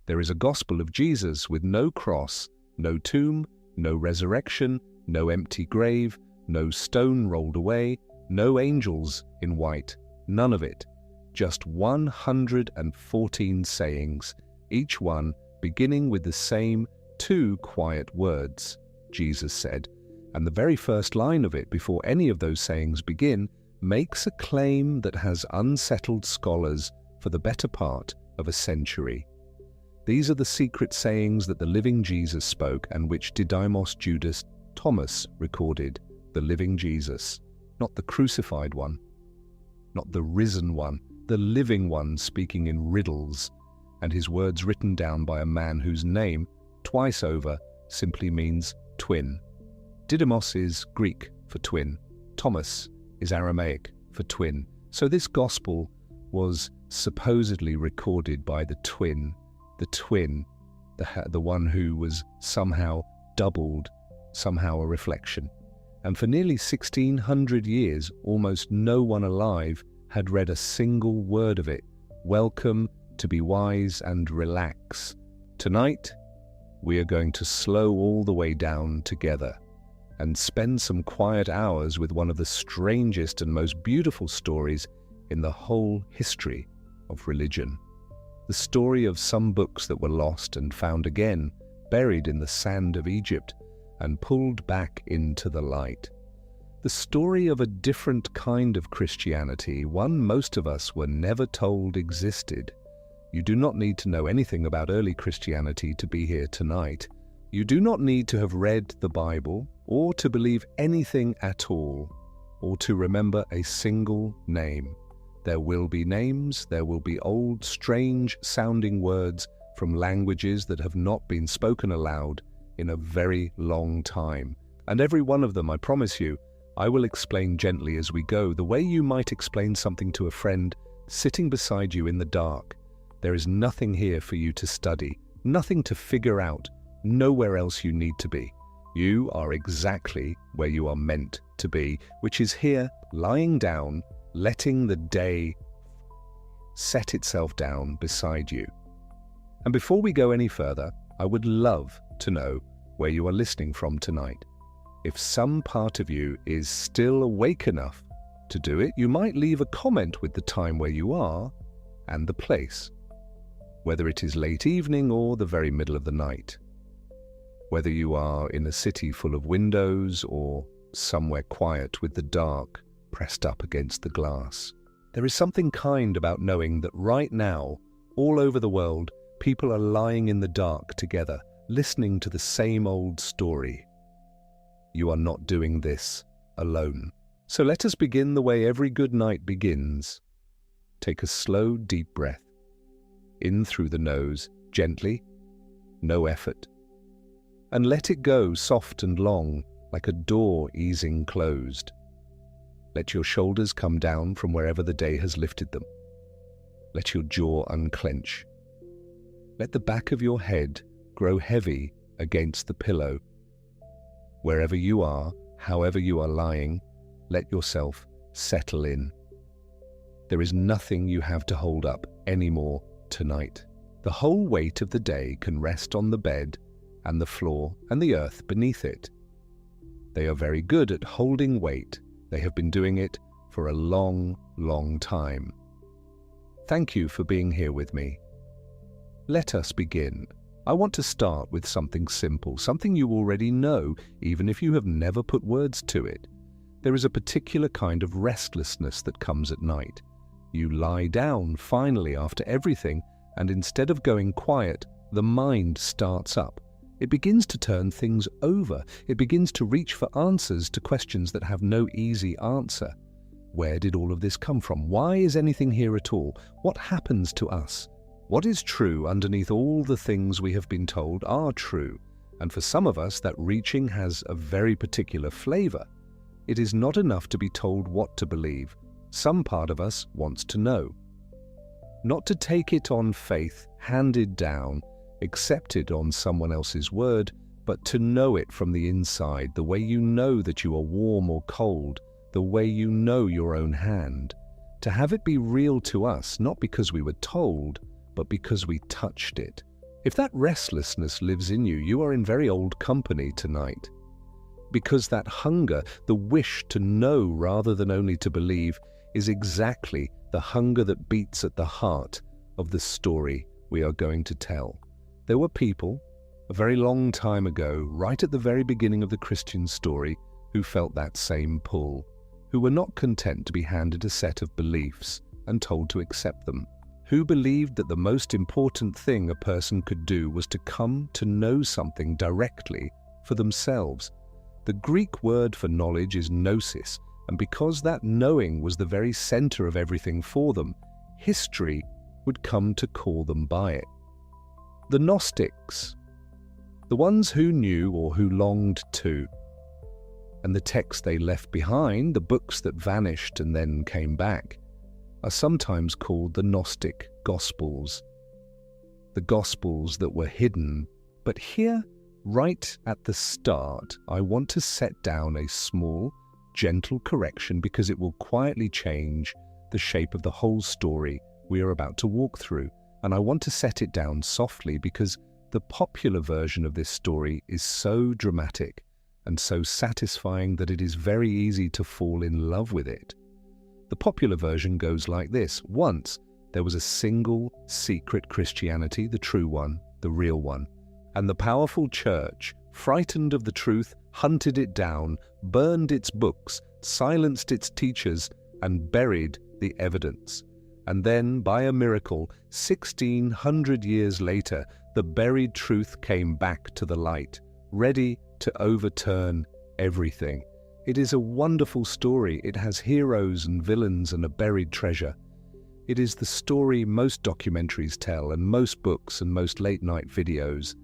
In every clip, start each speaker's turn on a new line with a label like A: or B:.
A: There is a gospel of Jesus with no cross, no tomb, no resurrection, no empty grave, no stone rolled away, no angels in white, none of it. Just 114 sayings, each one beginning with the same two quiet words, Jesus said. And the very first line of it, before any of those sayings begin, makes a claim that has unsettled scholars for the better part of a century. These are the secret sayings that the living Jesus spoke and which Didymos Judas Thomas recorded, the living Jesus, not the crucified one, not the risen one, the living one speaking in riddles, and his words written down by a man whose name, twice over, simply means twin. Didymos is Greek for twin. Thomas is Aramaic for twin. So this gospel was supposedly recorded by the twin, the one who was somehow doubled, somehow a reflection. And for nearly 1600 years, almost no one alive had read a single word of it. Welcome to be wise and relax. Tonight, we are going to slow all the way down together and spend some quiet hours with one of the strangest and most beautiful stories in the whole history of religion. The story of some books that were lost and found again, buried in the sand of Egypt and pulled back into the light. The story of a different kind of Christianity, one most of us were never told existed. You do not need to know anything about early Christianity to be here tonight. You do not need to have read the Bible or to believe anything at all, or to remember a single name. There will be names, there will be old, strange-sounding words from languages that have not been spoken aloud in a very long time. And every one of them, I promise you, I will explain gently as we go, the way you might explain something to a friend sitting beside you in the dark. There is nothing here for you to study, nothing to figure out, nowhere else you need to be. You are exactly where you are meant to be, which is here, lying down, letting the day set itself down beside you. And before we go any further, I would love to know where you are listening from tonight. If some part of you is still awake enough to do it, you might leave a comment with the time where you are and the place, whether it is late evening or the very middle of the night, whether you are in a city full of windows or somewhere quiet with the dark pressed up against the glass. There is something kind about knowing that right now, all over the world, people are lying in the dark together, listening to the same old story. You are not doing this alone. So let us begin the way every good night begins. Take a slow, deep breath. In through the nose, gently, no effort. And let it go soft and long, like a door easing closed. Let your shoulders come down from wherever the day has lifted them. Let your jaw unclench. Let the back of your head grow heavy against the pillow. Wherever you are, however you are lying, let yourself settle in. There is nothing you have to hold up anymore tonight. The whole weight of the day can rest on the bed and the floor and the earth beneath it. They are very good at holding weight. They have been doing it for a long, long time. Thank you for being here with me. Let us begin. I want to start with something simple, something you already know, even if you have never put words to it. There is a particular kind of restlessness that comes at night. You lie down finally after everything, and instead of going quiet, the mind starts up. It begins to turn things over. It begins to reach for answers to questions that have no easy answer. Where did all of this come from? Why is anything here at all? What happens to us? What is true underneath all the things we have been told are true? And for some of us, that reaching has a very particular flavor. It is not enough to be told what to believe. Some part of us wants to know. Not to take it on faith, handed down, accepted on someone else's word, but to know it from the inside, the way you know that you are warm or cold, the way you know your own hand. To have it be real to us, not because we were told, but because we touched it, If that restlessness lives in you, you are in very old company tonight. Because that hunger, the wish to know rather than only to believe, is exactly the hunger that beats at the heart of the story we are going to tell. There were people, a very long time ago, right at the very beginning of the Christian story, who felt that same pull, who were not content to be handed a set of beliefs and told to accept them, who believed that the most important thing a person could do was to come to know something directly for themselves. The Greek word for knowledge is gnosis, and because that knowing was the very center of everything for them, history would come to call them by it. The Gnostics, the ones who knew or who longed to, and the texts they left behind, the books that vanished and then came back, are sometimes called the Gnostic Gospels. The Gospels that were hidden. But here, right at the start, I want to set down a small, gentle correction because it will quietly change the shape of the whole story we are about to walk through. And I want to set it down softly because the popular version of this story is so dramatic and so satisfying that it is very easy to fall in love with it. The popular version goes like this. Once, there was a single secret Christianity, the true one, the real one, and the powerful church, frightened of the truth, hunted it down, burned its books, silenced its teachers, and buried the evidence. And then, by a miracle, 1600 years later, the buried truth came back to the light, ready to overturn everything. It is a wonderful story. It has heroes and villains and a buried treasure. It is the story most documentaries tell and most books and most late-night videos.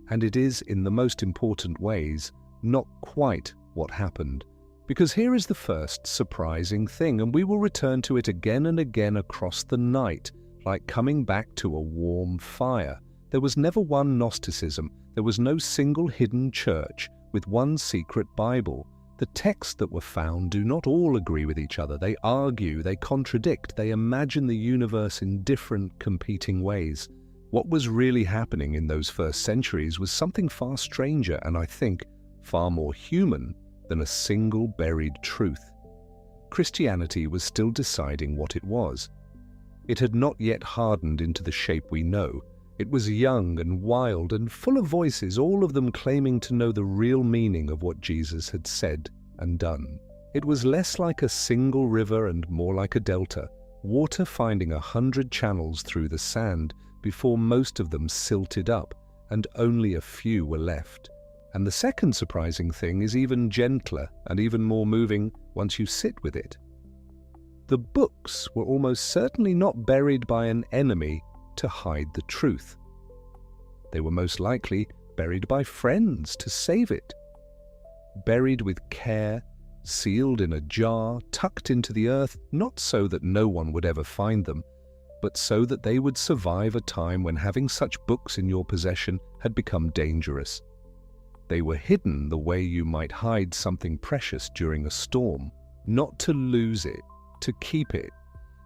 A: And it is, in the most important ways, not quite what happened. Because here is the first surprising thing, and we will return to it again and again across the night, like coming back to a warm fire. There was never one Gnosticism. There was no single hidden church with one secret Bible. The texts that were found do not all agree with each other. They argue, they contradict, they imagine the universe in different competing ways. What was really happening in those first centuries was something far stranger and, I think, far more human than a single buried truth. Christianity was still deciding what it was. It had not yet hardened into the shape we know. It was young and wild and full of voices, all of them claiming to know the real meaning of what Jesus had said and done. It was less like a single river and more like a delta, water finding 100 channels through the sand before most of them silted up and only a few were left. And the second surprising thing is even gentler and even more moving once you sit with it. The books were almost certainly not buried by an enemy to hide the truth. They were most likely buried by friends to save it. Buried with care, sealed in a jar, tucked into the earth, not so that no one would ever find them, but so that they would survive a time when having such books in your possession had become dangerous. They were hidden the way you might hide something precious during a storm, not to lose it, to keep it.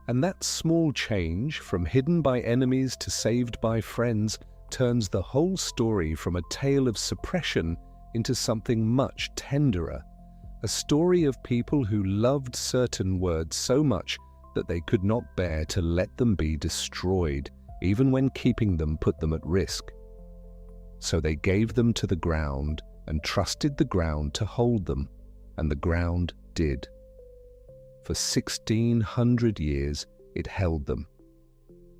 A: And that small change, from hidden by enemies to saved by friends, turns the whole story from a tale of suppression into something much tenderer. A story of people who loved certain words so much that they could not bear to let them be destroyed, even when keeping them put them at risk. So they gave them to the ground and trusted the ground to hold them, and the ground did. For 1600 years it held them,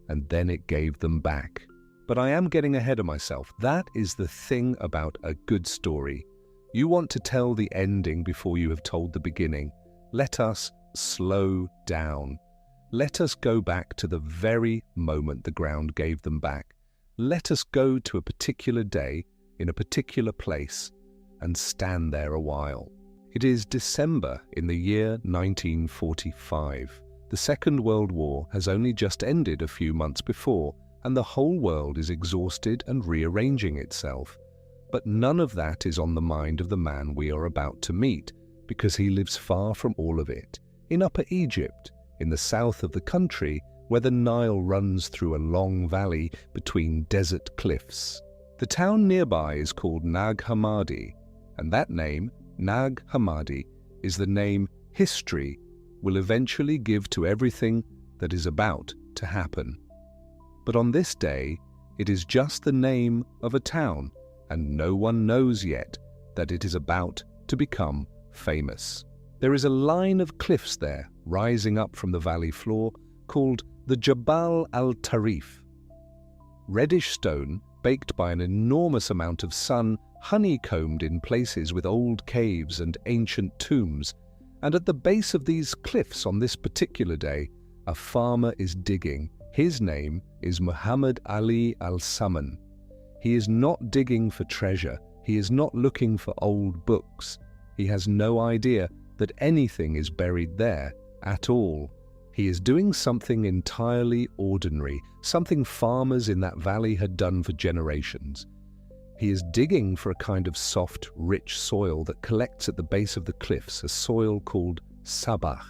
A: and then it gave them back. But I am getting ahead of myself. That is the thing about a good story. You want to tell the ending before you have told the beginning. Let us slow down. Let us go back to the very moment the ground gave them back. Let us go to a particular day, in a particular place, and stand there a while. It is December in the year 1945. The Second World War has only just ended a few months before, and the whole world is exhausted and rearranging itself. But none of that is on the mind of the man we are about to meet, because he lives far from all of it. In Upper Egypt, in the south of the country, where the Nile runs through a long valley between desert cliffs. The town nearby is called Nag Hammadi, and that name, Nag Hammadi, is the name history will eventually give to everything that is about to happen. But on this day, it is just the name of a town, and no one knows yet that it is about to become famous. There is a line of cliffs there, rising up from the valley floor, called the Jabal al-Tarif. Reddish stone, baked by an enormous amount of sun, honeycombed in places with old caves and ancient tombs, and at the base of these cliffs on this particular day, a farmer is digging. His name is Muhammad Ali al-Saman. He is not digging for treasure. He is not looking for old books. He has no idea that anything is buried there at all. He is doing something entirely ordinary, something farmers in that valley had done for generations. He is digging for a kind of soft, rich soil that collects at the base of the cliffs, a soil called sabach.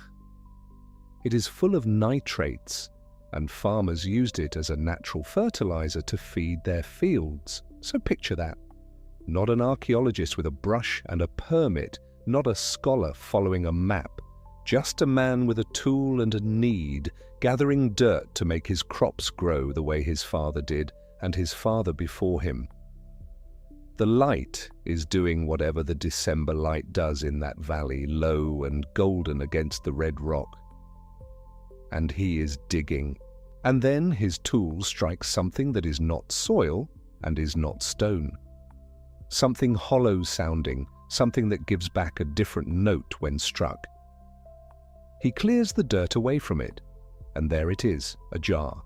A: It is full of nitrates, and farmers used it as a natural fertilizer to feed their fields. So picture that. Not an archaeologist with a brush and a permit, not a scholar following a map, just a man with a tool and a need, gathering dirt to make his crops grow the way his father did and his father before him. The light is doing whatever the December light does in that valley, low and golden against the red rock. And he is digging. And then his tool strikes something that is not soil and is not stone. Something hollow sounding, something that gives back a different note when struck. He clears the dirt away from it, and there it is, a jar.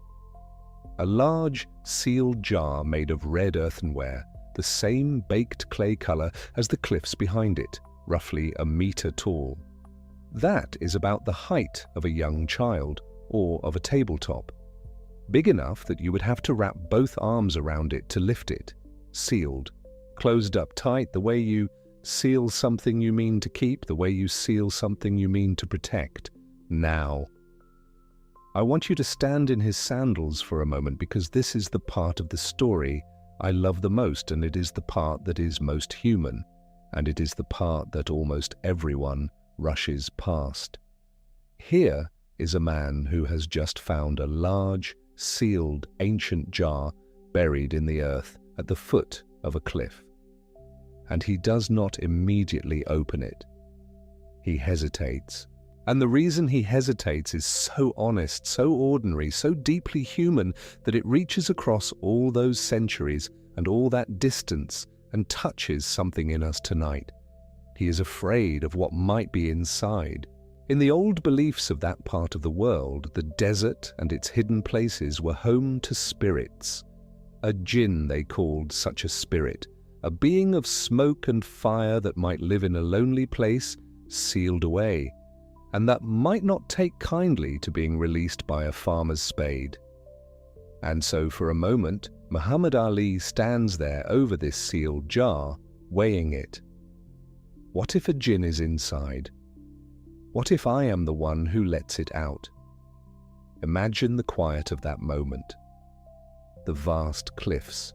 A: A large, sealed jar made of red earthenware, the same baked clay color as the cliffs behind it, roughly a meter tall. That is about the height of a young child, or of a tabletop. Big enough that you would have to wrap both arms around it to lift it. Sealed. Closed up tight, the way you seal something you mean to keep, the way you seal something you mean to protect. Now. I want you to stand in his sandals for a moment, because this is the part of the story I love the most, and it is the part that is most human, and it is the part that almost everyone rushes past. Here is a man who has just found a large, sealed, ancient jar buried in the earth at the foot of a cliff. And he does not immediately open it. He hesitates. And the reason he hesitates is so honest, so ordinary, so deeply human that it reaches across all those centuries and all that distance and touches something in us tonight. He is afraid of what might be inside. In the old beliefs of that part of the world, the desert and its hidden places were home to spirits. A jinn, they called such a spirit, a being of smoke and fire that might live in a lonely place, sealed away, and that might not take kindly to being released by a farmer's spade. And so for a moment, Muhammad Ali stands there over this sealed jar, weighing it. What if a jinn is inside? What if I am the one who lets it out? Imagine the quiet of that moment. The vast cliffs.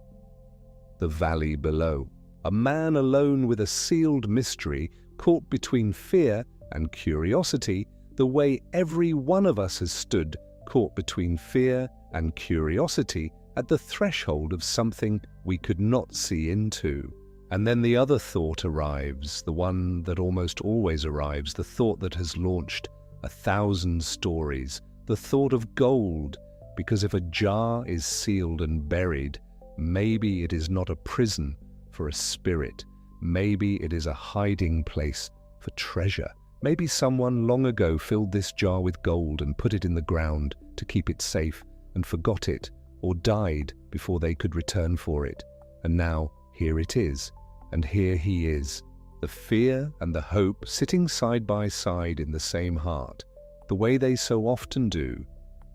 A: The valley below. A man alone with a sealed mystery, caught between fear and curiosity, the way every one of us has stood, caught between fear and curiosity at the threshold of something we could not see into. And then the other thought arrives, the one that almost always arrives, the thought that has launched 1,000 stories, the thought of gold, because if a jar is sealed and buried, maybe it is not a prison for a spirit, maybe it is a hiding place for treasure. Maybe someone long ago filled this jar with gold and put it in the ground to keep it safe and forgot it, or died before they could return for it. And now here it is, and here he is, the fear and the hope sitting side by side in the same heart, the way they so often do.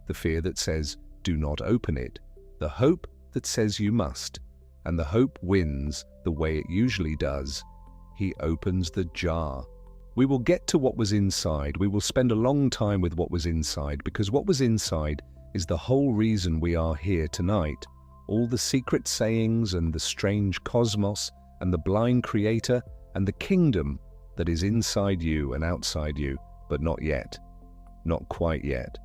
A: The fear that says, do not open it, the hope that says you must, and the hope wins the way it usually does. He opens the jar. We will get to what was inside. We will spend a long time with what was inside, because what was inside is the whole reason we are here tonight. All the secret sayings and the strange cosmos and the blind creator and the kingdom that is inside you and outside you, but not yet. Not quite yet.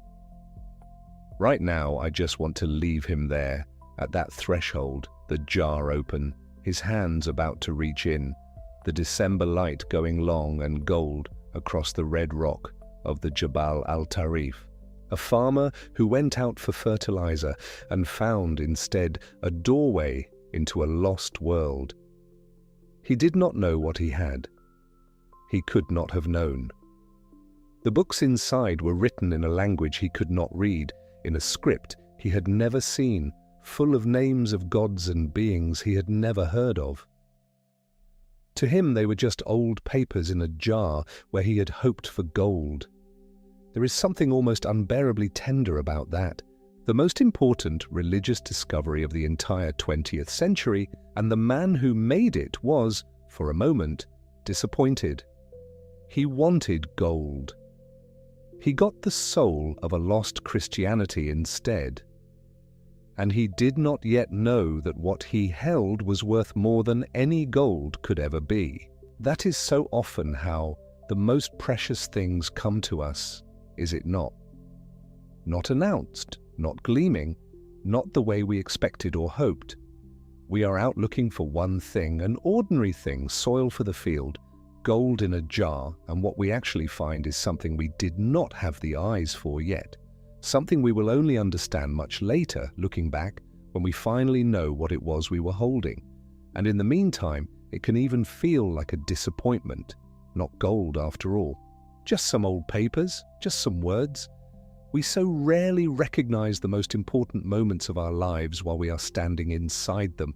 A: Right now, I just want to leave him there, at that threshold, the jar open, his hands about to reach in, the December light going long and gold across the red rock of the Jabal al-Tarif. A farmer who went out for fertilizer and found instead a doorway into a lost world. He did not know what he had. He could not have known. The books inside were written in a language he could not read, in a script he had never seen, full of names of gods and beings he had never heard of. To him they were just old papers in a jar where he had hoped for gold. There is something almost unbearably tender about that. The most important religious discovery of the entire 20th century, and the man who made it was, for a moment, disappointed. He wanted gold. He got the soul of a lost Christianity instead. And he did not yet know that what he held was worth more than any gold could ever be. That is so often how the most precious things come to us, is it not? Not announced, not gleaming, not the way we expected or hoped. We are out looking for one thing, an ordinary thing, soil for the field, gold in a jar, and what we actually find is something we did not have the eyes for yet. Something we will only understand much later, looking back, when we finally know what it was we were holding. And in the meantime, it can even feel like a disappointment, not gold after all. Just some old papers, just some words. We so rarely recognize the most important moments of our lives while we are standing inside them.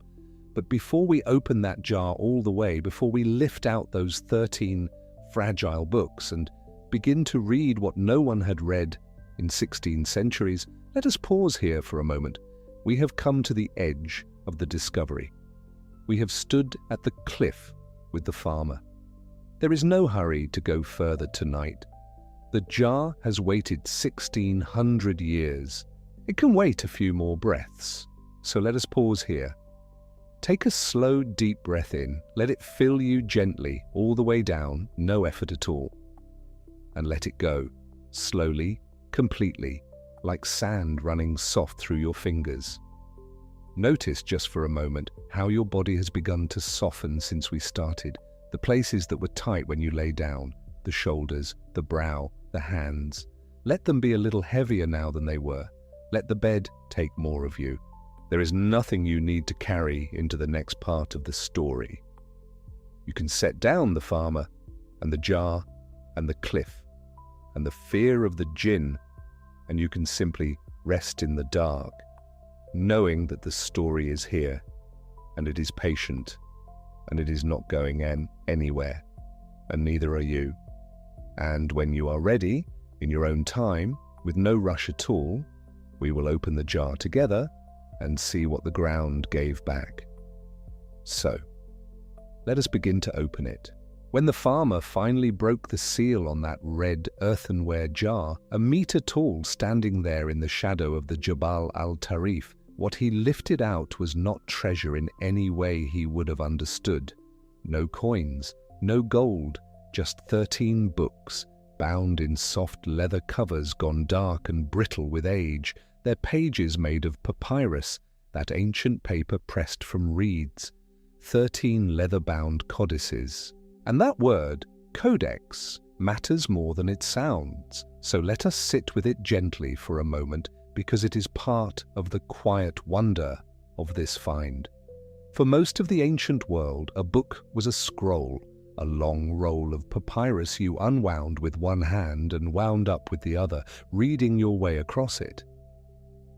A: But before we open that jar all the way, before we lift out those 13 fragile books and begin to read what no one had read in 16 centuries, let us pause here for a moment. We have come to the edge of the discovery. We have stood at the cliff with the farmer. There is no hurry to go further tonight. The jar has waited 1600 years. It can wait a few more breaths. So let us pause here. Take a slow, deep breath in. Let it fill you gently, all the way down, no effort at all. And let it go, slowly, completely, like sand running soft through your fingers. Notice just for a moment how your body has begun to soften since we started. The places that were tight when you lay down, the shoulders, the brow, the hands. Let them be a little heavier now than they were. Let the bed take more of you. There is nothing you need to carry into the next part of the story. You can set down the farmer, and the jar, and the cliff, and the fear of the jinn, and you can simply rest in the dark, knowing that the story is here, and it is patient, and it is not going anywhere, and neither are you. And when you are ready, in your own time, with no rush at all, we will open the jar together and see what the ground gave back. So, let us begin to open it. When the farmer finally broke the seal on that red earthenware jar, a meter tall standing there in the shadow of the Jabal al-Tarif, what he lifted out was not treasure in any way he would have understood. No coins, no gold, just 13 books, bound in soft leather covers gone dark and brittle with age, their pages made of papyrus, that ancient paper pressed from reeds, 13 leather-bound codices. And that word, codex, matters more than it sounds, so let us sit with it gently for a moment, because it is part of the quiet wonder of this find. For most of the ancient world, a book was a scroll, a long roll of papyrus you unwound with one hand and wound up with the other, reading your way across it.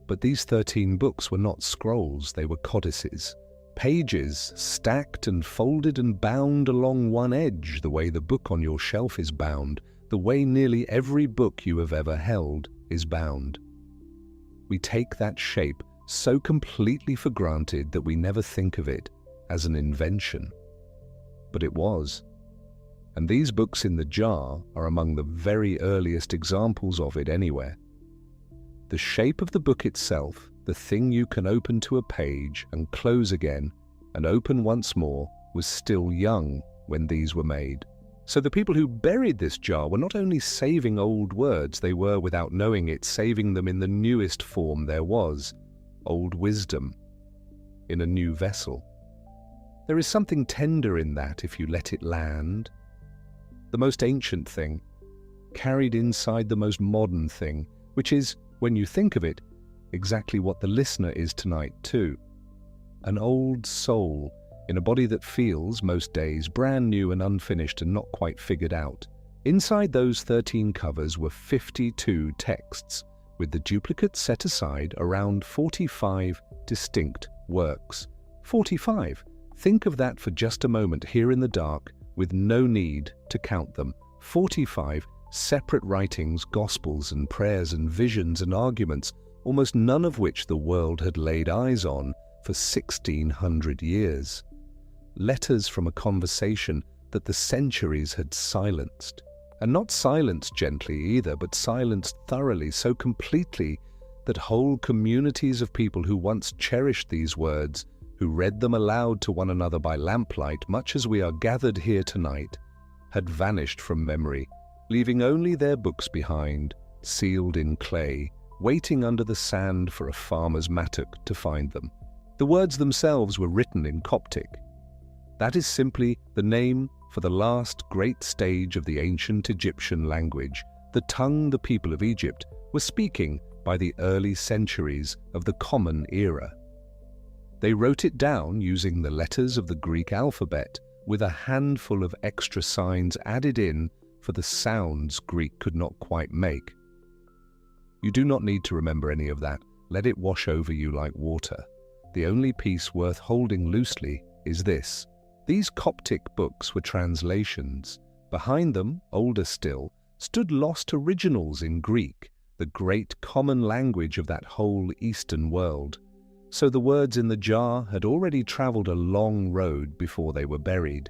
A: But these 13 books were not scrolls, they were codices. Pages stacked and folded and bound along one edge, the way the book on your shelf is bound, the way nearly every book you have ever held is bound. We take that shape so completely for granted that we never think of it as an invention. But it was. And these books in the jar are among the very earliest examples of it anywhere. The shape of the book itself, the thing you can open to a page and close again and open once more, was still young when these were made. So the people who buried this jar were not only saving old words, they were, without knowing it, saving them in the newest form there was, old wisdom, in a new vessel. There is something tender in that if you let it land. The most ancient thing, carried inside the most modern thing, which is, when you think of it, exactly what the listener is tonight too. An old soul in a body that feels, most days, brand new and unfinished and not quite figured out. Inside those 13 covers were 52 texts, with the duplicates set aside around 45 distinct works. 45! Think of that for just a moment here in the dark, with no need to count them. 45 separate writings, gospels and prayers and visions and arguments, almost none of which the world had laid eyes on for 1600 years. Letters from a conversation that the centuries had silenced. And not silenced gently either, but silenced thoroughly, so completely that whole communities of people who once cherished these words, who read them aloud to one another by lamplight, much as we are gathered here tonight, had vanished from memory, leaving only their books behind, sealed in clay, waiting under the sand for a farmer's mattock to find them. The words themselves were written in Coptic. That is simply the name for the last great stage of the ancient Egyptian language, the tongue the people of Egypt were speaking by the early centuries of the Common Era. They wrote it down using the letters of the Greek alphabet, with a handful of extra signs added in for the sounds Greek could not quite make. You do not need to remember any of that. Let it wash over you like water. The only piece worth holding loosely is this. These Coptic books were translations. Behind them, older still, stood lost originals in Greek, the great common language of that whole Eastern world. So the words in the jar had already traveled a long road before they were buried,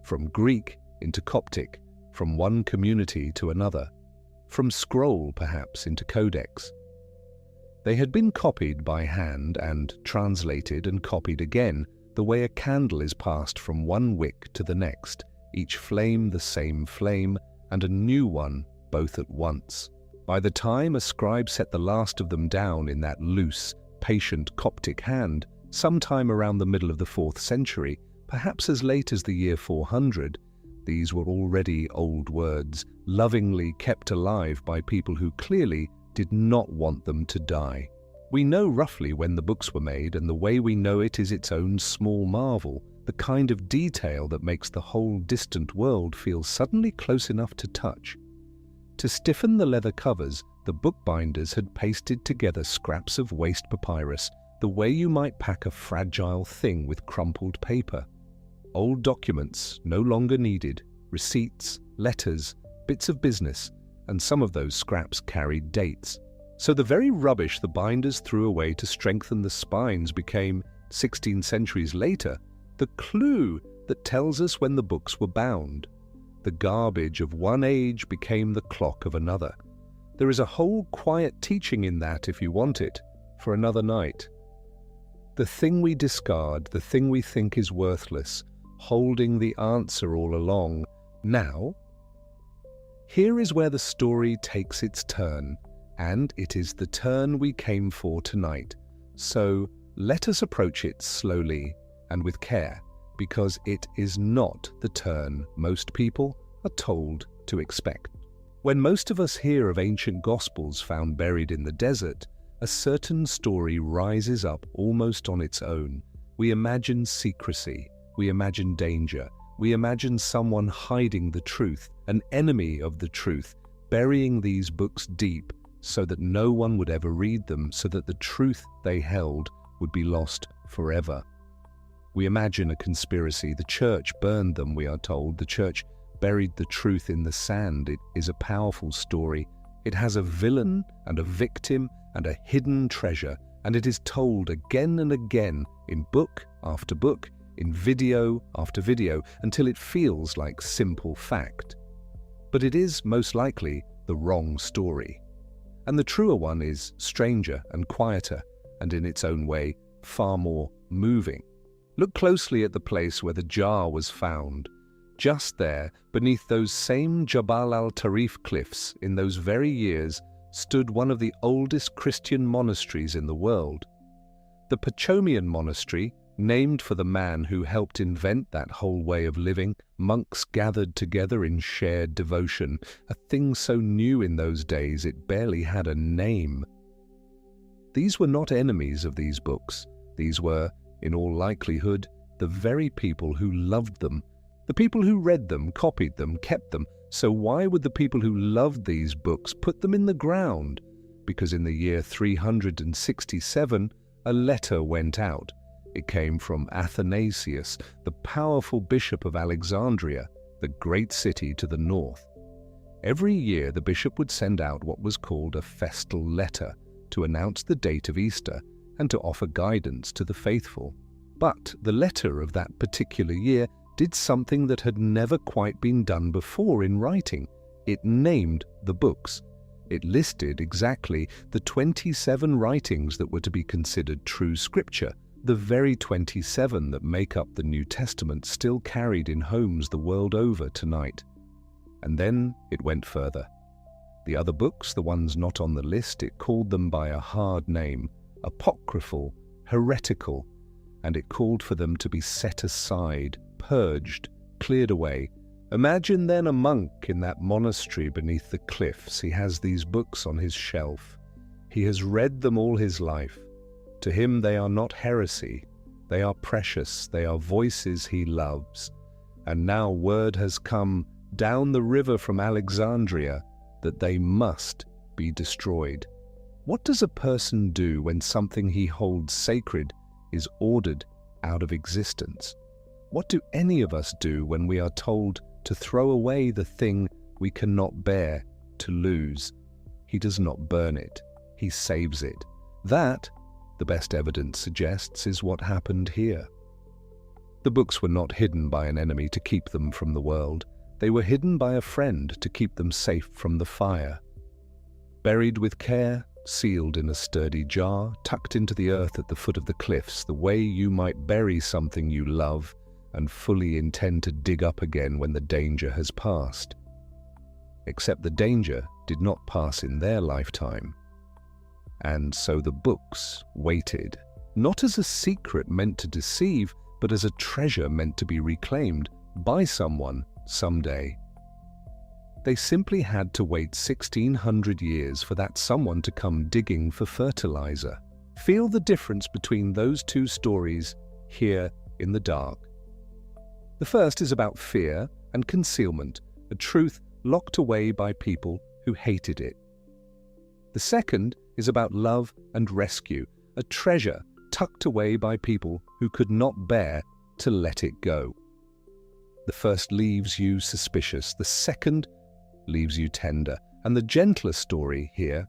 A: from Greek into Coptic, from one community to another, from scroll perhaps into codex. They had been copied by hand and translated and copied again, the way a candle is passed from one wick to the next, each flame the same flame, and a new one both at once. By the time a scribe set the last of them down in that loose, patient Coptic hand, sometime around the middle of the 4th century, perhaps as late as the year 400, these were already old words, lovingly kept alive by people who clearly did not want them to die. We know roughly when the books were made, and the way we know it is its own small marvel, the kind of detail that makes the whole distant world feel suddenly close enough to touch. To stiffen the leather covers, the bookbinders had pasted together scraps of waste papyrus, the way you might pack a fragile thing with crumpled paper. Old documents, no longer needed, receipts, letters, bits of business, and some of those scraps carried dates. So the very rubbish the binders threw away to strengthen the spines became, 16 centuries later, the clue that tells us when the books were bound. The garbage of one age became the clock of another. There is a whole quiet teaching in that if you want it, for another night. The thing we discard, the thing we think is worthless, holding the answer all along. Now, here is where the story takes its turn, and it is the turn we came for tonight. So let us approach it slowly and with care, because it is not the turn most people are told to expect. When most of us hear of ancient gospels found buried in the desert, a certain story rises up almost on its own. We imagine secrecy, we imagine danger, we imagine someone hiding the truth, an enemy of the truth, burying these books deep so that no one would ever read them, so that the truth they held would be lost forever. We imagine a conspiracy. The church burned them, we are told. The church buried the truth in the sand. It is a powerful story. It has a villain and a victim and a hidden treasure, and it is told again and again in book after book, in video after video, until it feels like simple fact. But it is most likely the wrong story. And the truer one is stranger and quieter, and in its own way, far more moving. Look closely at the place where the jar was found. Just there, beneath those same Jabal al-Tarif cliffs, in those very years, stood one of the oldest Christian monasteries in the world. The Pachomian monastery, named for the man who helped invent that whole way of living, monks gathered together in shared devotion, a thing so new in those days it barely had a name. These were not enemies of these books. These were, in all likelihood, the very people who loved them, the people who read them, copied them, kept them. So why would the people who loved these books put them in the ground? Because in the year 367, a letter went out. It came from Athanasius, the powerful bishop of Alexandria, the great city to the north. Every year the bishop would send out what was called a festal letter to announce the date of Easter and to offer guidance to the faithful. But the letter of that particular year did something that had never quite been done before in writing. It named the books. It listed exactly the 27 writings that were to be considered true scripture, the very 27 that make up the New Testament still carried in homes the world over tonight. And then it went further. The other books, the ones not on the list, it called them by a hard name, apocryphal, heretical, and it called for them to be set aside, purged, cleared away. Imagine then a monk in that monastery beneath the cliffs. He has these books on his shelf. He has read them all his life. To him they are not heresy. They are precious. They are voices he loves. And now word has come down the river from Alexandria that they must be destroyed. What does a person do when something he holds sacred is ordered out of existence? What do any of us do when we are told to throw away the thing we cannot bear to lose? He does not burn it. He saves it. That, the best evidence suggests, is what happened here. The books were not hidden by an enemy to keep them from the world. They were hidden by a friend to keep them safe from the fire. Buried with care, sealed in a sturdy jar, tucked into the earth at the foot of the cliffs, the way you might bury something you love and fully intend to dig up again when the danger has passed. Except the danger did not pass in their lifetime. And so the books waited, not as a secret meant to deceive, but as a treasure meant to be reclaimed by someone someday. They simply had to wait 1600 years for that someone to come digging for fertilizer. Feel the difference between those two stories here in the dark. The first is about fear and concealment, a truth locked away by people who hated it. The second is about love and rescue, a treasure tucked away by people who could not bear to let it go. The first leaves you suspicious, the second leaves you tender, and the gentler story here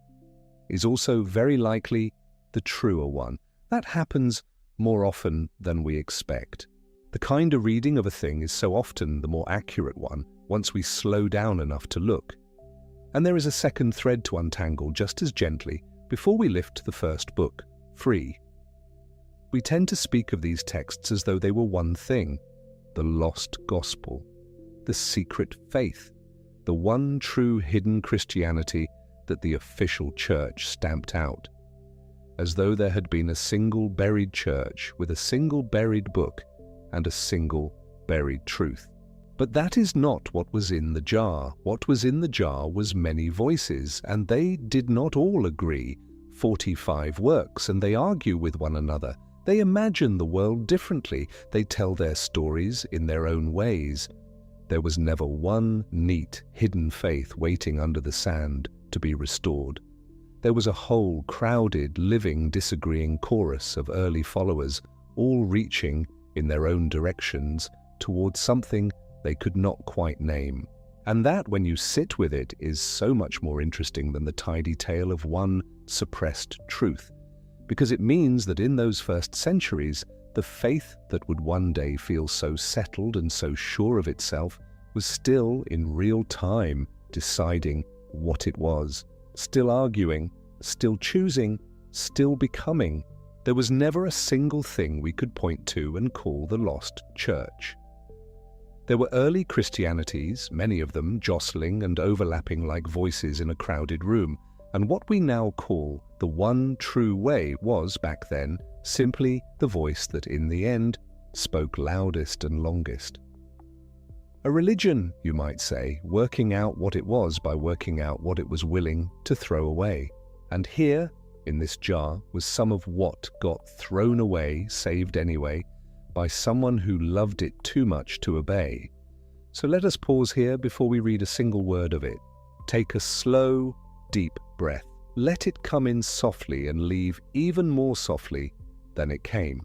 A: is also very likely the truer one. That happens more often than we expect. The kind of reading of a thing is so often the more accurate one once we slow down enough to look. And there is a second thread to untangle just as gently before we lift the first book free. We tend to speak of these texts as though they were one thing, the lost gospel, the secret faith, the one true hidden Christianity that the official church stamped out, as though there had been a single buried church with a single buried book and a single buried truth. But that is not what was in the jar. What was in the jar was many voices, and they did not all agree. 45 works, and they argue with one another. They imagine the world differently. They tell their stories in their own ways. There was never one neat, hidden faith waiting under the sand to be restored. There was a whole crowded, living, disagreeing chorus of early followers, all reaching in their own directions towards something they could not quite name. And that, when you sit with it, is so much more interesting than the tidy tale of one suppressed truth, because it means that in those first centuries, the faith that would one day feel so settled and so sure of itself was still in real time deciding what it was, still arguing, still choosing, still becoming. There was never a single thing we could point to and call the lost church. There were early Christianities, many of them jostling and overlapping like voices in a crowded room, and what we now call the one true way was, back then, simply the voice that in the end spoke loudest and longest. A religion, you might say, working out what it was by working out what it was willing to throw away. And here, in this jar, was some of what got thrown away, saved anyway, by someone who loved it too much to obey. So let us pause here before we read a single word of it. Take a slow, deep breath. Let it come in softly and leave even more softly than it came.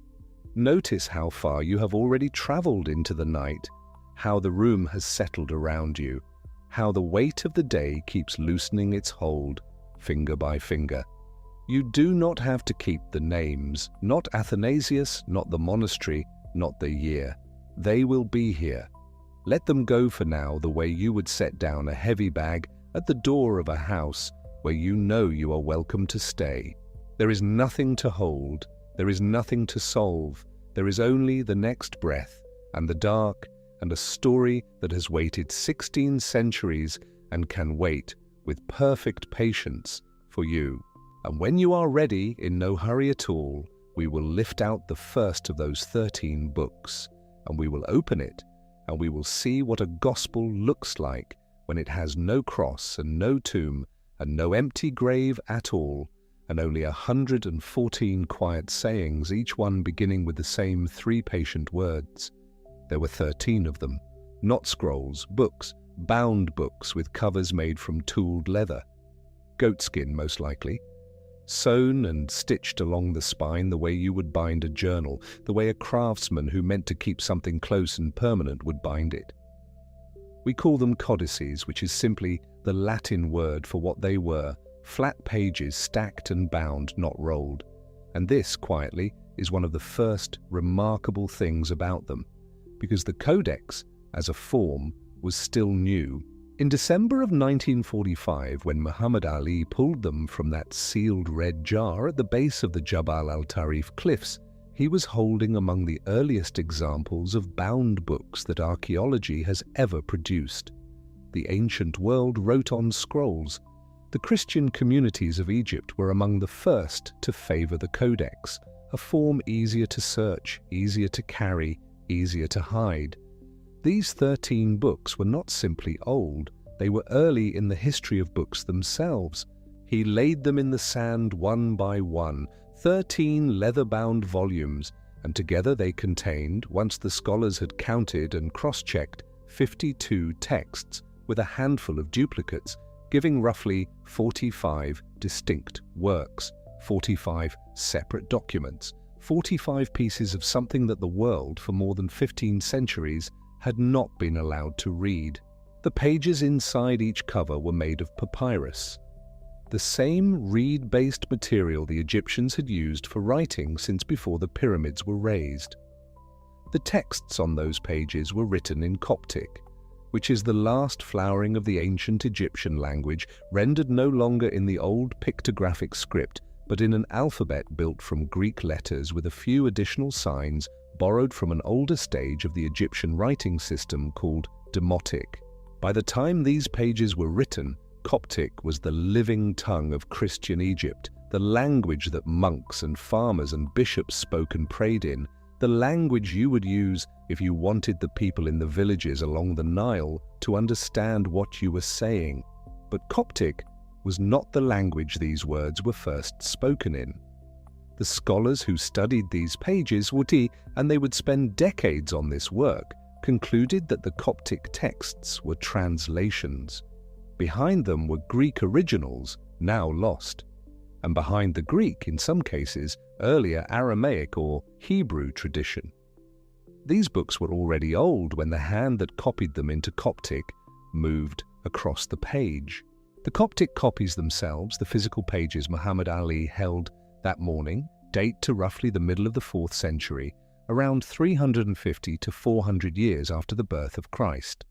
A: Notice how far you have already traveled into the night, how the room has settled around you, how the weight of the day keeps loosening its hold, finger by finger. You do not have to keep the names, not Athanasius, not the monastery, not the year. They will be here. Let them go for now the way you would set down a heavy bag at the door of a house where you know you are welcome to stay. There is nothing to hold, there is nothing to solve, there is only the next breath and the dark and a story that has waited 16 centuries and can wait with perfect patience for you. And when you are ready, in no hurry at all, we will lift out the first of those 13 books, and we will open it, and we will see what a gospel looks like when it has no cross and no tomb and no empty grave at all, and only 114 quiet sayings, each one beginning with the same 3 patient words. There were 13 of them, not scrolls, books, bound books with covers made from tooled leather, goatskin most likely, sewn and stitched along the spine the way you would bind a journal, the way a craftsman who meant to keep something close and permanent would bind it. We call them codices, which is simply the Latin word for what they were, flat pages stacked and bound, not rolled. And this, quietly, is one of the first remarkable things about them, because the codex, as a form, was still new. In December of 1945, when Muhammad Ali pulled them from that sealed red jar at the base of the Jabal al-Tarif cliffs, he was holding among the earliest examples of bound books that archaeology has ever produced. The ancient world wrote on scrolls. The Christian communities of Egypt were among the first to favor the codex, a form easier to search, easier to carry, easier to hide. These 13 books were not simply old, they were early in the history of books themselves. He laid them in the sand one by one, 13 leather-bound volumes, and together they contained, once the scholars had counted and cross-checked, 52 texts with a handful of duplicates, giving roughly 45 distinct works, 45 separate documents, 45 pieces of something that the world, for more than 15 centuries, had not been allowed to read. The pages inside each cover were made of papyrus, the same reed-based material the Egyptians had used for writing since before the pyramids were raised. The texts on those pages were written in Coptic, which is the last flowering of the ancient Egyptian language, rendered no longer in the old pictographic script, but in an alphabet built from Greek letters with a few additional signs borrowed from an older stage of the Egyptian writing system called Demotic. By the time these pages were written, Coptic was the living tongue of Christian Egypt, the language that monks and farmers and bishops spoke and prayed in, the language you would use if you wanted the people in the villages along the Nile to understand what you were saying. But Coptic was not the language these words were first spoken in. The scholars who studied these pages and they would spend decades on this work, concluded that the Coptic texts were translations. Behind them were Greek originals, now lost. And behind the Greek, in some cases, earlier Aramaic or Hebrew tradition. These books were already old when the hand that copied them into Coptic moved across the page. The Coptic copies themselves, the physical pages Muhammad Ali held that morning, date to roughly the middle of the 4th century, around 350 to 400 years after the birth of Christ.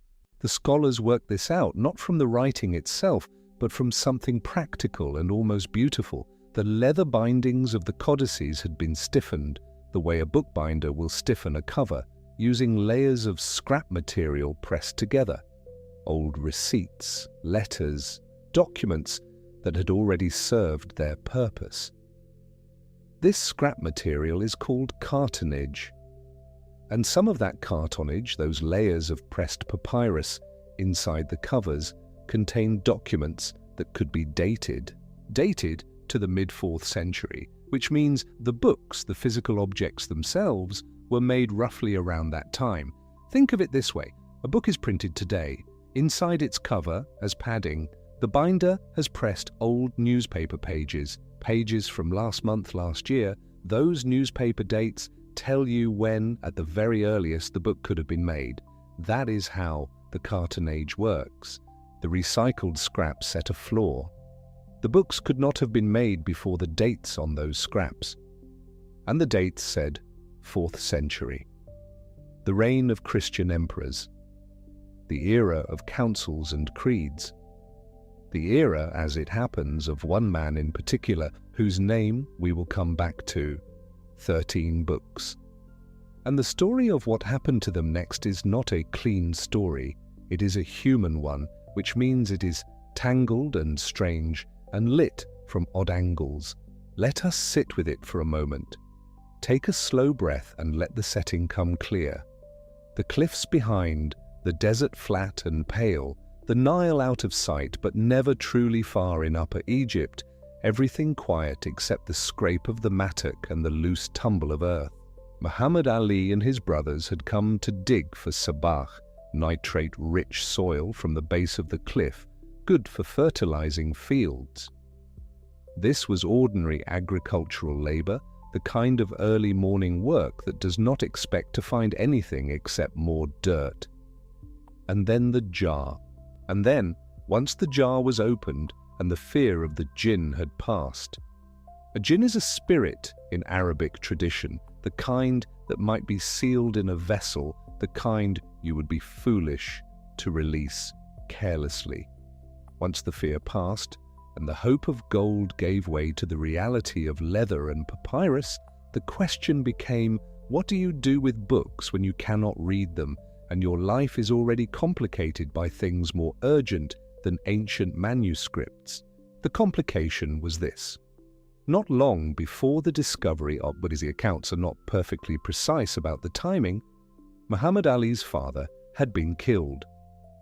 A: The scholars worked this out not from the writing itself, but from something practical and almost beautiful. The leather bindings of the codices had been stiffened, the way a bookbinder will stiffen a cover, using layers of scrap material pressed together. Old receipts, letters, documents that had already served their purpose. This scrap material is called cartonnage, and some of that cartonnage, those layers of pressed papyrus inside the covers, contained documents that could be dated to the mid-4th century, which means the books, the physical objects themselves, were made roughly around that time. Think of it this way: a book is printed today. Inside its cover, as padding, the binder has pressed old newspaper pages from last month, last year. Those newspaper dates tell you when, at the very earliest, the book could have been made. That is how the cartonnage works. The recycled scraps set a floor. The books could not have been made before the dates on those scraps. And the dates said 4th century. The reign of Christian emperors. The era of councils and creeds. The era, as it happens, of one man in particular, whose name we will come back to. 13 books. And the story of what happened to them next is not a clean story. It is a human one, which means it is tangled and strange and lit from odd angles. Let us sit with it for a moment. Take a slow breath and let the setting come clear. The cliffs behind, the desert flat and pale, the Nile out of sight but never truly far in Upper Egypt, everything quiet except the scrape of the mattock and the loose tumble of earth. Muhammad Ali and his brothers had come to dig for sabach, nitrate-rich soil from the base of the cliff, good for fertilizing fields. This was ordinary agricultural labor, the kind of early morning work that does not expect to find anything except more dirt. And then the jar. And then, once the jar was opened and the fear of the jinn had passed. A jinn is a spirit in Arabic tradition, the kind that might be sealed in a vessel, the kind you would be foolish to release carelessly. Once the fear passed, and the hope of gold gave way to the reality of leather and papyrus, the question became, what do you do with books when you cannot read them, and your life is already complicated by things more urgent than ancient manuscripts? The complication was this. Not long before the discovery of, but the accounts are not perfectly precise about the timing, Muhammad Ali's father had been killed,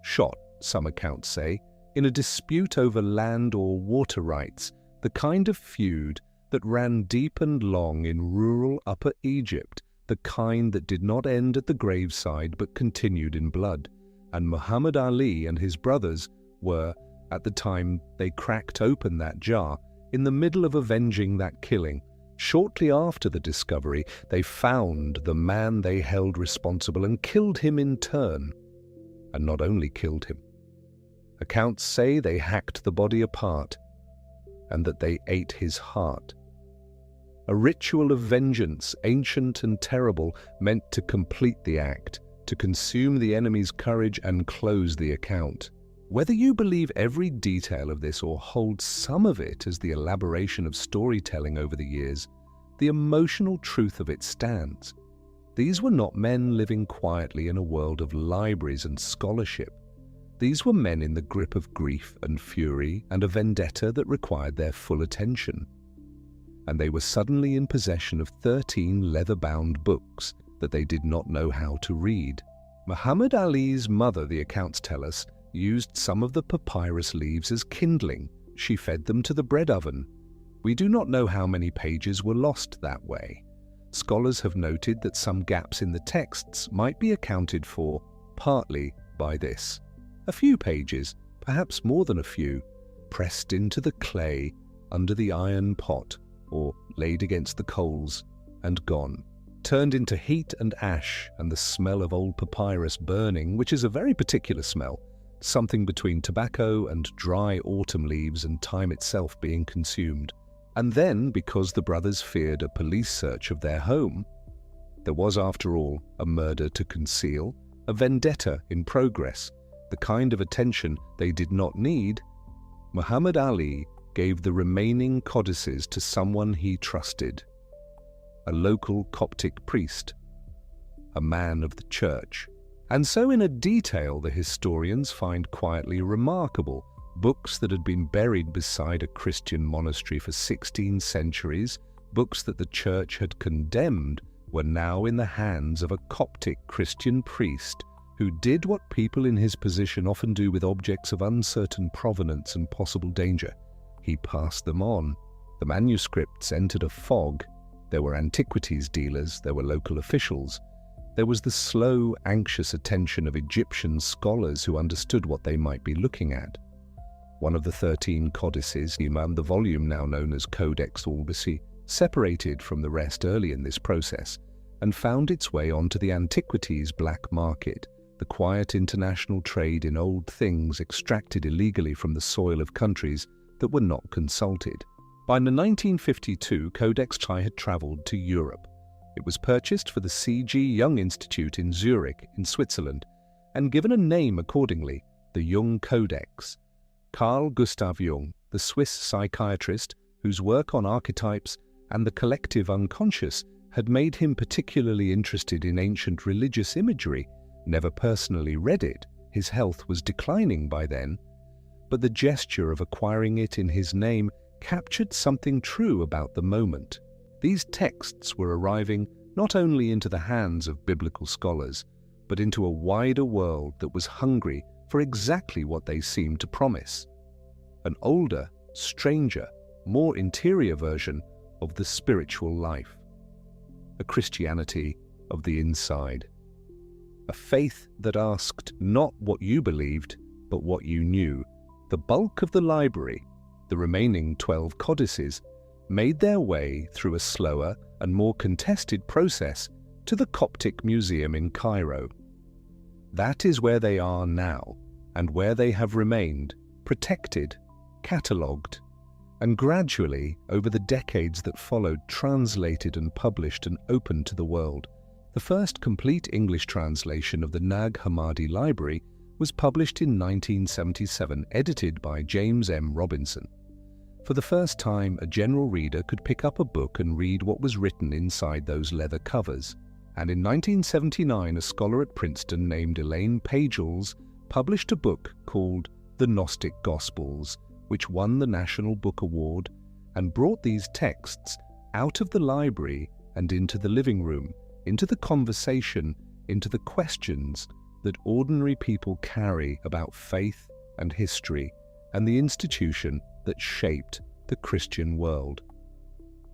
A: shot, some accounts say, in a dispute over land or water rights, the kind of feud that ran deep and long in rural Upper Egypt, the kind that did not end at the graveside but continued in blood. And Muhammad Ali and his brothers were, at the time they cracked open that jar, in the middle of avenging that killing. Shortly after the discovery, they found the man they held responsible and killed him in turn. And not only killed him. Accounts say they hacked the body apart, and that they ate his heart. A ritual of vengeance, ancient and terrible, meant to complete the act, to consume the enemy's courage and close the account. Whether you believe every detail of this or hold some of it as the elaboration of storytelling over the years, the emotional truth of it stands. These were not men living quietly in a world of libraries and scholarship. These were men in the grip of grief and fury and a vendetta that required their full attention. And they were suddenly in possession of 13 leather-bound books that they did not know how to read. Muhammad Ali's mother, the accounts tell us, used some of the papyrus leaves as kindling. She fed them to the bread oven. We do not know how many pages were lost that way. Scholars have noted that some gaps in the texts might be accounted for partly by this. A few pages, perhaps more than a few, pressed into the clay under the iron pot or laid against the coals and gone, turned into heat and ash and the smell of old papyrus burning, which is a very particular smell, something between tobacco and dry autumn leaves and time itself being consumed. And then, because the brothers feared a police search of their home, there was, after all, a murder to conceal, a vendetta in progress, the kind of attention they did not need, Muhammad Ali gave the remaining codices to someone he trusted, a local Coptic priest, a man of the church. And so in a detail the historians find quietly remarkable. Books that had been buried beside a Christian monastery for 16 centuries, books that the church had condemned, were now in the hands of a Coptic Christian priest who did what people in his position often do with objects of uncertain provenance and possible danger. He passed them on. The manuscripts entered a fog. There were antiquities dealers, there were local officials. There was the slow, anxious attention of Egyptian scholars who understood what they might be looking at. One of the 13 codices, the volume now known as Codex Albisi, separated from the rest early in this process and found its way onto the antiquities black market, the quiet international trade in old things extracted illegally from the soil of countries that were not consulted. By 1952, Codex I had travelled to Europe. It was purchased for the C.G. Jung Institute in Zurich, in Switzerland, and given a name accordingly, the Jung Codex. Carl Gustav Jung, the Swiss psychiatrist whose work on archetypes and the collective unconscious had made him particularly interested in ancient religious imagery, never personally read it. His health was declining by then, but the gesture of acquiring it in his name captured something true about the moment. These texts were arriving not only into the hands of biblical scholars, but into a wider world that was hungry for exactly what they seemed to promise: an older, stranger, more interior version of the spiritual life, a Christianity of the inside, a faith that asked not what you believed, but what you knew. The bulk of the library, the remaining 12 codices, made their way through a slower and more contested process to the Coptic Museum in Cairo. That is where they are now, and where they have remained, protected, catalogued, and gradually, over the decades that followed, translated and published and opened to the world. The first complete English translation of the Nag Hammadi library was published in 1977, edited by James M. Robinson. For the first time, a general reader could pick up a book and read what was written inside those leather covers. And in 1979, a scholar at Princeton named Elaine Pagels published a book called The Gnostic Gospels, which won the National Book Award and brought these texts out of the library and into the living room, into the conversation, into the questions that ordinary people carry about faith and history and the institution that shaped the Christian world.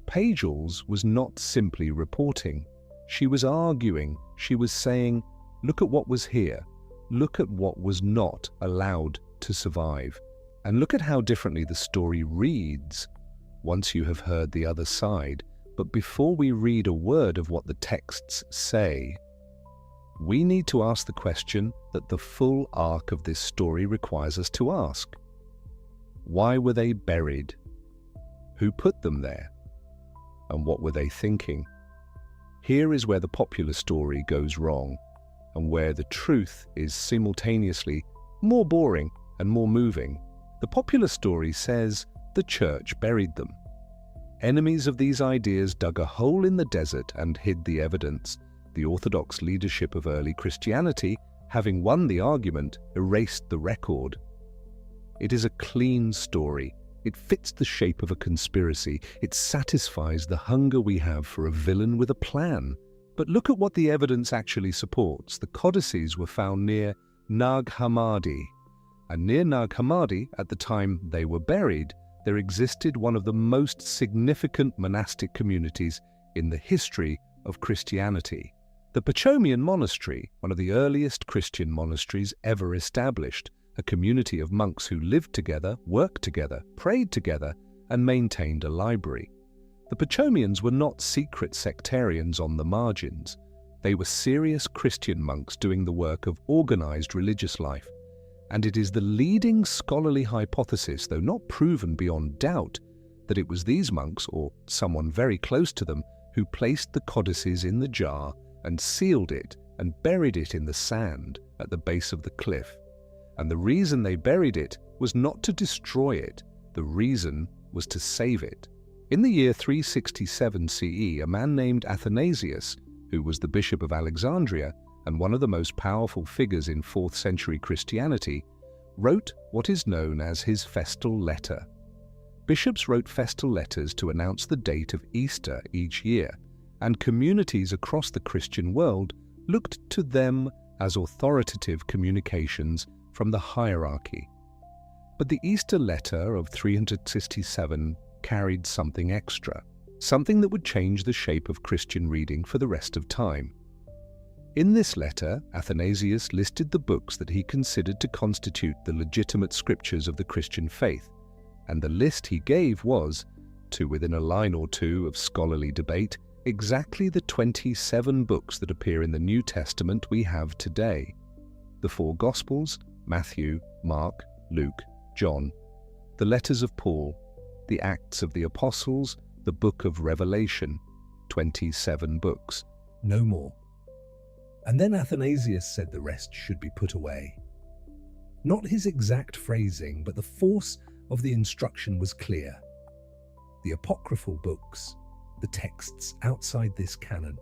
A: Pagels was not simply reporting. She was arguing. She was saying, look at what was here. Look at what was not allowed to survive. And look at how differently the story reads once you have heard the other side. But before we read a word of what the texts say, we need to ask the question that the full arc of this story requires us to ask. Why were they buried? Who put them there? And what were they thinking? Here is where the popular story goes wrong, and where the truth is simultaneously more boring and more moving. The popular story says the church buried them. Enemies of these ideas dug a hole in the desert and hid the evidence. The orthodox leadership of early Christianity, having won the argument, erased the record. It is a clean story. It fits the shape of a conspiracy. It satisfies the hunger we have for a villain with a plan. But look at what the evidence actually supports. The codices were found near Nag Hammadi. And near Nag Hammadi, at the time they were buried, there existed one of the most significant monastic communities in the history of Christianity. The Pachomian Monastery, one of the earliest Christian monasteries ever established, a community of monks who lived together, worked together, prayed together, and maintained a library. The Pachomians were not secret sectarians on the margins. They were serious Christian monks doing the work of organized religious life. And it is the leading scholarly hypothesis, though not proven beyond doubt, that it was these monks, or someone very close to them, who placed the codices in the jar and sealed it and buried it in the sand at the base of the cliff. And the reason they buried it was not to destroy it, the reason was to save it. In the year 367 CE, a man named Athanasius, who was the Bishop of Alexandria and one of the most powerful figures in 4th century Christianity, wrote what is known as his festal letter. Bishops wrote festal letters to announce the date of Easter each year, and communities across the Christian world looked to them as authoritative communications from the hierarchy. But the Easter letter of 367 carried something extra, something that would change the shape of Christian reading for the rest of time. In this letter, Athanasius listed the books that he considered to constitute the legitimate scriptures of the Christian faith, and the list he gave was, to within a line or two of scholarly debate, exactly the 27 books that appear in the New Testament we have today. The 4 Gospels, Matthew, Mark, Luke, John, the letters of Paul, the Acts of the Apostles, the book of Revelation, 27 books, no more. And then Athanasius said the rest should be put away. Not his exact phrasing, but the force of the instruction was clear. The apocryphal books, the texts outside this canon,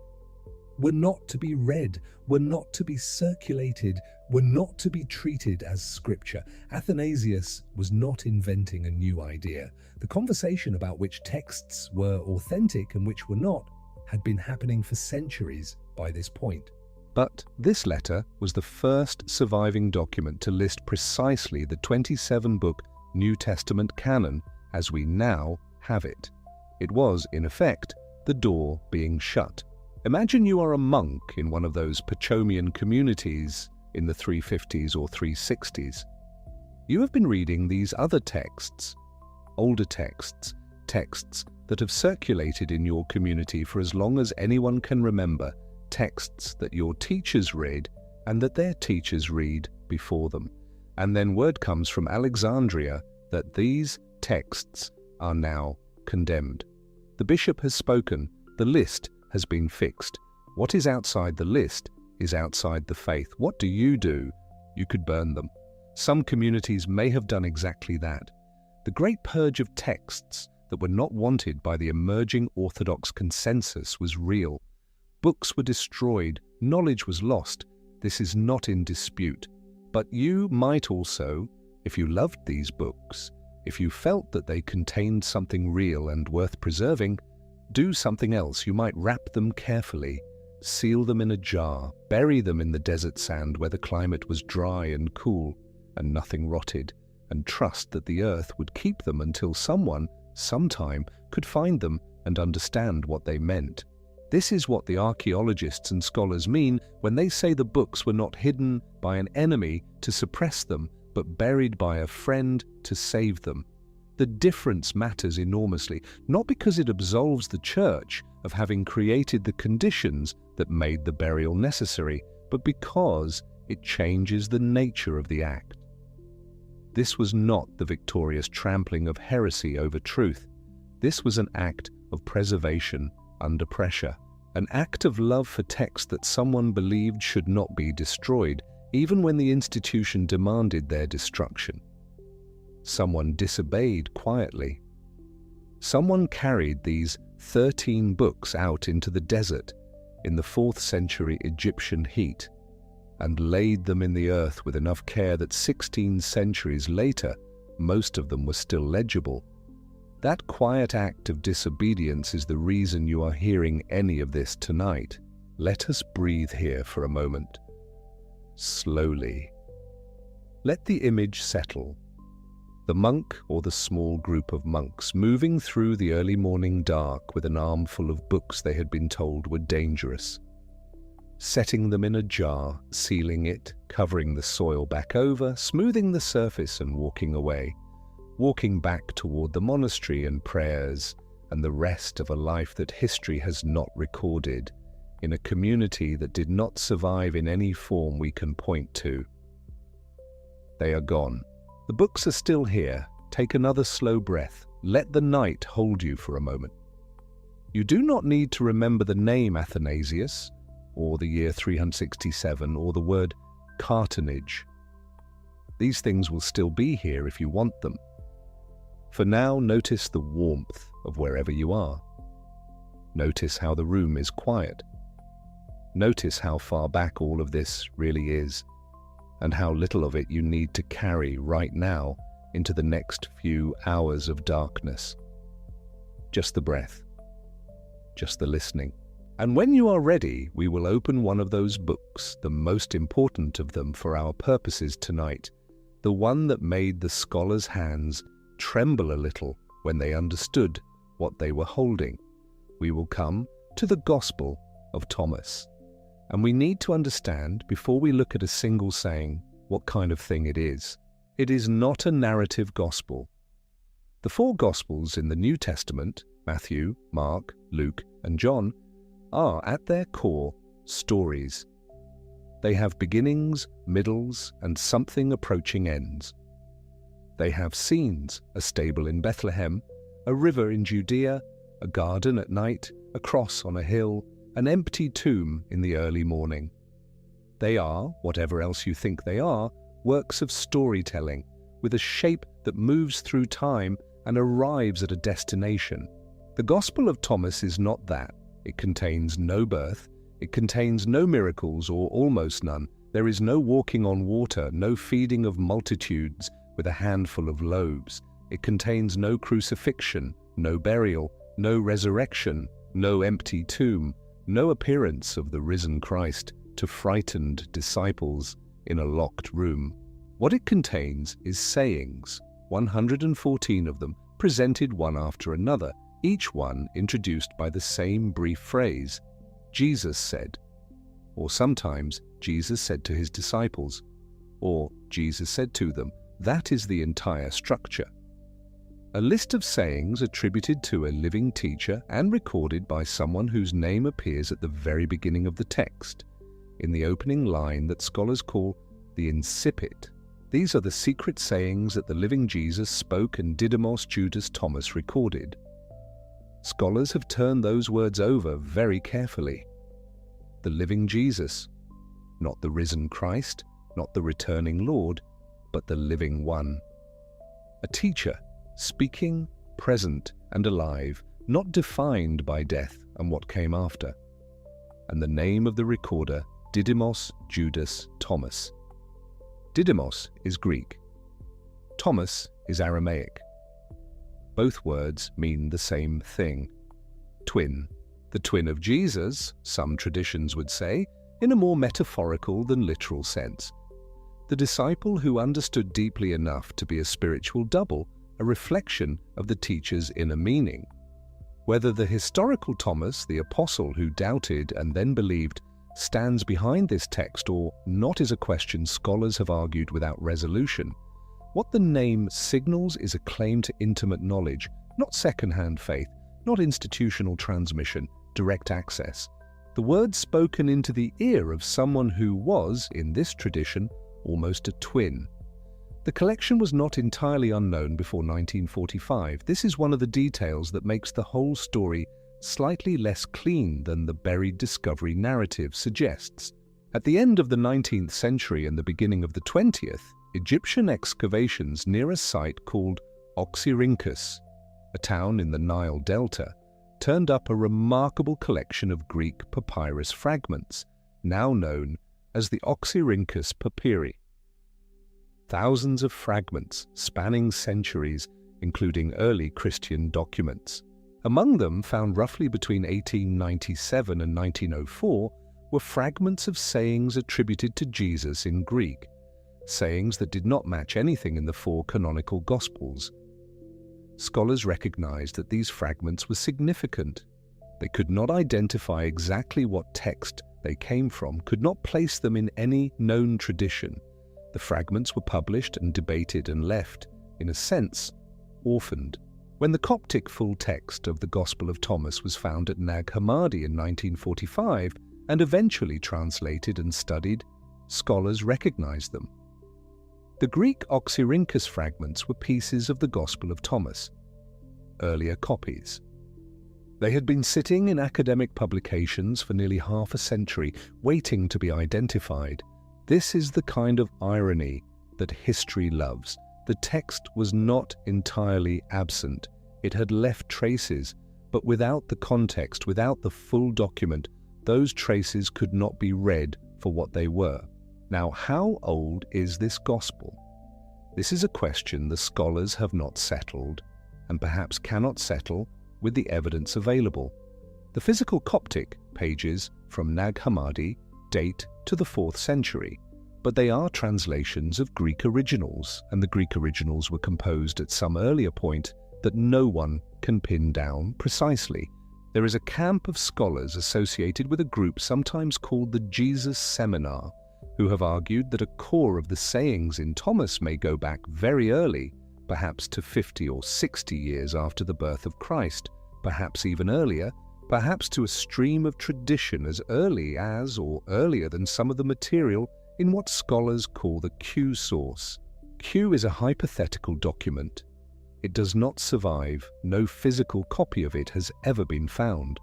A: were not to be read, were not to be circulated, were not to be treated as scripture. Athanasius was not inventing a new idea. The conversation about which texts were authentic and which were not had been happening for centuries by this point. But this letter was the first surviving document to list precisely the 27-book New Testament canon as we now have it. It was, in effect, the door being shut. Imagine you are a monk in one of those Pachomian communities in the 350s or 360s. You have been reading these other texts, older texts, texts that have circulated in your community for as long as anyone can remember, texts that your teachers read and that their teachers read before them. And then word comes from Alexandria that these texts are now condemned. The bishop has spoken, the list has been fixed. What is outside the list is outside the faith. What do? You could burn them. Some communities may have done exactly that. The great purge of texts that were not wanted by the emerging orthodox consensus was real. Books were destroyed, knowledge was lost. This is not in dispute. But you might also, if you loved these books, if you felt that they contained something real and worth preserving, do something else. You might wrap them carefully, seal them in a jar, bury them in the desert sand where the climate was dry and cool and nothing rotted, and trust that the earth would keep them until someone, sometime, could find them and understand what they meant. This is what the archaeologists and scholars mean when they say the books were not hidden by an enemy to suppress them, but buried by a friend to save them. The difference matters enormously, not because it absolves the Church of having created the conditions that made the burial necessary, but because it changes the nature of the act. This was not the victorious trampling of heresy over truth. This was an act of preservation under pressure, an act of love for text that someone believed should not be destroyed, even when the institution demanded their destruction. Someone disobeyed quietly. Someone carried these 13 books out into the desert in the 4th century Egyptian heat and laid them in the earth with enough care that 16 centuries later, most of them were still legible. That quiet act of disobedience is the reason you are hearing any of this tonight. Let us breathe here for a moment. Slowly. Let the image settle. The monk or the small group of monks moving through the early morning dark with an armful of books they had been told were dangerous. Setting them in a jar, sealing it, covering the soil back over, smoothing the surface and walking away. Walking back toward the monastery and prayers and the rest of a life that history has not recorded, in a community that did not survive in any form we can point to. They are gone. The books are still here. Take another slow breath. Let the night hold you for a moment. You do not need to remember the name Athanasius, or the year 367, or the word cartonnage. These things will still be here if you want them. For now, notice the warmth of wherever you are. Notice how the room is quiet. Notice how far back all of this really is, and how little of it you need to carry right now into the next few hours of darkness. Just the breath, just the listening. And when you are ready, we will open one of those books, the most important of them for our purposes tonight, the one that made the scholars' hands tremble a little when they understood what they were holding. We will come to the Gospel of Thomas. And we need to understand, before we look at a single saying, what kind of thing it is. It is not a narrative gospel. The four Gospels in the New Testament, Matthew, Mark, Luke, and John, are at their core stories. They have beginnings, middles, and something approaching ends. They have scenes, a stable in Bethlehem, a river in Judea, a garden at night, a cross on a hill, an empty tomb in the early morning. They are, whatever else you think they are, works of storytelling, with a shape that moves through time and arrives at a destination. The Gospel of Thomas is not that. It contains no birth, it contains no miracles or almost none. There is no walking on water, no feeding of multitudes with a handful of loaves. It contains no crucifixion, no burial, no resurrection, no empty tomb, no appearance of the risen Christ to frightened disciples in a locked room. What it contains is sayings, 114 of them, presented one after another, each one introduced by the same brief phrase, Jesus said, or sometimes Jesus said to his disciples, or Jesus said to them. That is the entire structure. A list of sayings attributed to a living teacher and recorded by someone whose name appears at the very beginning of the text, in the opening line that scholars call the incipit. These are the secret sayings that the living Jesus spoke and Didymus Judas Thomas recorded. Scholars have turned those words over very carefully. The living Jesus, not the risen Christ, not the returning Lord, but the living one. A teacher, speaking, present and alive, not defined by death and what came after. And the name of the recorder, Didymus Judas Thomas. Didymus is Greek. Thomas is Aramaic. Both words mean the same thing. Twin. The twin of Jesus, some traditions would say, in a more metaphorical than literal sense. The disciple who understood deeply enough to be a spiritual double, a reflection of the teacher's inner meaning. Whether the historical Thomas, the apostle who doubted and then believed, stands behind this text or not is a question scholars have argued without resolution. What the name signals is a claim to intimate knowledge, not second-hand faith, not institutional transmission, direct access. The words spoken into the ear of someone who was, in this tradition, almost a twin. The collection was not entirely unknown before 1945. This is one of the details that makes the whole story slightly less clean than the buried discovery narrative suggests. At the end of the 19th century and the beginning of the 20th, Egyptian excavations near a site called Oxyrhynchus, a town in the Nile Delta, turned up a remarkable collection of Greek papyrus fragments, now known as the Oxyrhynchus papyri. Thousands of fragments spanning centuries, including early Christian documents. Among them, found roughly between 1897 and 1904, were fragments of sayings attributed to Jesus in Greek, sayings that did not match anything in the four canonical Gospels. Scholars recognized that these fragments were significant. They could not identify exactly what text they came from, could not place them in any known tradition. The fragments were published and debated and left, in a sense, orphaned. When the Coptic full text of the Gospel of Thomas was found at Nag Hammadi in 1945 and eventually translated and studied, scholars recognized them. The Greek Oxyrhynchus fragments were pieces of the Gospel of Thomas, earlier copies. They had been sitting in academic publications for nearly half a century, waiting to be identified. This is the kind of irony that history loves. The text was not entirely absent. It had left traces, but without the context, without the full document, those traces could not be read for what they were. Now, how old is this gospel? This is a question the scholars have not settled, and perhaps cannot settle with the evidence available. The physical Coptic pages from Nag Hammadi date to the 4th century, but they are translations of Greek originals, and the Greek originals were composed at some earlier point that no one can pin down precisely. There is a camp of scholars associated with a group sometimes called the Jesus Seminar, who have argued that a core of the sayings in Thomas may go back very early, perhaps to 50 or 60 years after the birth of Christ, perhaps even earlier, perhaps to a stream of tradition as early as or earlier than some of the material in what scholars call the Q source. Q is a hypothetical document. It does not survive, no physical copy of it has ever been found.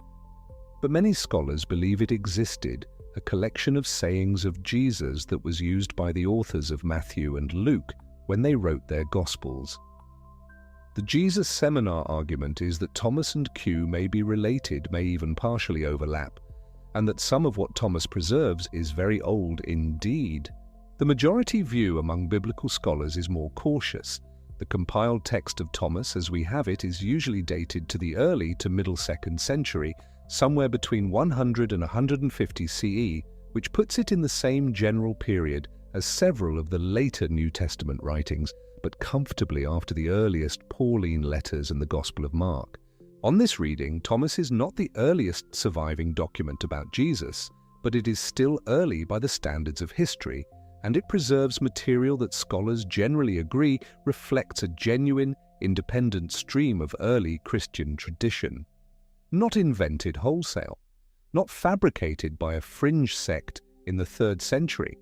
A: But many scholars believe it existed, a collection of sayings of Jesus that was used by the authors of Matthew and Luke when they wrote their Gospels. The Jesus Seminar argument is that Thomas and Q may be related, may even partially overlap, and that some of what Thomas preserves is very old indeed. The majority view among biblical scholars is more cautious. The compiled text of Thomas as we have it is usually dated to the early to middle 2nd century, somewhere between 100 and 150 CE, which puts it in the same general period as several of the later New Testament writings, but comfortably after the earliest Pauline letters and the Gospel of Mark. On this reading, Thomas is not the earliest surviving document about Jesus, but it is still early by the standards of history, and it preserves material that scholars generally agree reflects a genuine, independent stream of early Christian tradition. Not invented wholesale, not fabricated by a fringe sect in the 3rd century.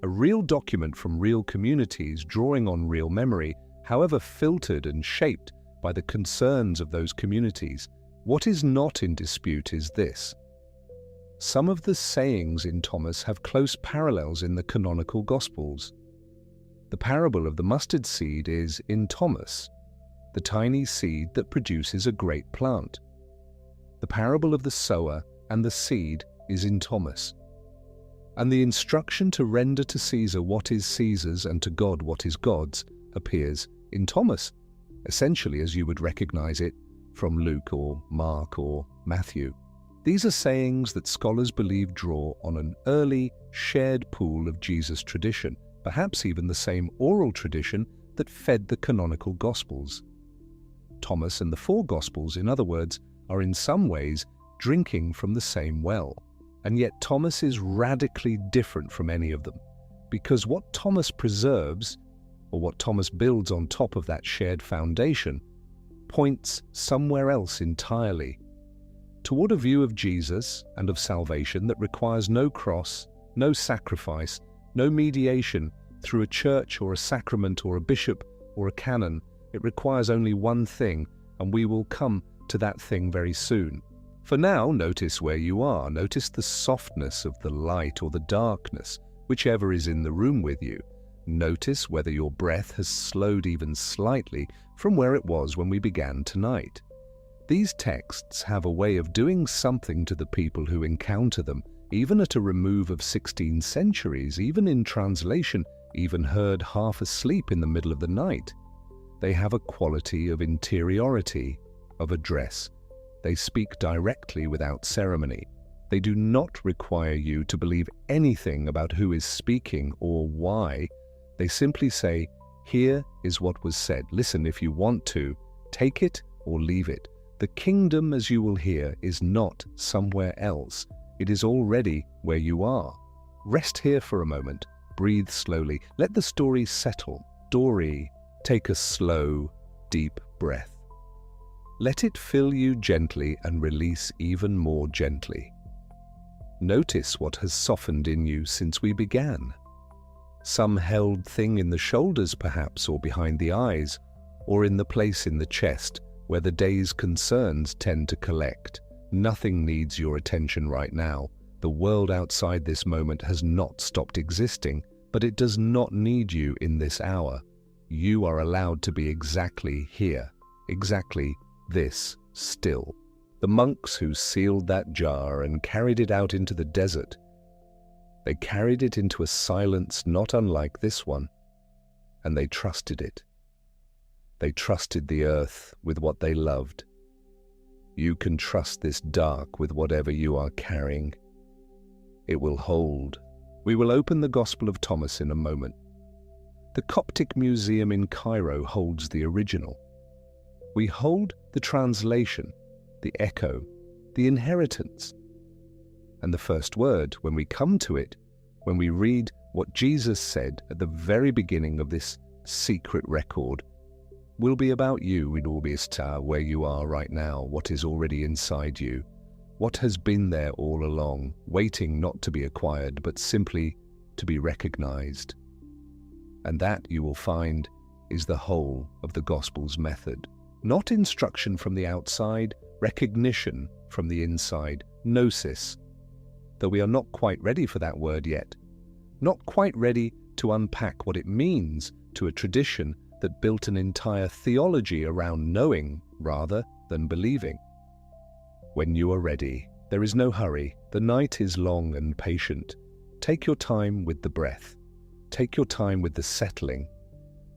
A: A real document from real communities drawing on real memory, however filtered and shaped by the concerns of those communities. What is not in dispute is this. Some of the sayings in Thomas have close parallels in the canonical Gospels. The parable of the mustard seed is in Thomas, the tiny seed that produces a great plant. The parable of the sower and the seed is in Thomas. And the instruction to render to Caesar what is Caesar's and to God what is God's appears in Thomas, essentially as you would recognize it from Luke or Mark or Matthew. These are sayings that scholars believe draw on an early, shared pool of Jesus tradition, perhaps even the same oral tradition that fed the canonical Gospels. Thomas and the 4 Gospels, in other words, are in some ways drinking from the same well. And yet Thomas is radically different from any of them, because what Thomas preserves, or what Thomas builds on top of that shared foundation, points somewhere else entirely, toward a view of Jesus and of salvation that requires no cross, no sacrifice, no mediation through a church or a sacrament or a bishop or a canon. It requires only one thing, and we will come to that thing very soon. For now, notice where you are. Notice the softness of the light or the darkness, whichever is in the room with you. Notice whether your breath has slowed even slightly from where it was when we began tonight. These texts have a way of doing something to the people who encounter them, even at a remove of 16 centuries, even in translation, even heard half asleep in the middle of the night. They have a quality of interiority, of address. They speak directly without ceremony. They do not require you to believe anything about who is speaking or why. They simply say, here is what was said. Listen if you want to. Take it or leave it. The kingdom, as you will hear, is not somewhere else. It is already where you are. Rest here for a moment. Breathe slowly. Let the story settle. Story. Take a slow, deep breath. Let it fill you gently and release even more gently. Notice what has softened in you since we began. Some held thing in the shoulders perhaps, or behind the eyes, or in the place in the chest where the day's concerns tend to collect. Nothing needs your attention right now. The world outside this moment has not stopped existing, But it does not need you in this hour. You are allowed to be exactly here, exactly this still. The monks who sealed that jar and carried it out into the desert, they carried it into a silence not unlike this one, and they trusted it. They trusted the earth with what they loved. You can trust this dark with whatever you are carrying. It will hold. We will open the Gospel of Thomas in a moment. The Coptic Museum in Cairo holds the original. We hold the translation, the echo, the inheritance. And the first word, when we come to it, when we read what Jesus said at the very beginning of this secret record, will be about you in Orbis, where you are right now, what is already inside you, what has been there all along, waiting not to be acquired, but simply to be recognized. And that, you will find, is the whole of the Gospel's method. Not instruction from the outside, recognition from the inside, gnosis, though we are not quite ready for that word yet, not quite ready to unpack what it means to a tradition that built an entire theology around knowing rather than believing. When you are ready, there is no hurry. The night is long and patient. Take your time with the breath. Take your time with the settling.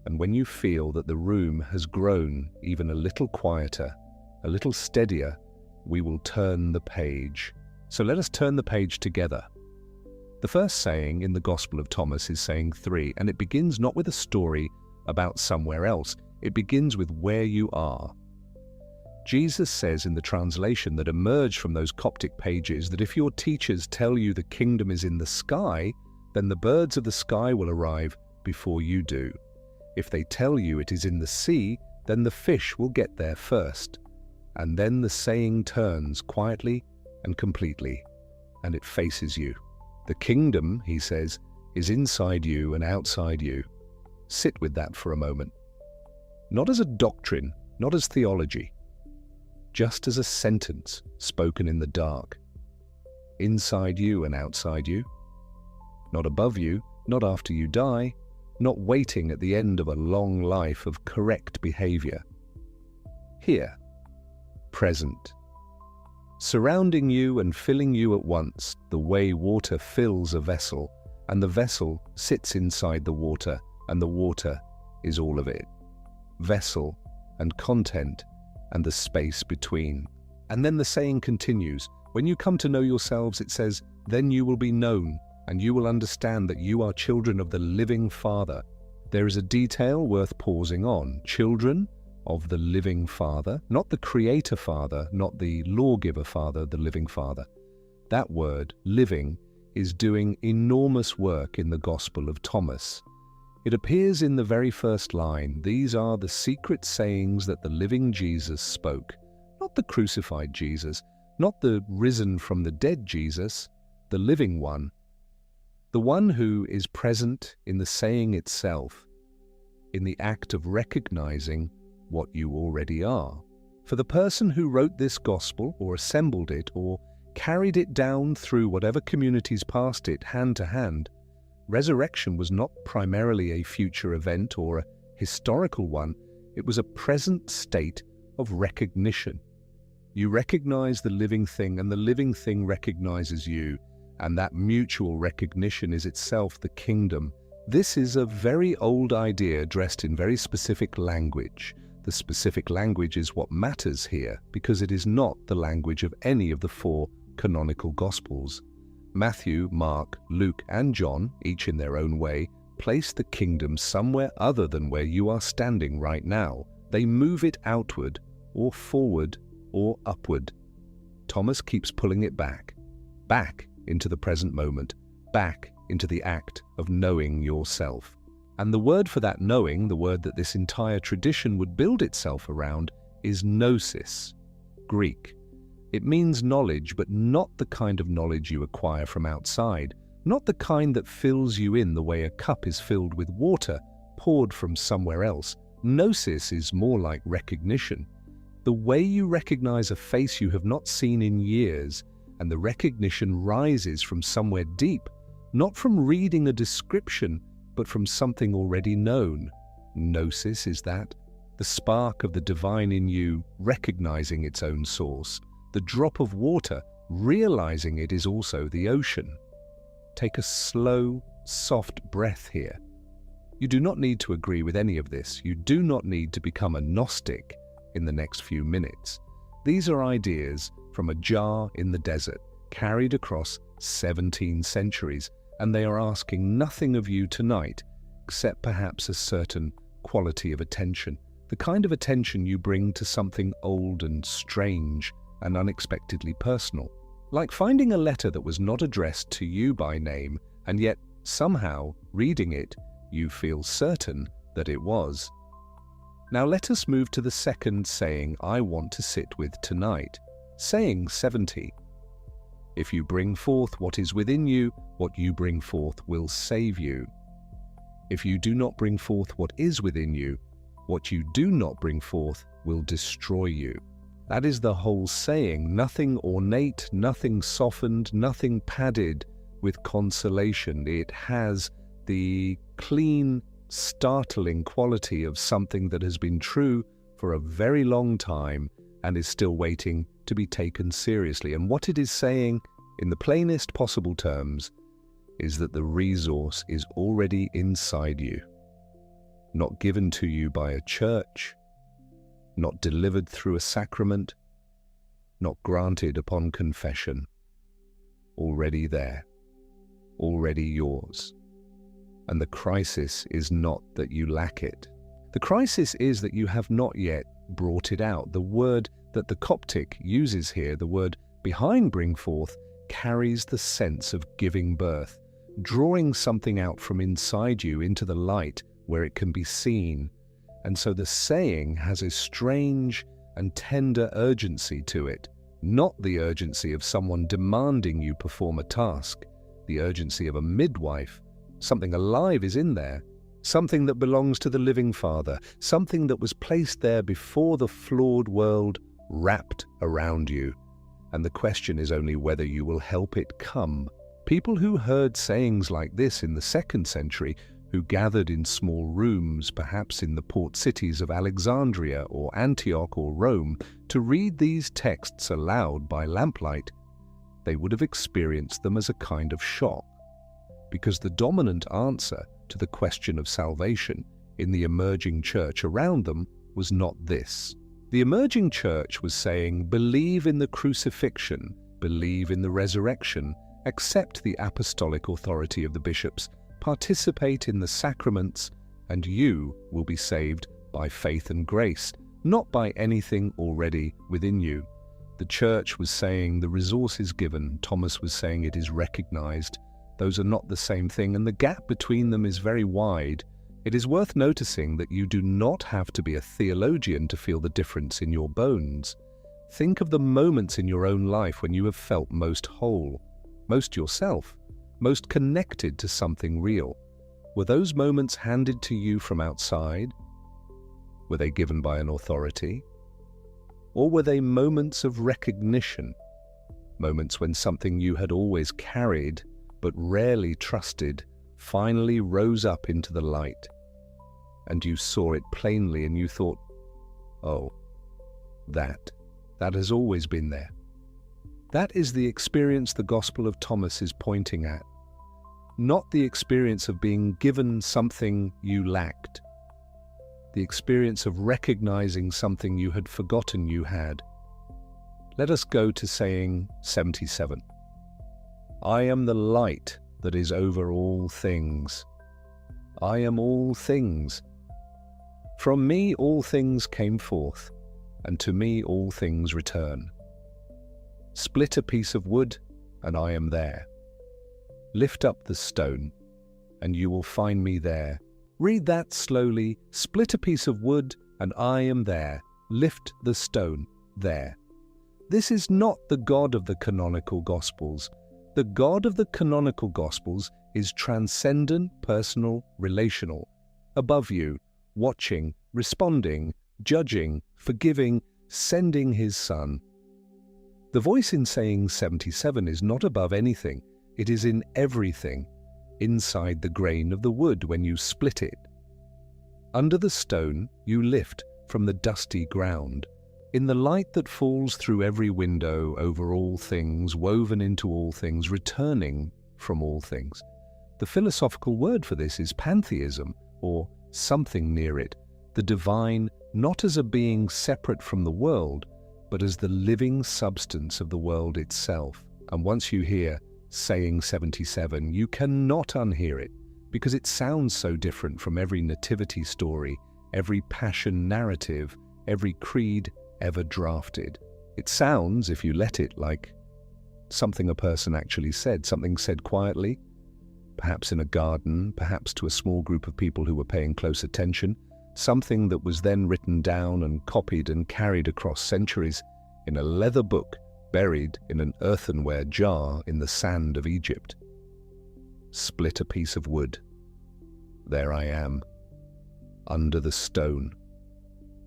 A: And when you feel that the room has grown even a little quieter, a little steadier, we will turn the page. So let us turn the page together. The first saying in the Gospel of Thomas is saying 3, and it begins not with a story about somewhere else. It begins with where you are. Jesus says in the translation that emerged from those Coptic pages that if your teachers tell you the kingdom is in the sky, then the birds of the sky will arrive before you do. If they tell you it is in the sea, then the fish will get there first. And then the saying turns quietly and completely, and it faces you. The kingdom, he says, is inside you and outside you. Sit with that for a moment. Not as a doctrine, not as theology, just as a sentence spoken in the dark. Inside you and outside you. Not above you, not after you die, not waiting at the end of a long life of correct behavior. Here, present. Surrounding you and filling you at once, the way water fills a vessel, and the vessel sits inside the water, and the water is all of it. Vessel and content and the space between. And then the saying continues. When you come to know yourselves, it says, then you will be known, and you will understand that you are children of the living Father. There is a detail worth pausing on. Children of the living Father, not the Creator Father, not the Lawgiver Father, the living Father. That word, living, is doing enormous work in the Gospel of Thomas. It appears in the very first line. These are the secret sayings that the living Jesus spoke. Not the crucified Jesus, not the risen from the dead Jesus, the living one. The one who is present in the saying itself, in the act of recognizing what you already are. For the person who wrote this gospel, or assembled it, or carried it down through whatever communities passed it hand to hand, resurrection was not primarily a future event or a historical one. It was a present state of recognition. You recognize the living thing, and the living thing recognizes you, and that mutual recognition is itself the kingdom. This is a very old idea dressed in very specific language. The specific language is what matters here, because it is not the language of any of the 4 canonical Gospels. Matthew, Mark, Luke, and John, each in their own way, place the kingdom somewhere other than where you are standing right now. They move it outward, or forward, or upward. Thomas keeps pulling it back into the present moment, back into the act of knowing yourself. And the word for that knowing, the word that this entire tradition would build itself around, is gnosis, Greek. It means knowledge, but not the kind of knowledge you acquire from outside, not the kind that fills you in the way a cup is filled with water poured from somewhere else. Gnosis is more like recognition. The way you recognize a face you have not seen in years, and the recognition rises from somewhere deep, not from reading a description, but from something already known. Gnosis is that, the spark of the divine in you recognizing its own source, the drop of water realizing it is also the ocean. Take a slow, soft breath here. You do not need to agree with any of this. You do not need to become a Gnostic in the next few minutes. These are ideas from a jar in the desert, carried across 17 centuries, and they are asking nothing of you tonight, except perhaps a certain quality of attention, the kind of attention you bring to something old and strange and unexpectedly personal. Like finding a letter that was not addressed to you by name, and yet somehow, reading it, you feel certain that it was. Now let us move to the second saying I want to sit with tonight, saying 70. If you bring forth what is within you, what you bring forth will save you. If you do not bring forth what is within you, what you do not bring forth will destroy you. That is the whole saying, nothing ornate, nothing softened, nothing padded with consolation. It has the clean, startling quality of something that has been true for a very long time and is still waiting to be taken seriously. And what it is saying, in the plainest possible terms, is that the resource is already inside you, not given to you by a church, not delivered through a sacrament, not granted upon confession, already there, already yours. And the crisis is not that you lack it. The crisis is that you have not yet brought it out. The word that the Coptic uses here, the word behind bring forth, carries the sense of giving birth, drawing something out from inside you into the light where it can be seen. And so the saying has a strange and tender urgency to it, not the urgency of someone demanding you perform a task, the urgency of a midwife. Something alive is in there, something that belongs to the living Father, something that was placed there before the flawed world wrapped around you. And the question is only whether you will help it come. People who heard sayings like this in the 2nd century, who gathered in small rooms, perhaps in the port cities of Alexandria or Antioch or Rome, to read these texts aloud by lamplight, they would have experienced them as a kind of shock, because the dominant answer to the question of salvation in the emerging church around them was not this. The emerging church was saying, believe in the crucifixion, believe in the resurrection, accept the apostolic authority of the bishops, participate in the sacraments, and you will be saved by faith and grace, not by anything already within you. The church was saying the resource is given. Thomas was saying it is recognized. Those are not the same thing, and the gap between them is very wide. It is worth noticing that you do not have to be a theologian to feel the difference in your bones. Think of the moments in your own life when you have felt most whole, most yourself, most connected to something real. Were those moments handed to you from outside? Were they given by an authority? Or were they moments of recognition, moments when something you had always carried but rarely trusted finally rose up into the light, and you saw it plainly and you thought, oh, that has always been there. That is the experience the Gospel of Thomas is pointing at, not the experience of being given something you lacked, the experience of recognizing something you had forgotten you had. Let us go to saying 77. I am the light that is over all things. I am all things. From me all things came forth, and to me all things return. Split a piece of wood, and I am there. Lift up the stone, and you will find me there. Read that slowly. Split a piece of wood, and I am there. Lift the stone, there. This is not the God of the canonical Gospels. The God of the canonical Gospels is transcendent, personal, relational, above you, watching, responding, judging, forgiving, sending his Son. The voice in saying 77 is not above anything, it is in everything, inside the grain of the wood when you split it. Under the stone you lift from the dusty ground. In the light that falls through every window, over all things, woven into all things, returning from all things. The philosophical word for this is pantheism, or something near it, the divine not as a being separate from the world, but as the living substance of the world itself. And once you hear saying 77, you cannot unhear it, because it sounds so different from every nativity story, every passion narrative, every creed ever drafted. It sounds, if you let it, like something a person actually said, something said quietly, perhaps in a garden, perhaps to a small group of people who were paying close attention, something that was then written down and copied and carried across centuries in a leather book buried in an earthenware jar in the sand of Egypt. Split a piece of wood. There I am, under the stone,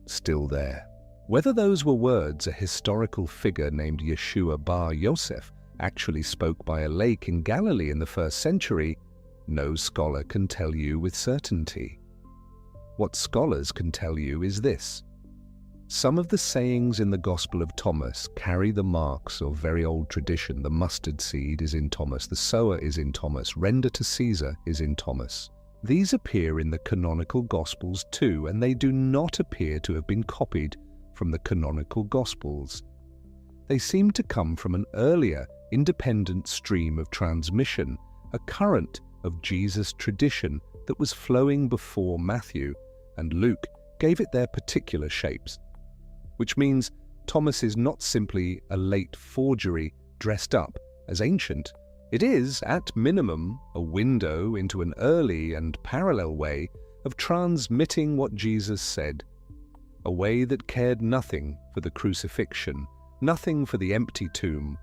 A: still there. Whether those were words a historical figure named Yeshua bar Yosef actually spoke by a lake in Galilee in the 1st century, no scholar can tell you with certainty. What scholars can tell you is this. Some of the sayings in the Gospel of Thomas carry the marks of very old tradition. The mustard seed is in Thomas, the sower is in Thomas, render to Caesar is in Thomas. These appear in the canonical Gospels too, and they do not appear to have been copied from the canonical Gospels. They seem to come from an earlier, independent stream of transmission, a current of Jesus' tradition that was flowing before Matthew and Luke gave it their particular shapes, which means Thomas is not simply a late forgery dressed up as ancient. It is, at minimum, a window into an early and parallel way of transmitting what Jesus said, a way that cared nothing for the crucifixion, nothing for the empty tomb,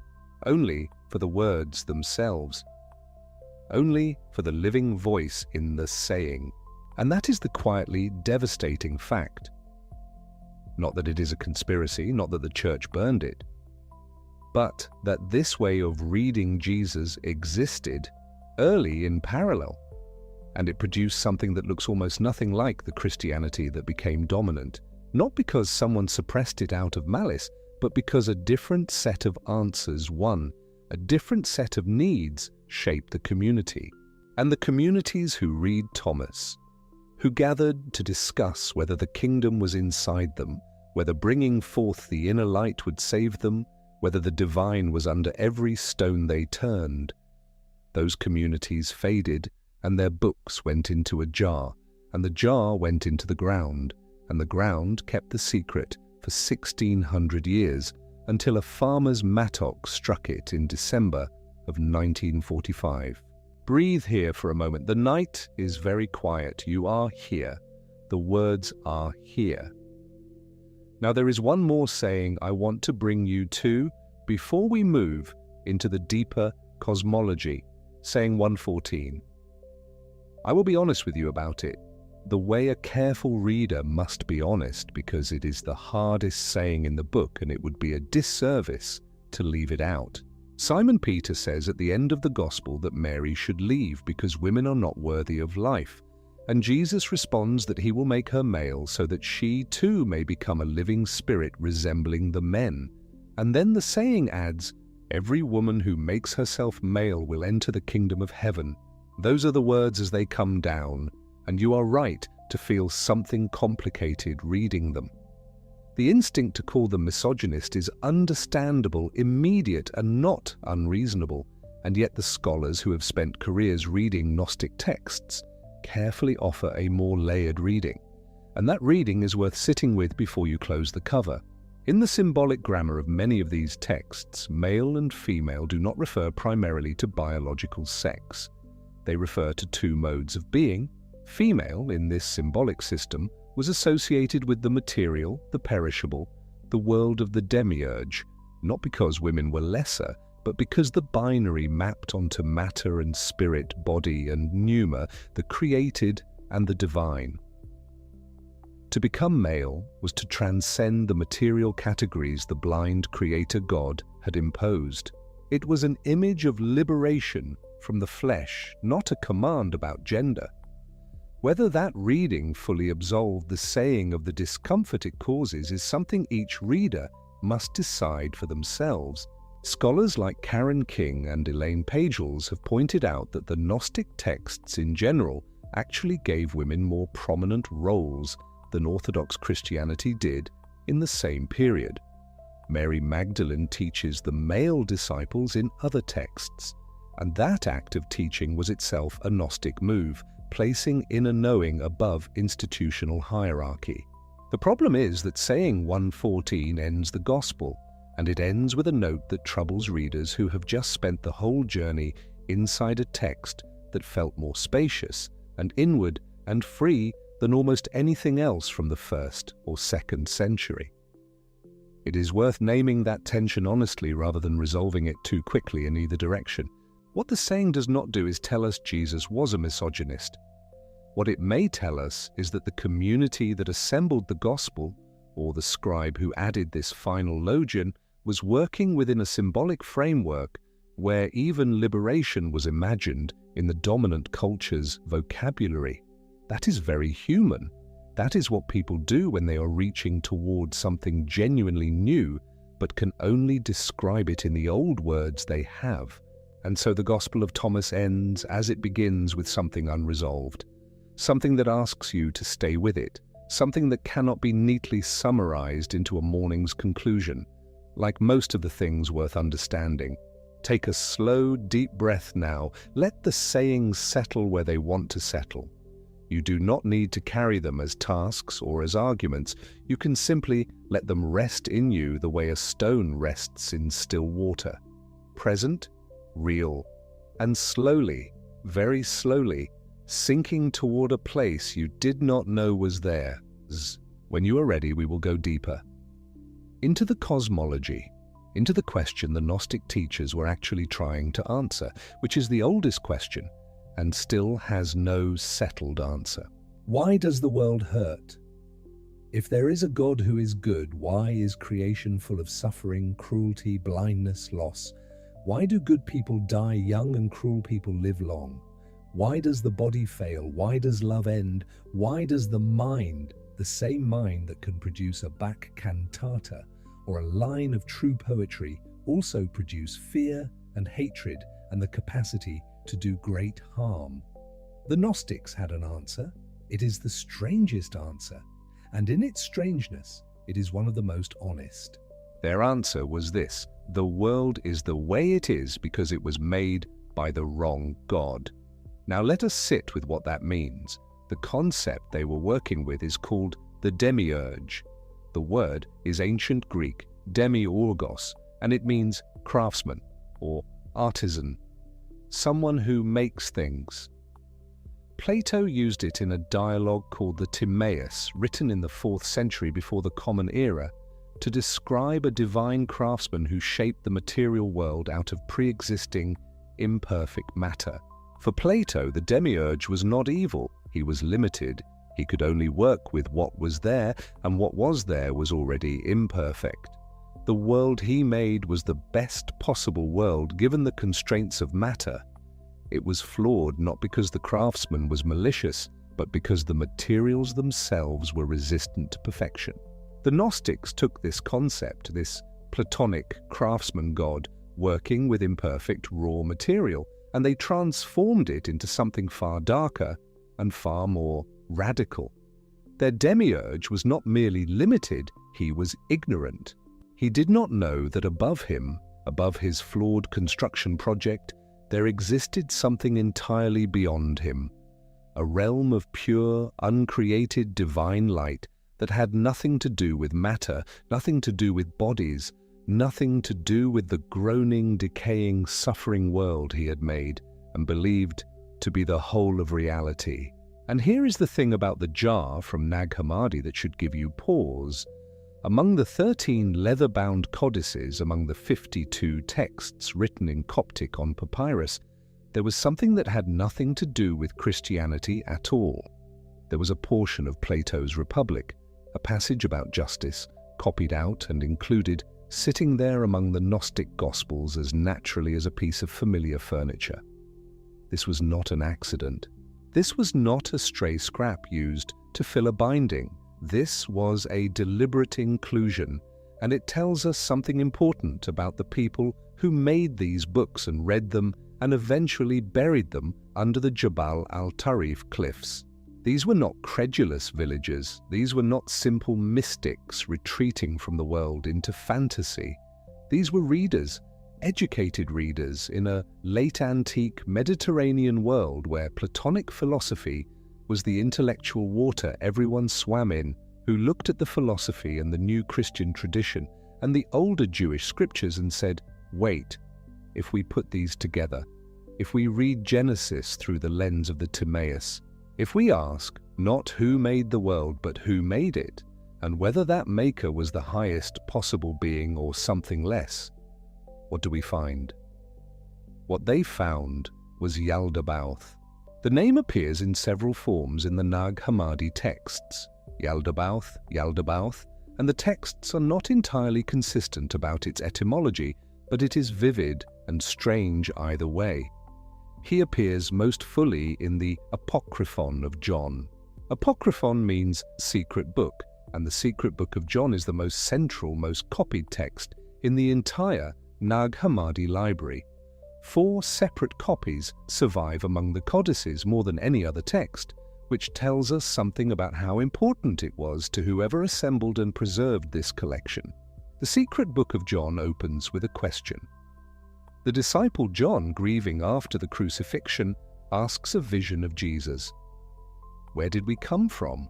A: only for the words themselves, only for the living voice in the saying. And that is the quietly devastating fact. Not that it is a conspiracy, not that the church burned it, but that this way of reading Jesus existed early in parallel, and it produced something that looks almost nothing like the Christianity that became dominant, not because someone suppressed it out of malice, but because a different set of answers won, a different set of needs shaped the community. And the communities who read Thomas, who gathered to discuss whether the kingdom was inside them, whether bringing forth the inner light would save them, whether the divine was under every stone they turned, those communities faded, and their books went into a jar, and the jar went into the ground, and the ground kept the secret for 1600 years, until a farmer's mattock struck it in December of 1945. Breathe here for a moment. The night is very quiet. You are here. The words are here. Now there is one more saying I want to bring you to before we move into the deeper cosmology, saying 114. I will be honest with you about it, the way a careful reader must be honest, because it is the hardest saying in the book and it would be a disservice to leave it out. Simon Peter says at the end of the Gospel that Mary should leave because women are not worthy of life, and Jesus responds that he will make her male so that she too may become a living spirit resembling the men. And then the saying adds, every woman who makes herself male will enter the kingdom of heaven. Those are the words as they come down, and you are right to feel something complicated reading them. The instinct to call them misogynist is understandable, immediate, and not unreasonable, and yet the scholars who have spent careers reading Gnostic texts carefully offer a more layered reading, and that reading is worth sitting with before you close the cover. In the symbolic grammar of many of these texts, male and female do not refer primarily to biological sex. They refer to two modes of being. Female, in this symbolic system, was associated with the material, the perishable, the world of the demiurge, not because women were lesser, but because the binary mapped onto matter and spirit, body and pneuma, the created and the divine. To become male was to transcend the material categories the blind creator God had imposed. It was an image of liberation from the flesh, not a command about gender. Whether that reading fully absolved the saying of the discomfort it causes is something each reader must decide for themselves. Scholars like Karen King and Elaine Pagels have pointed out that the Gnostic texts in general actually gave women more prominent roles than Orthodox Christianity did in the same period. Mary Magdalene teaches the male disciples in other texts, and that act of teaching was itself a Gnostic move, placing inner knowing above institutional hierarchy. The problem is that saying 1:14 ends the Gospel, and it ends with a note that troubles readers who have just spent the whole journey inside a text that felt more spacious and inward and free than almost anything else from the 1st or 2nd century. It is worth naming that tension honestly rather than resolving it too quickly in either direction. What the saying does not do is tell us Jesus was a misogynist. What it may tell us is that the community that assembled the gospel, or the scribe who added this final logion, was working within a symbolic framework where even liberation was imagined in the dominant culture's vocabulary. That is very human. That is what people do when they are reaching towards something genuinely new, but can only describe it in the old words they have. And so the Gospel of Thomas ends as it begins, with something unresolved, something that asks you to stay with it, something that cannot be neatly summarized into a morning's conclusion. Like most of the things worth understanding, take a slow, deep breath now. Let the sayings settle where they want to settle. You do not need to carry them as tasks or as arguments. You can simply let them rest in you the way a stone rests in still water. Present, real, and slowly, very slowly, sinking toward a place you did not know was there. When you are ready, we will go deeper into the cosmology, into the question the Gnostic teachers were actually trying to answer, which is the oldest question and still has no settled answer. Why does the world hurt? If there is a God who is good, why is creation full of suffering, cruelty, blindness, loss? Why do good people die young and cruel people live long? Why does the body fail? Why does love end? Why does the mind, the same mind that can produce a Bach cantata or a line of true poetry, also produce fear and hatred and the capacity to do great harm? The Gnostics had an answer. It is the strangest answer, and in its strangeness, it is one of the most honest. Their answer was this: the world is the way it is because it was made by the wrong God. Now let us sit with what that means. The concept they were working with is called the demiurge. The word is ancient Greek demiurgos, and it means craftsman or artisan, someone who makes things. Plato used it in a dialogue called the Timaeus, written in the 4th century before the Common Era, to describe a divine craftsman who shaped the material world out of pre-existing, imperfect matter. For Plato, the demiurge was not evil. He was limited. He could only work with what was there, and what was there was already imperfect. The world he made was the best possible world given the constraints of matter. It was flawed not because the craftsman was malicious, but because the materials themselves were resistant to perfection. The Gnostics took this concept, this Platonic craftsman god, working with imperfect raw material, and they transformed it into something far darker and far more radical. Their demiurge was not merely limited, he was ignorant. He did not know that above him, above his flawed construction project, there existed something entirely beyond him, a realm of pure, uncreated divine light that had nothing to do with matter, nothing to do with bodies, nothing to do with the groaning, decaying, suffering world he had made and believed to be the whole of reality. And here is the thing about the jar from Nag Hammadi that should give you pause. Among the 13 leather-bound codices, among the 52 texts written in Coptic on papyrus, there was something that had nothing to do with Christianity at all. There was a portion of Plato's Republic, a passage about justice, copied out and included, sitting there among the Gnostic Gospels as naturally as a piece of familiar furniture. This was not an accident. This was not a stray scrap used to fill a binding. This was a deliberate inclusion, and it tells us something important about the people who made these books and read them and eventually buried them under the Jabal al-Tarif cliffs. These were not credulous villagers. These were not simple mystics retreating from the world into fantasy. These were readers, educated readers in a late antique Mediterranean world where Platonic philosophy was the intellectual water everyone swam in, who looked at the philosophy and the new Christian tradition and the older Jewish scriptures and said, wait, if we put these together, if we read Genesis through the lens of the Timaeus, if we ask not who made the world but who made it, and whether that maker was the highest possible being or something less, what do we find? What they found was Yaldabaoth. The name appears in several forms in the Nag Hammadi texts, Yaldabaoth, Yaldabaoth, and the texts are not entirely consistent about its etymology, but it is vivid and strange either way. He appears most fully in the Apocryphon of John. Apocryphon means secret book, and the secret book of John is the most central, most copied text in the entire Nag Hammadi library. 4 separate copies survive among the codices more than any other text, which tells us something about how important it was to whoever assembled and preserved this collection. The secret book of John opens with a question. The disciple John, grieving after the crucifixion, asks a vision of Jesus. Where did we come from?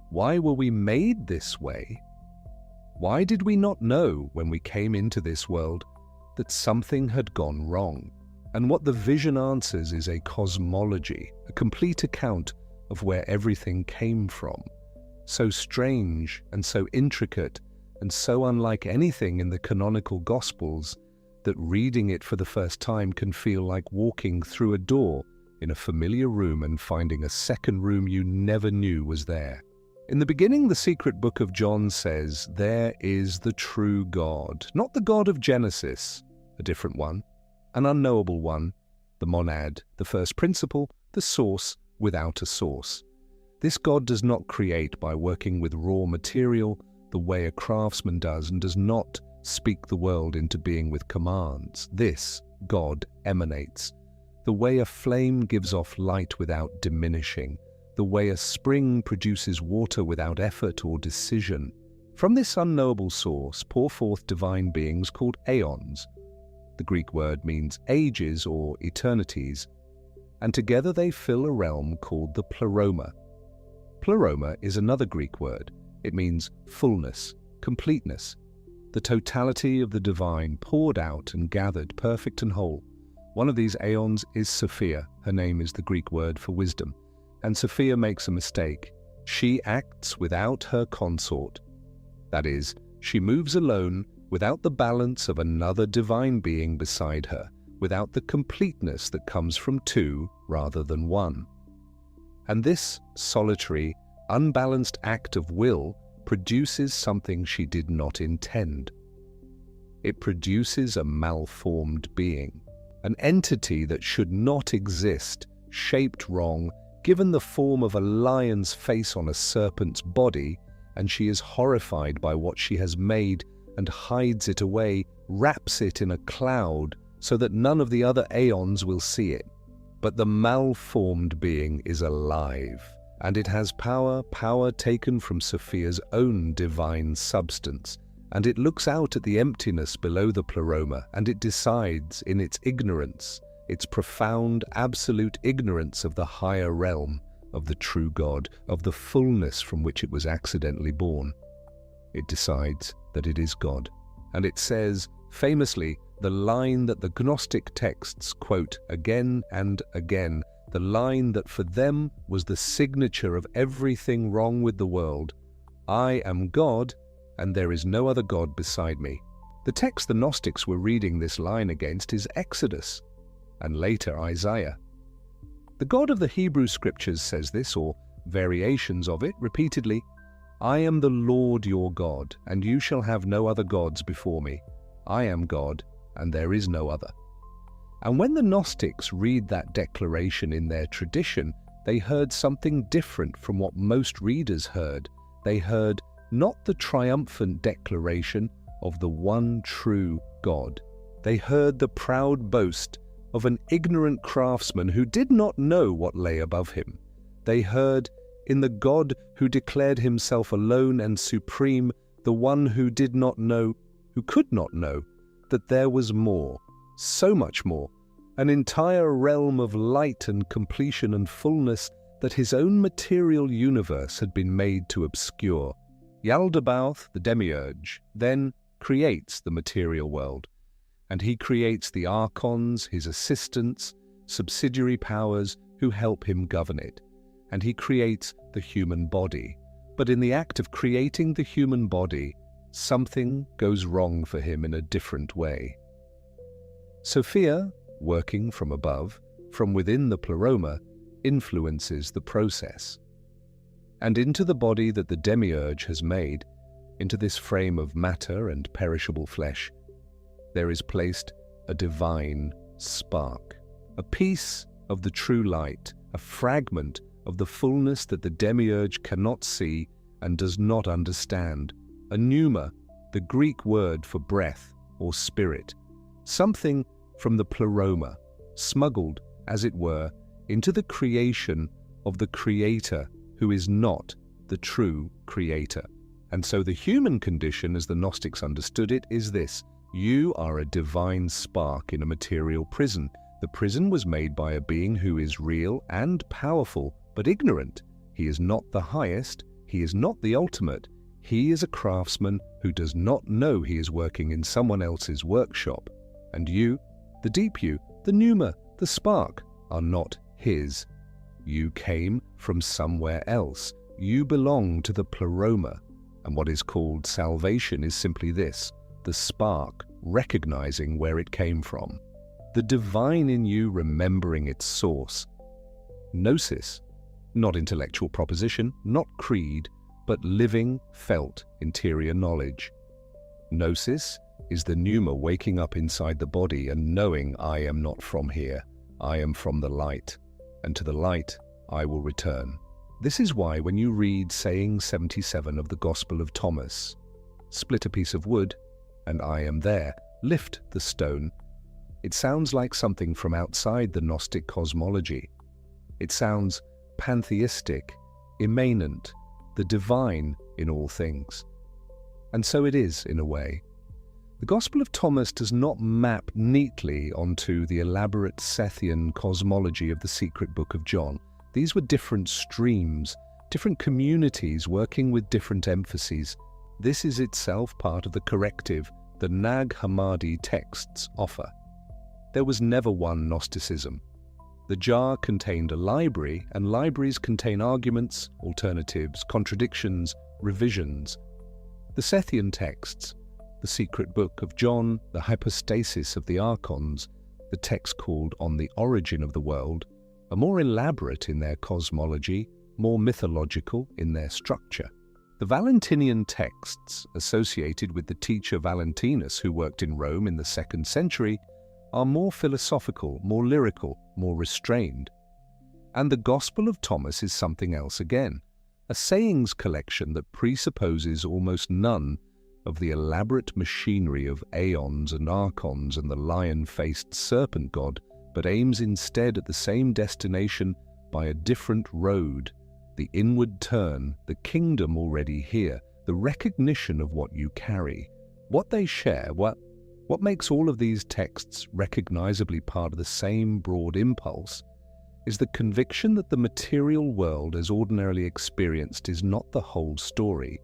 A: Why were we made this way? Why did we not know when we came into this world that something had gone wrong? And what the vision answers is a cosmology, a complete account of where everything came from. So strange and so intricate and so unlike anything in the canonical Gospels that reading it for the first time can feel like walking through a door in a familiar room and finding a second room you never knew was there. In the beginning, the secret book of John says, there is the true God, not the God of Genesis, a different one, an unknowable one, the monad, the first principle, the source without a source. This God does not create by working with raw material the way a craftsman does and does not speak the world into being with commands. This God emanates. The way a flame gives off light without diminishing. The way a spring produces water without effort or decision. From this unknowable source pour forth divine beings called aeons. The Greek word means ages or eternities, and together they fill a realm called the pleroma. Pleroma is another Greek word. It means fullness, completeness, the totality of the divine poured out and gathered perfect and whole. One of these aeons is Sophia. Her name is the Greek word for wisdom. And Sophia makes a mistake. She acts without her consort. That is, she moves alone without the balance of another divine being beside her, without the completeness that comes from 2 rather than 1. And this solitary, unbalanced act of will produces something she did not intend. It produces a malformed being, an entity that should not exist, shaped wrong, given the form of a lion's face on a serpent's body, and she is horrified by what she has made and hides it away, wraps it in a cloud so that none of the other aeons will see it. But the malformed being is alive, and it has power taken from Sophia's own divine substance, and it looks out at the emptiness below the pleroma, and it decides in its ignorance, its profound, absolute ignorance of the higher realm, of the true God, of the fullness from which it was accidentally born. It decides that it is God, and it says, famously, the line that the Gnostic texts quote again and again, the line that for them was the signature of everything wrong with the world: I am God, and there is no other God beside me. The text the Gnostics were reading this line against is Exodus, and later Isaiah. The God of the Hebrew Scriptures says this, or variations of it, repeatedly: I am the Lord your God, and you shall have no other gods before me. I am God, and there is no other. And when the Gnostics read that declaration in their tradition, they heard something different from what most readers heard. They heard not the triumphant declaration of the one true God. They heard the proud boast of an ignorant craftsman who did not know what lay above him. They heard in the God who declared himself alone and supreme, the one who did not know, who could not know, that there was more, so much more, an entire realm of light and completion and fullness that his own material universe had been made to obscure. Yaldabaoth, the demiurge, then creates the material world, and he creates the archons, his assistants, subsidiary powers who help him govern it, and he creates the human body. But in the act of creating the human body, something goes wrong for him in a different way. Sophia, working from above, from within the pleroma, influences the process. And into the body that the demiurge has made, into this frame of matter and perishable flesh, there is placed a divine spark, a piece of the true light, a fragment of the fullness that the demiurge cannot see and does not understand, a pneuma, the Greek word for breath or spirit, something from the pleroma, smuggled, as it were, into the creation of the Creator who is not the true Creator. And so the human condition, as the Gnostics understood it, is this: you are a divine spark in a material prison. The prison was made by a being who is real and powerful, but ignorant. He is not the highest, he is not the ultimate. He is a craftsman who does not know he is working in someone else's workshop. And you, the deep you, the pneuma, the spark, are not his. You came from somewhere else. You belong to the pleroma. And what is called salvation is simply this: the spark recognizing where it came from. The divine in you remembering its source. Gnosis, not intellectual proposition, not creed, but living, felt, interior knowledge. Gnosis is the pneuma waking up inside the body and knowing, I am not from here, I am from the light, and to the light I will return. This is why when you read saying 77 of the Gospel of Thomas, split a piece of wood, and I am there, lift the stone, it sounds like something from outside the Gnostic cosmology. It sounds pantheistic, immanent, the divine in all things. And so it is, in a way. The Gospel of Thomas does not map neatly onto the elaborate Sethian cosmology of the secret book of John. These were different streams, different communities working with different emphases. This is itself part of the corrective the Nag Hammadi texts offer. There was never one Gnosticism. The jar contained a library, and libraries contain arguments, alternatives, contradictions, revisions. The Sethian texts, the secret book of John, the hypostasis of the archons, the text called On the Origin of the World, are more elaborate in their cosmology, more mythological in their structure. The Valentinian texts associated with the teacher Valentinus, who worked in Rome in the 2nd century, are more philosophical, more lyrical, more restrained. And the Gospel of Thomas is something else again, a sayings collection that presupposes almost none of the elaborate machinery of aeons and archons and the lion-faced serpent god, but aims instead at the same destination by a different road, the inward turn, the kingdom already here, the recognition of what you carry. What they share, what makes all of these texts recognizably part of the same broad impulse, is the conviction that the material world as ordinarily experienced is not the whole story,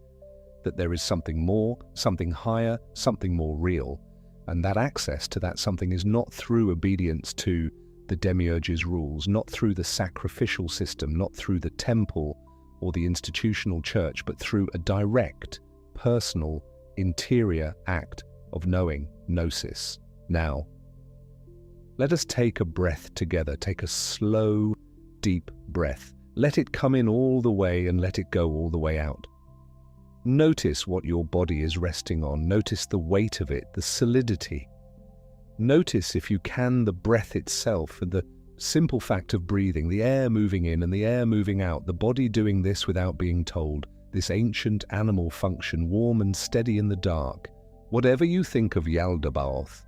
A: that there is something more, something higher, something more real, and that access to that something is not through obedience to the demiurge's rules, not through the sacrificial system, not through the temple or the institutional church, but through a direct, personal, interior act of knowing, gnosis. Now, let us take a breath together, take a slow, deep breath. Let it come in all the way and let it go all the way out. Notice what your body is resting on. Notice the weight of it, the solidity. Notice, if you can, the breath itself and the simple fact of breathing, the air moving in and the air moving out, the body doing this without being told, this ancient animal function, warm and steady in the dark. Whatever you think of Yaldabaoth,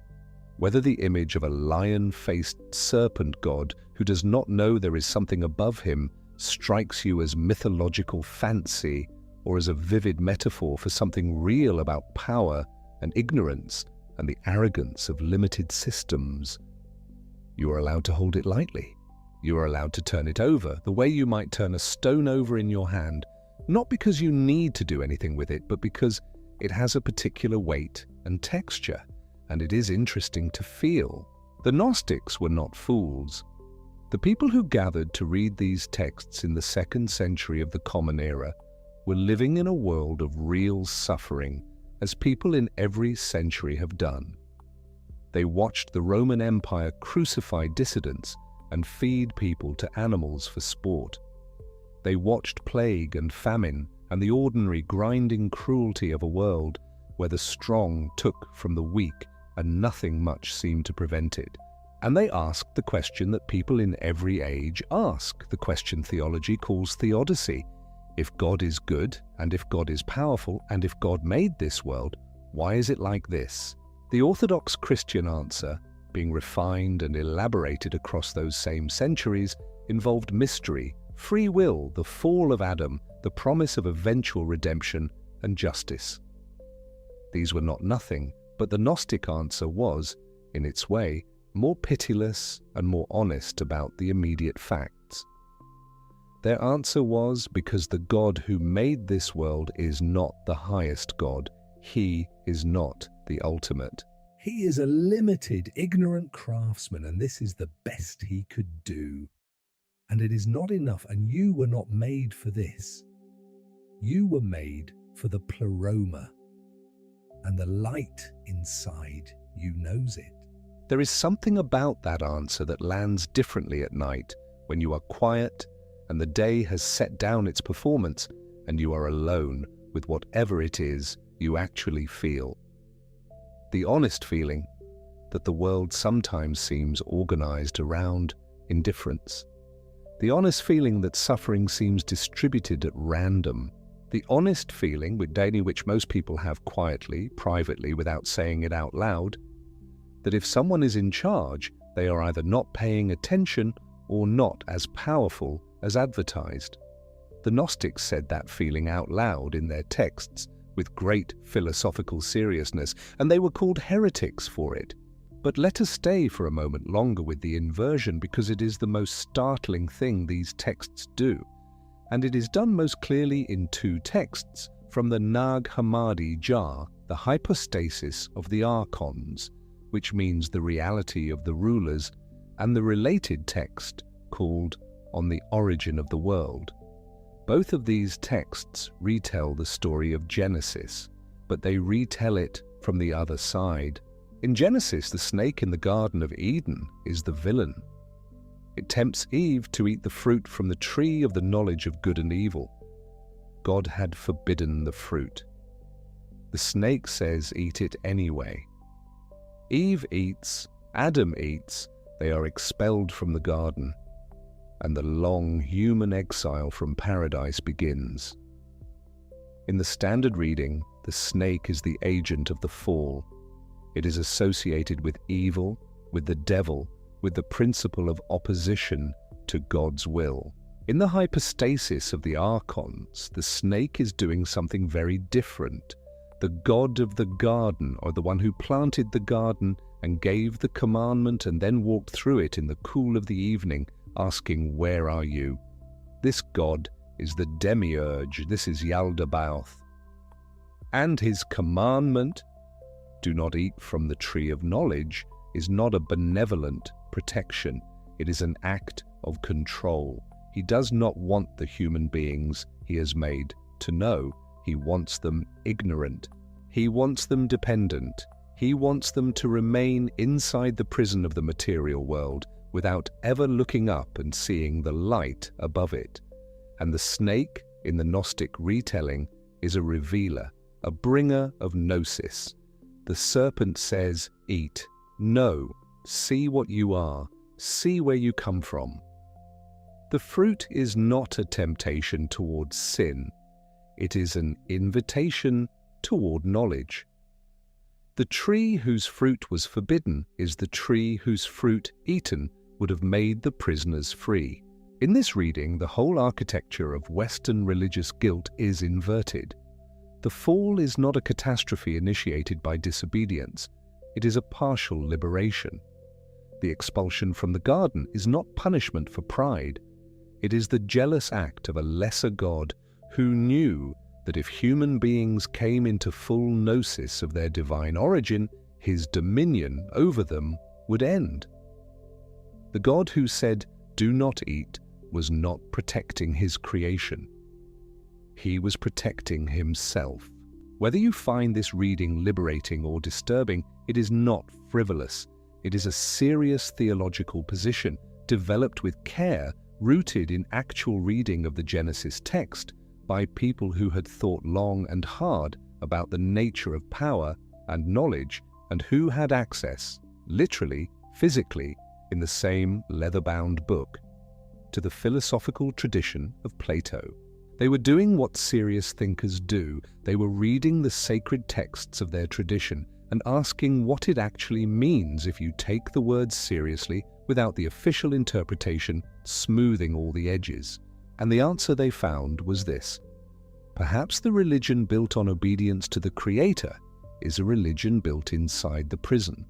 A: whether the image of a lion-faced serpent god who does not know there is something above him strikes you as mythological fancy or as a vivid metaphor for something real about power and ignorance and the arrogance of limited systems, you are allowed to hold it lightly. You are allowed to turn it over, the way you might turn a stone over in your hand, not because you need to do anything with it, but because it has a particular weight and texture, and it is interesting to feel. The Gnostics were not fools. The people who gathered to read these texts in the 2nd century of the Common Era were living in a world of real suffering, as people in every century have done. They watched the Roman Empire crucify dissidents and feed people to animals for sport. They watched plague and famine and the ordinary grinding cruelty of a world where the strong took from the weak and nothing much seemed to prevent it. And they asked the question that people in every age ask, the question theology calls theodicy. If God is good, and if God is powerful, and if God made this world, why is it like this? The Orthodox Christian answer, being refined and elaborated across those same centuries, involved mystery, free will, the fall of Adam, the promise of eventual redemption, and justice. These were not nothing, but the Gnostic answer was, in its way, more pitiless and more honest about the immediate facts. Their answer was because the God who made this world is not the highest God. He is not the ultimate. He is a limited, ignorant craftsman, and this is the best he could do. And it is not enough, and you were not made for this. You were made for the pleroma, and the light inside you knows it. There is something about that answer that lands differently at night when you are quiet and the day has set down its performance and you are alone with whatever it is you actually feel. The honest feeling that the world sometimes seems organized around indifference. The honest feeling that suffering seems distributed at random. The honest feeling, which most people have quietly, privately, without saying it out loud, that if someone is in charge, they are either not paying attention or not as powerful as advertised. The Gnostics said that feeling out loud in their texts with great philosophical seriousness, and they were called heretics for it. But let us stay for a moment longer with the inversion, because it is the most startling thing these texts do, and it is done most clearly in 2 texts from the Nag Hammadi jar, the hypostasis of the archons, which means the reality of the rulers, and the related text called On the Origin of the World. Both of these texts retell the story of Genesis, but they retell it from the other side. In Genesis, the snake in the Garden of Eden is the villain. It tempts Eve to eat the fruit from the tree of the knowledge of good and evil. God had forbidden the fruit. The snake says, "Eat it anyway." Eve eats, Adam eats, they are expelled from the garden, and the long human exile from paradise begins. In the standard reading, the snake is the agent of the fall. It is associated with evil, with the devil, with the principle of opposition to God's will. In the hypostasis of the archons, the snake is doing something very different. The god of the garden, or the one who planted the garden and gave the commandment and then walked through it in the cool of the evening, asking, "Where are you?" This god is the demiurge, this is Yaldabaoth. And his commandment, "Do not eat from the tree of knowledge," is not a benevolent protection. It is an act of control. He does not want the human beings he has made to know. He wants them ignorant. He wants them dependent. He wants them to remain inside the prison of the material world without ever looking up and seeing the light above it. And the snake, in the Gnostic retelling, is a revealer, a bringer of gnosis. The serpent says, "Eat," No, see what you are, see where you come from. The fruit is not a temptation towards sin. It is an invitation toward knowledge. The tree whose fruit was forbidden is the tree whose fruit eaten would have made the prisoners free. In this reading, the whole architecture of Western religious guilt is inverted. The fall is not a catastrophe initiated by disobedience. It is a partial liberation. The expulsion from the garden is not punishment for pride. It is the jealous act of a lesser God who knew that if human beings came into full gnosis of their divine origin, his dominion over them would end. The God who said, "Do not eat," was not protecting his creation. He was protecting himself. Whether you find this reading liberating or disturbing, it is not frivolous. It is a serious theological position, developed with care, rooted in actual reading of the Genesis text by people who had thought long and hard about the nature of power and knowledge and who had access, literally, physically, in the same leather-bound book, to the philosophical tradition of Plato. They were doing what serious thinkers do. They were reading the sacred texts of their tradition and asking what it actually means if you take the words seriously without the official interpretation smoothing all the edges. And the answer they found was this: perhaps the religion built on obedience to the Creator is a religion built inside the prison.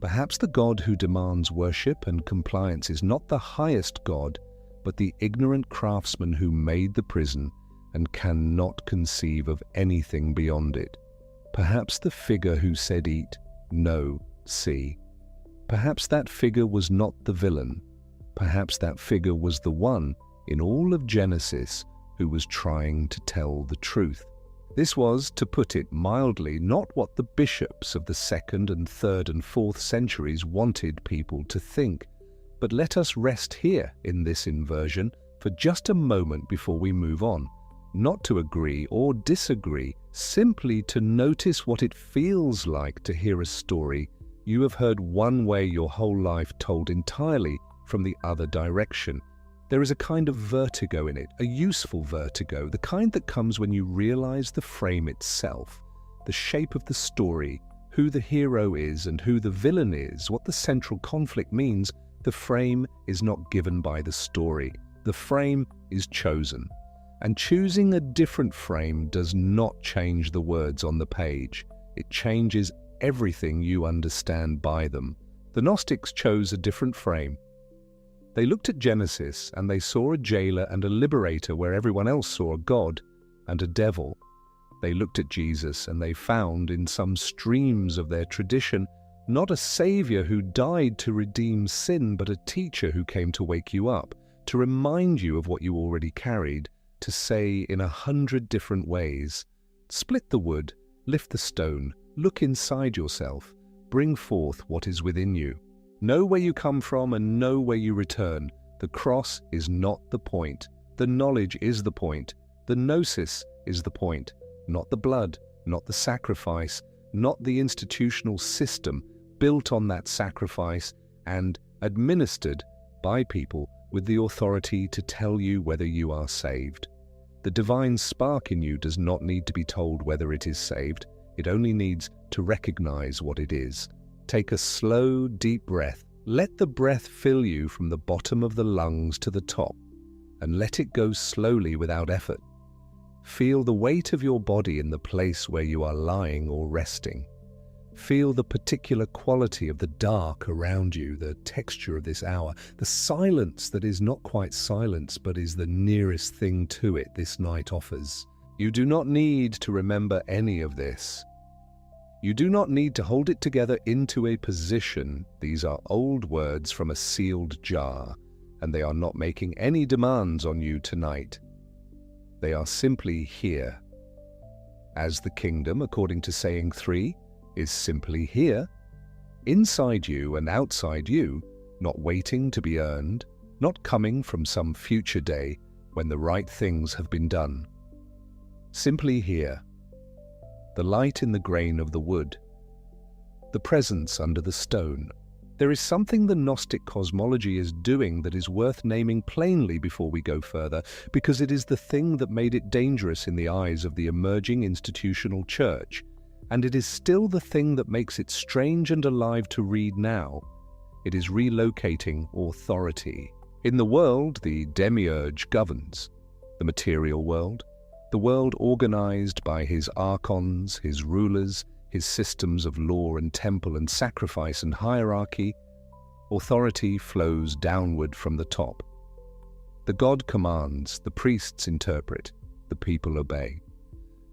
A: Perhaps the God who demands worship and compliance is not the highest God, but the ignorant craftsman who made the prison and cannot conceive of anything beyond it. Perhaps the figure who said eat, no, see. Perhaps that figure was not the villain. Perhaps that figure was the one in all of Genesis who was trying to tell the truth. This was, to put it mildly, not what the bishops of the 2nd and 3rd and 4th centuries wanted people to think. But let us rest here in this inversion for just a moment before we move on, not to agree or disagree, simply to notice what it feels like to hear a story you have heard one way your whole life told entirely from the other direction. There is a kind of vertigo in it, a useful vertigo, the kind that comes when you realize the frame itself, the shape of the story, who the hero is and who the villain is, what the central conflict means. The frame is not given by the story. The frame is chosen. And choosing a different frame does not change the words on the page. It changes everything you understand by them. The Gnostics chose a different frame. They looked at Genesis and they saw a jailer and a liberator where everyone else saw a god and a devil. They looked at Jesus and they found in some streams of their tradition not a savior who died to redeem sin, but a teacher who came to wake you up, to remind you of what you already carried, to say in 100 different ways, split the wood, lift the stone, look inside yourself, bring forth what is within you. Know where you come from and know where you return. The cross is not the point. The knowledge is the point. The gnosis is the point. Not the blood, not the sacrifice, not the institutional system built on that sacrifice and administered by people with the authority to tell you whether you are saved. The divine spark in you does not need to be told whether it is saved. It only needs to recognize what it is. Take a slow, deep breath. Let the breath fill you from the bottom of the lungs to the top, and let it go slowly without effort. Feel the weight of your body in the place where you are lying or resting. Feel the particular quality of the dark around you, the texture of this hour, the silence that is not quite silence but is the nearest thing to it this night offers. You do not need to remember any of this. You do not need to hold it together into a position. These are old words from a sealed jar, and they are not making any demands on you tonight. They are simply here. As the kingdom, according to saying 3, is simply here, inside you and outside you, not waiting to be earned, not coming from some future day when the right things have been done. Simply here. The light in the grain of the wood. the presence under the stone. There is something the Gnostic cosmology is doing that is worth naming plainly before we go further, because it is the thing that made it dangerous in the eyes of the emerging institutional church, and it is still the thing that makes it strange and alive to read now. It is relocating authority. In the world, the demiurge governs. The material world, the world organized by his archons, his rulers, his systems of law and temple and sacrifice and hierarchy, authority flows downward from the top. The god commands, the priests interpret, the people obey.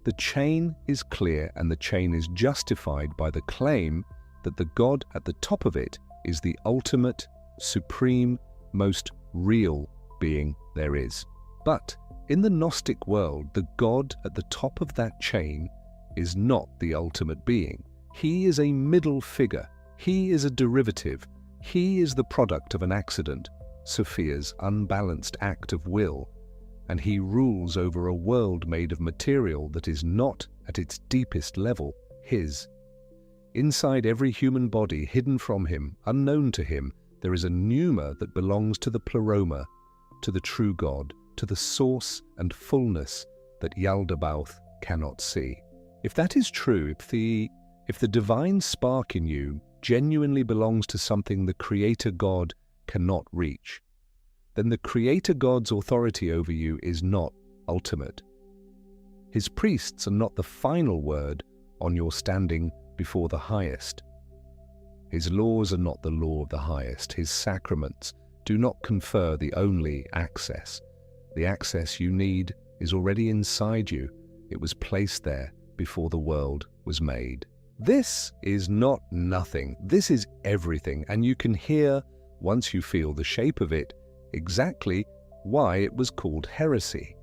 A: The chain is clear, and the chain is justified by the claim that the god at the top of it is the ultimate, supreme, most real being there is. But in the Gnostic world, the god at the top of that chain is not the ultimate being. He is a middle figure. He is a derivative. He is the product of an accident, Sophia's unbalanced act of will, and he rules over a world made of material that is not, at its deepest level, his. Inside every human body, hidden from him, unknown to him, there is a pneuma that belongs to the pleroma, to the true God, to the source and fullness that Yaldabaoth cannot see. If that is true, if the divine spark in you genuinely belongs to something the Creator God cannot reach, then the Creator God's authority over you is not ultimate. His priests are not the final word on your standing before the highest. His laws are not the law of the highest. His sacraments do not confer the only access. The access you need is already inside you. It was placed there before the world was made. This is not nothing. This is everything, and you can hear, once you feel the shape of it, exactly why it was called heresy.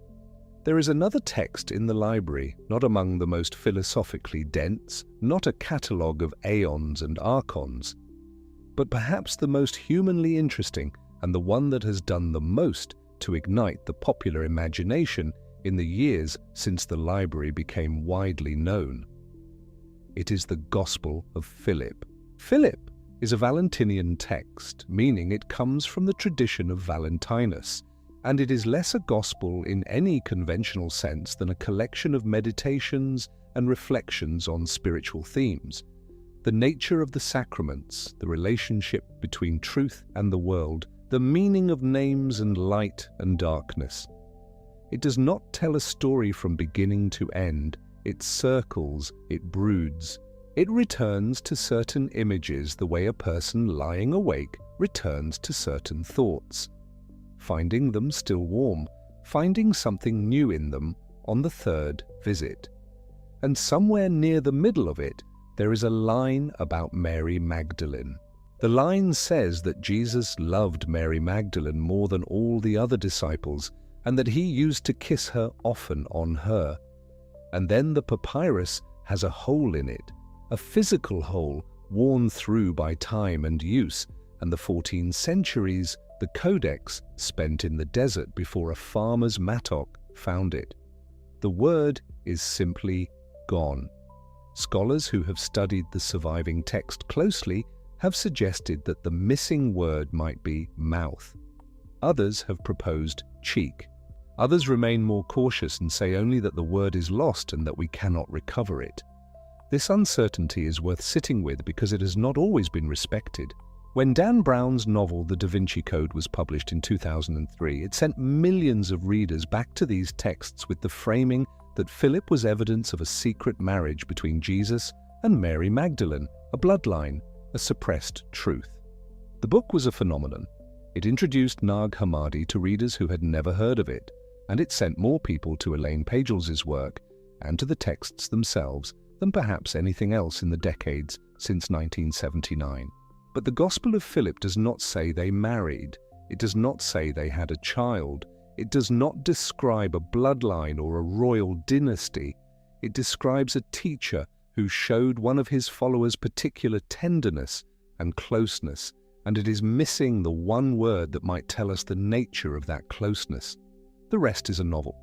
A: There is another text in the library, not among the most philosophically dense, not a catalogue of aeons and archons, but perhaps the most humanly interesting and the one that has done the most to ignite the popular imagination in the years since the library became widely known. It is the Gospel of Philip. Philip is a Valentinian text, meaning it comes from the tradition of Valentinus, and it is less a gospel in any conventional sense than a collection of meditations and reflections on spiritual themes. The nature of the sacraments, the relationship between truth and the world, the meaning of names and light and darkness. It does not tell a story from beginning to end. It circles, it broods. It returns to certain images the way a person lying awake returns to certain thoughts, finding them still warm, finding something new in them on the third visit. And somewhere near the middle of it, there is a line about Mary Magdalene. The line says that Jesus loved Mary Magdalene more than all the other disciples, and that he used to kiss her often on her. And then the papyrus has a hole in it, a physical hole worn through by time and use, and the 14 centuries, the codex spent in the desert before a farmer's mattock found it. The word is simply gone. Scholars who have studied the surviving text closely have suggested that the missing word might be mouth. Others have proposed cheek. Others remain more cautious and say only that the word is lost and that we cannot recover it. This uncertainty is worth sitting with because it has not always been respected. When Dan Brown's novel The Da Vinci Code was published in 2003, it sent millions of readers back to these texts with the framing that Philip was evidence of a secret marriage between Jesus and Mary Magdalene, a bloodline, a suppressed truth. The book was a phenomenon. It introduced Nag Hammadi to readers who had never heard of it, and it sent more people to Elaine Pagels's work and to the texts themselves than perhaps anything else in the decades since 1979. But the Gospel of Philip does not say they married. It does not say they had a child. It does not describe a bloodline or a royal dynasty. It describes a teacher who showed one of his followers particular tenderness and closeness, and it is missing the one word that might tell us the nature of that closeness. The rest is a novel.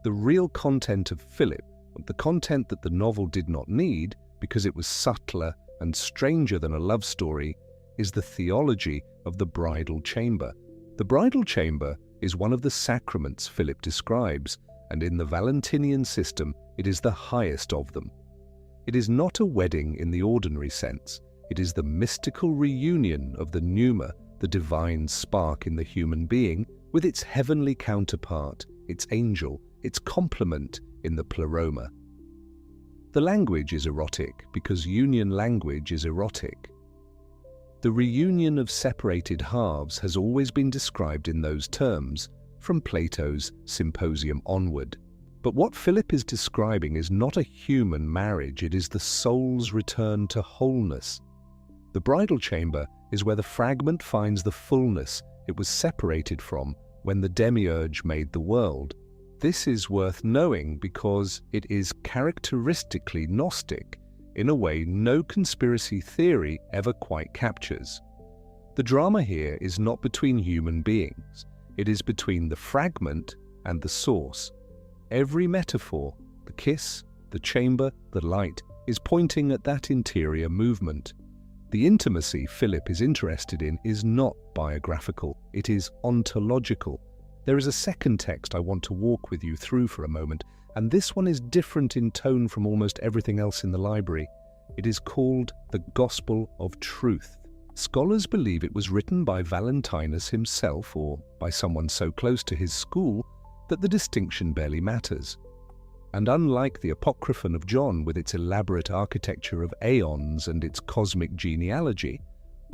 A: The real content of Philip, the content that the novel did not need because it was subtler and stranger than a love story, is the theology of the bridal chamber. The bridal chamber is one of the sacraments Philip describes, and in the Valentinian system, it is the highest of them. It is not a wedding in the ordinary sense. It is the mystical reunion of the pneuma, the divine spark in the human being, with its heavenly counterpart, its angel, its complement in the pleroma. The language is erotic because union language is erotic. The reunion of separated halves has always been described in those terms, from Plato's Symposium onward. But what Philip is describing is not a human marriage, it is the soul's return to wholeness. The bridal chamber is where the fragment finds the fullness it was separated from when the demiurge made the world. This is worth knowing because it is characteristically Gnostic, in a way no conspiracy theory ever quite captures. The drama here is not between human beings, it is between the fragment and the source. Every metaphor, the kiss, the chamber, the light, is pointing at that interior movement. The intimacy Philip is interested in is not biographical, it is ontological. There is a second text I want to walk with you through for a moment, and this one is different in tone from almost everything else in the library. It is called the Gospel of Truth. Scholars believe it was written by Valentinus himself or by someone so close to his school that the distinction barely matters. And unlike the Apocryphon of John with its elaborate architecture of aeons and its cosmic genealogy,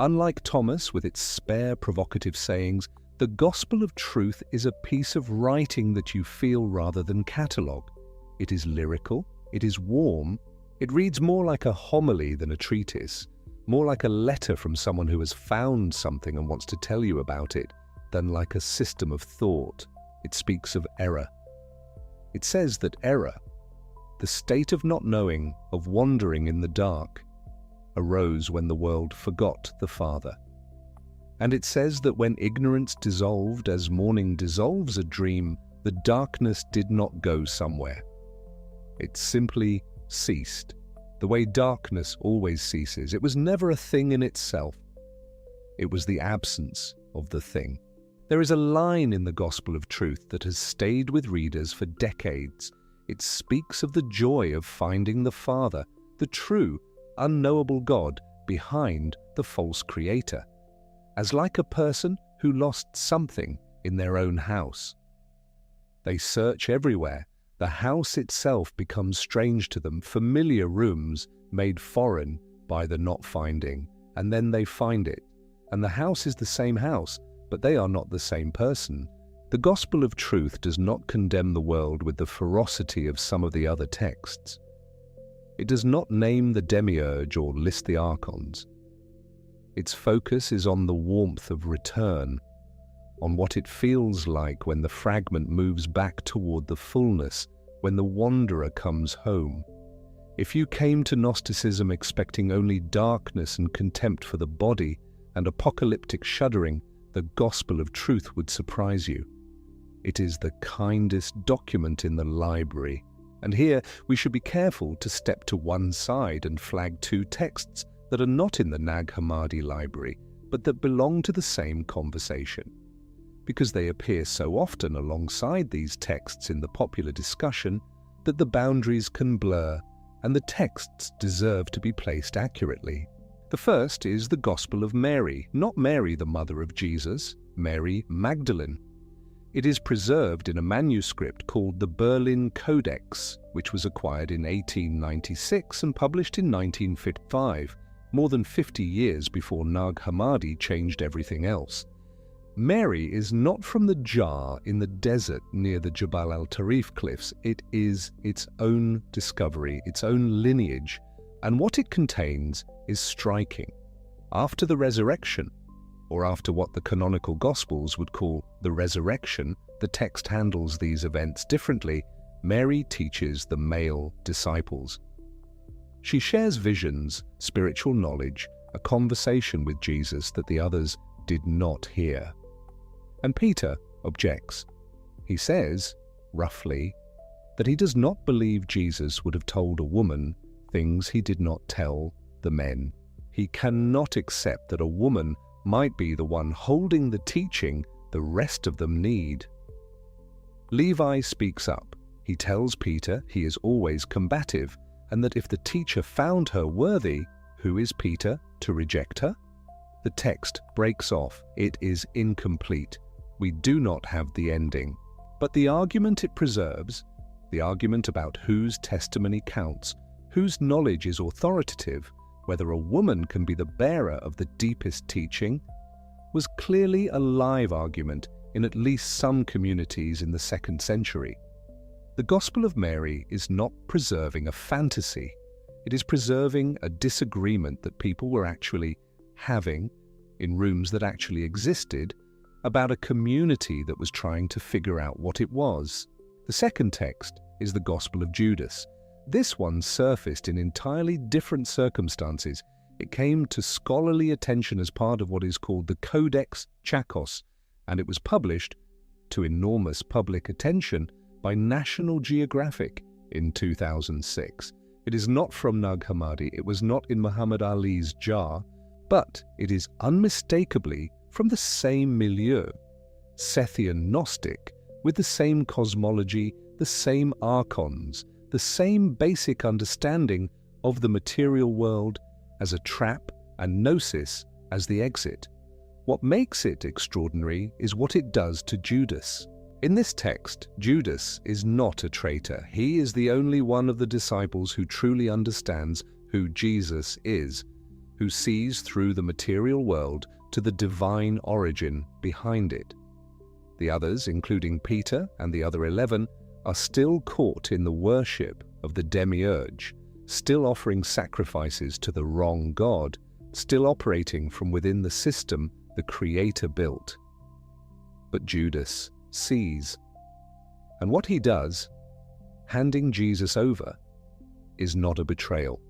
A: unlike Thomas with its spare provocative sayings, the Gospel of Truth is a piece of writing that you feel rather than catalogue. It is lyrical, it is warm, it reads more like a homily than a treatise, more like a letter from someone who has found something and wants to tell you about it, than like a system of thought. It speaks of error. It says that error, the state of not knowing, of wandering in the dark, arose when the world forgot the Father. And it says that when ignorance dissolved as morning dissolves a dream, the darkness did not go somewhere. It simply ceased, the way darkness always ceases. It was never a thing in itself. It was the absence of the thing. There is a line in the Gospel of Truth that has stayed with readers for decades. It speaks of the joy of finding the Father, the true, unknowable God behind the false creator, as like a person who lost something in their own house. They search everywhere. The house itself becomes strange to them, familiar rooms made foreign by the not finding, and then they find it. And the house is the same house, but they are not the same person. The Gospel of Truth does not condemn the world with the ferocity of some of the other texts. It does not name the demiurge or list the archons. Its focus is on the warmth of return, on what it feels like when the fragment moves back toward the fullness, when the wanderer comes home. If you came to Gnosticism expecting only darkness and contempt for the body and apocalyptic shuddering, the Gospel of Truth would surprise you. It is the kindest document in the library. And here we should be careful to step to one side and flag two texts that are not in the Nag Hammadi library, but that belong to the same conversation. Because they appear so often alongside these texts in the popular discussion that the boundaries can blur and the texts deserve to be placed accurately. The first is the Gospel of Mary, not Mary the mother of Jesus, Mary Magdalene. It is preserved in a manuscript called the Berlin Codex, which was acquired in 1896 and published in 1955, more than 50 years before Nag Hammadi changed everything else. Mary is not from the jar in the desert near the Jabal al-Tarif cliffs. It is its own discovery, its own lineage, and what it contains is striking. After the resurrection, or after what the canonical Gospels would call the resurrection, the text handles these events differently. Mary teaches the male disciples. She shares visions, spiritual knowledge, a conversation with Jesus that the others did not hear. And Peter objects. He says, roughly, that he does not believe Jesus would have told a woman things he did not tell the men He cannot accept that a woman might be the one holding the teaching the rest of them need. Levi speaks up. He tells Peter he is always combative, and that if the teacher found her worthy, who is Peter to reject her? The text breaks off. It is incomplete. We do not have the ending. But the argument it preserves, the argument about whose testimony counts, whose knowledge is authoritative, whether a woman can be the bearer of the deepest teaching, was clearly a live argument in at least some communities in the 2nd century. The Gospel of Mary is not preserving a fantasy. It is preserving a disagreement that people were actually having in rooms that actually existed about a community that was trying to figure out what it was. The second text is the Gospel of Judas. This one surfaced in entirely different circumstances. It came to scholarly attention as part of what is called the Codex Chakos, and it was published to enormous public attention by National Geographic in 2006. It is not from Nag Hammadi, it was not in Muhammad Ali's jar, but it is unmistakably from the same milieu, Sethian Gnostic, with the same cosmology, the same archons, the same basic understanding of the material world as a trap and gnosis as the exit. What makes it extraordinary is what it does to Judas. In this text, Judas is not a traitor. He is the only one of the disciples who truly understands who Jesus is, who sees through the material world to the divine origin behind it. The others, including Peter and the other 11, are still caught in the worship of the demiurge, still offering sacrifices to the wrong god, still operating from within the system the Creator built. But Judas sees. And what he does, handing Jesus over, is not a betrayal.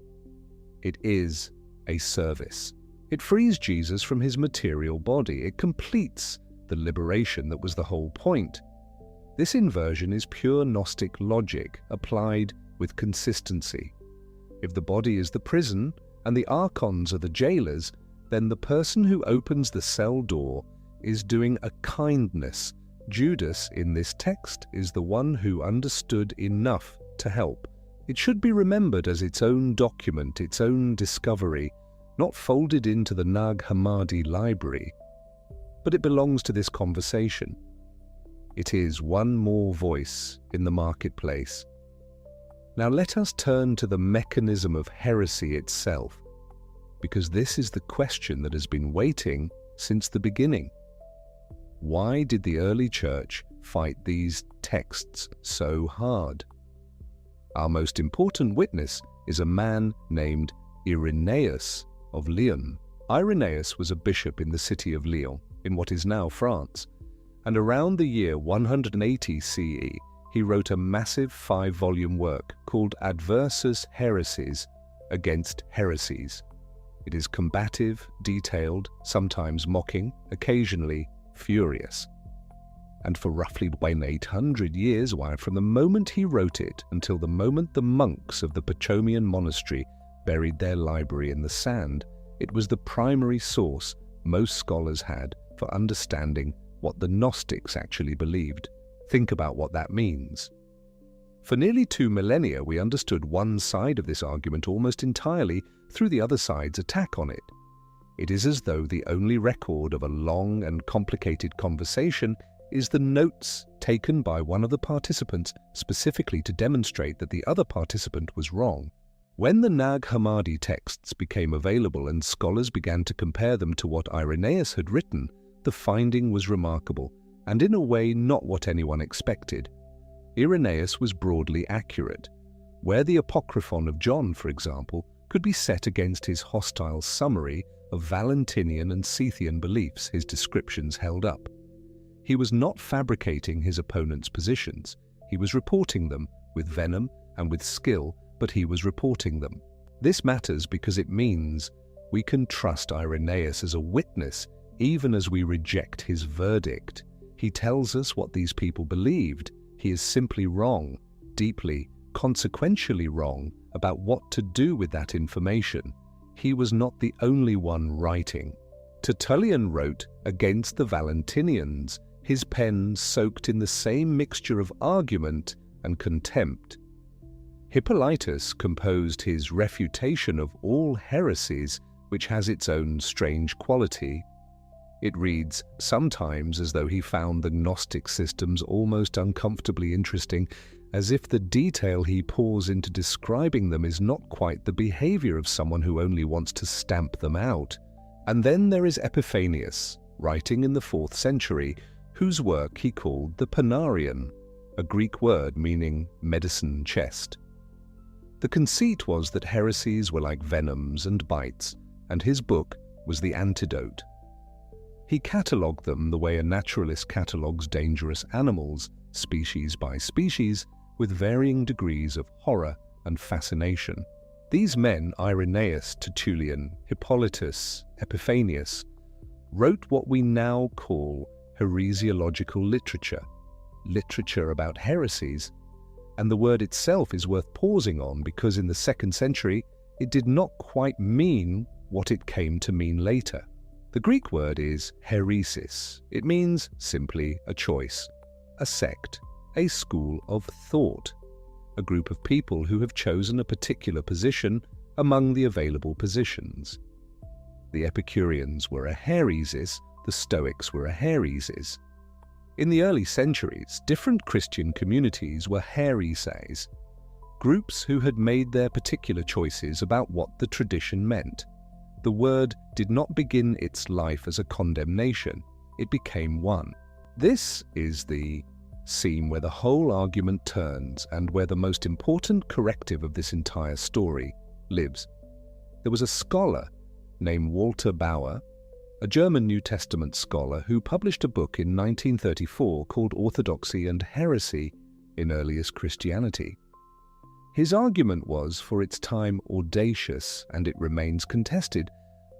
A: It is a service. It frees Jesus from his material body. It completes the liberation that was the whole point. This inversion is pure Gnostic logic applied with consistency. If the body is the prison and the archons are the jailers, then the person who opens the cell door is doing a kindness. Judas in this text is the one who understood enough to help. It should be remembered as its own document, its own discovery, not folded into the Nag Hammadi library, but it belongs to this conversation. It is one more voice in the marketplace. Now let us turn to the mechanism of heresy itself, because this is the question that has been waiting since the beginning. Why did the early church fight these texts so hard? Our most important witness is a man named Irenaeus of Lyon. Irenaeus was a bishop in the city of Lyon, in what is now France, and around the year 180 CE, he wrote a massive 5-volume work called Adversus Heresies, against heresies. It is combative, detailed, sometimes mocking, occasionally furious. And for roughly 800 years, from the moment he wrote it until the moment the monks of the Pachomian monastery buried their library in the sand, it was the primary source most scholars had for understanding what the Gnostics actually believed. Think about what that means. For nearly 2 millennia, we understood one side of this argument almost entirely through the other side's attack on it. It is as though the only record of a long and complicated conversation is the notes taken by one of the participants specifically to demonstrate that the other participant was wrong. When the Nag Hammadi texts became available and scholars began to compare them to what Irenaeus had written, the finding was remarkable, and in a way not what anyone expected. Irenaeus was broadly accurate. Where the Apocryphon of John, for example, could be set against his hostile summary of Valentinian and Sethian beliefs, his descriptions held up. He was not fabricating his opponent's positions. He was reporting them with venom and with skill, but he was reporting them. This matters because it means we can trust Irenaeus as a witness even as we reject his verdict. He tells us what these people believed. He is simply wrong, deeply, consequentially wrong about what to do with that information. he was not the only one writing. Tertullian wrote against the Valentinians, his pen soaked in the same mixture of argument and contempt. Hippolytus composed his refutation of all heresies, which has its own strange quality. It reads sometimes as though he found the Gnostic systems almost uncomfortably interesting, as if the detail he pours into describing them is not quite the behavior of someone who only wants to stamp them out. And then there is Epiphanius, writing in the 4th century, whose work he called the Panarion, a Greek word meaning medicine chest. The conceit was that heresies were like venoms and bites, and his book was the antidote. He catalogued them the way a naturalist catalogues dangerous animals, species by species, with varying degrees of horror and fascination. These men, Irenaeus, Tertullian, Hippolytus, Epiphanius, wrote what we now call heresiological literature, literature about heresies, and the word itself is worth pausing on because in the 2nd century it did not quite mean what it came to mean later. The Greek word is heresis. It means simply a choice, a sect, a school of thought, a group of people who have chosen a particular position among the available positions. The Epicureans were a heresis, the Stoics were a heresis. In the early centuries, different Christian communities were hereses, groups who had made their particular choices about what the tradition meant. The word did not begin its life as a condemnation, it became one. This is the seam where the whole argument turns and where the most important corrective of this entire story lives. There was a scholar named Walter Bauer, a German New Testament scholar who published a book in 1934 called Orthodoxy and Heresy in Earliest Christianity. His argument was, for its time, audacious, and it remains contested,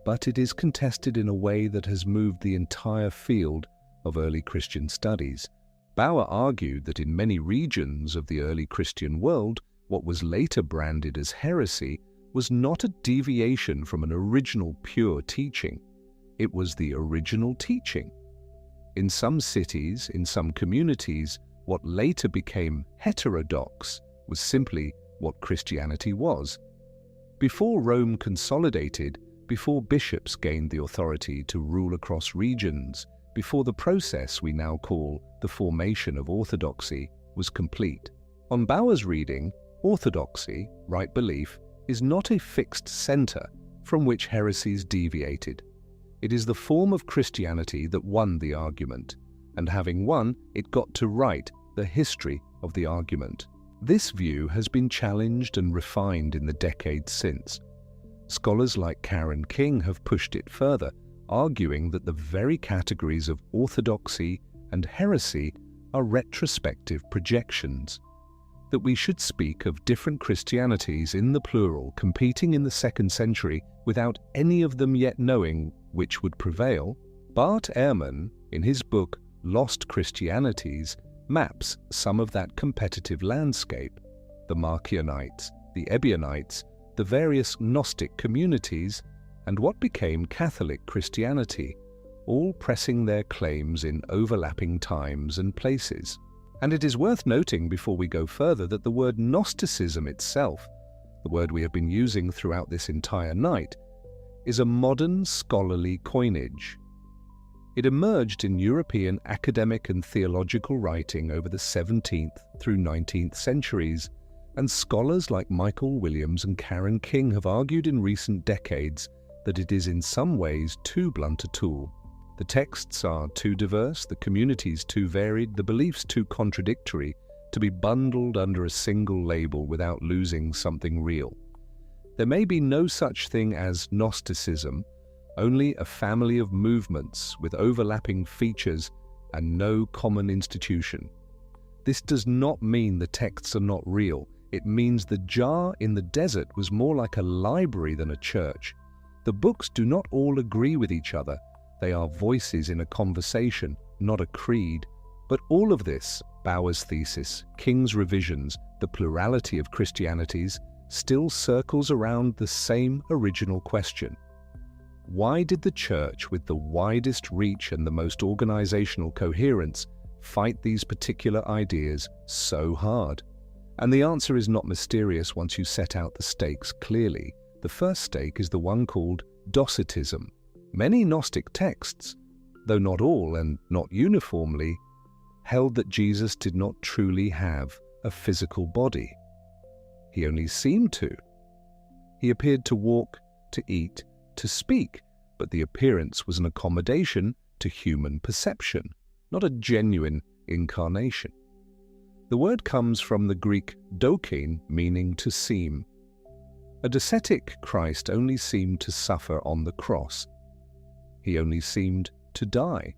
A: but it is contested in a way that has moved the entire field of early Christian studies. Bauer argued that in many regions of the early Christian world, what was later branded as heresy was not a deviation from an original pure teaching. It was the original teaching. In some cities, in some communities, what later became heterodox was simply what Christianity was. Before Rome consolidated, before bishops gained the authority to rule across regions, before the process we now call the formation of orthodoxy was complete. On Bauer's reading, orthodoxy, right belief, is not a fixed center from which heresies deviated. It is the form of Christianity that won the argument, and having won, it got to write the history of the argument. This view has been challenged and refined in the decades since. Scholars like Karen King have pushed it further, arguing that the very categories of orthodoxy and heresy are retrospective projections, that we should speak of different Christianities in the plural competing in the 2nd century without any of them yet knowing which would prevail. Bart Ehrman, in his book Lost Christianities, maps some of that competitive landscape: the Marcionites, the Ebionites, the various Gnostic communities, and what became Catholic Christianity, all pressing their claims in overlapping times and places. And it is worth noting before we go further that the word Gnosticism itself, the word we have been using throughout this entire night, is a modern scholarly coinage. It emerged in European academic and theological writing over the 17th through 19th centuries, and scholars like Michael Williams and Karen King have argued in recent decades that it is in some ways too blunt a tool. The texts are too diverse, the communities too varied, the beliefs too contradictory to be bundled under a single label without losing something real. There may be no such thing as Gnosticism, only a family of movements with overlapping features and no common institution. This does not mean the texts are not real. It means the jar in the desert was more like a library than a church. The books do not all agree with each other. They are voices in a conversation, not a creed. But all of this, Bauer's thesis, King's revisions, the plurality of Christianities, still circles around the same original question. Why did the Church with the widest reach and the most organizational coherence fight these particular ideas so hard? And the answer is not mysterious once you set out the stakes clearly. The first stake is the one called Docetism. Many Gnostic texts, though not all and not uniformly, held that Jesus did not truly have a physical body. He only seemed to. He appeared to walk, to eat, to speak, but the appearance was an accommodation to human perception, not a genuine incarnation. The word comes from the Greek dokein, meaning to seem. A docetic Christ only seemed to suffer on the cross. He only seemed to die,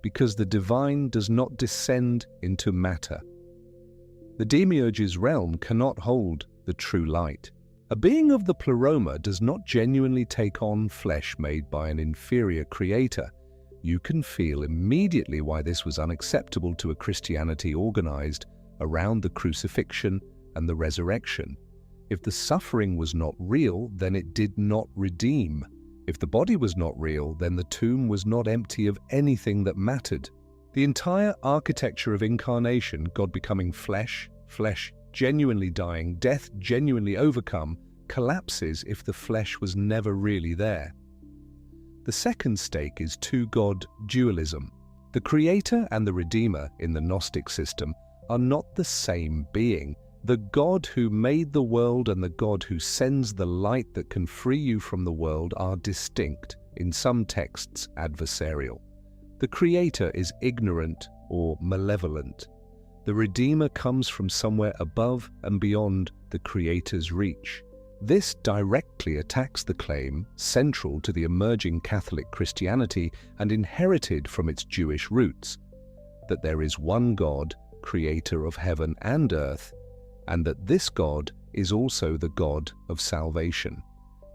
A: because the divine does not descend into matter. The demiurge's realm cannot hold the true light. A being of the pleroma does not genuinely take on flesh made by an inferior creator. You can feel immediately why this was unacceptable to a Christianity organized around the crucifixion and the resurrection. If the suffering was not real, then it did not redeem. If the body was not real, then the tomb was not empty of anything that mattered. The entire architecture of incarnation, God becoming flesh, flesh genuinely dying, death genuinely overcome, collapses if the flesh was never really there. The second stake is two-God dualism. The Creator and the Redeemer in the Gnostic system are not the same being. The God who made the world and the God who sends the light that can free you from the world are distinct, in some texts adversarial. The Creator is ignorant or malevolent. The Redeemer comes from somewhere above and beyond the Creator's reach. This directly attacks the claim, central to the emerging Catholic Christianity and inherited from its Jewish roots, that there is one God, creator of heaven and earth, and that this God is also the God of salvation.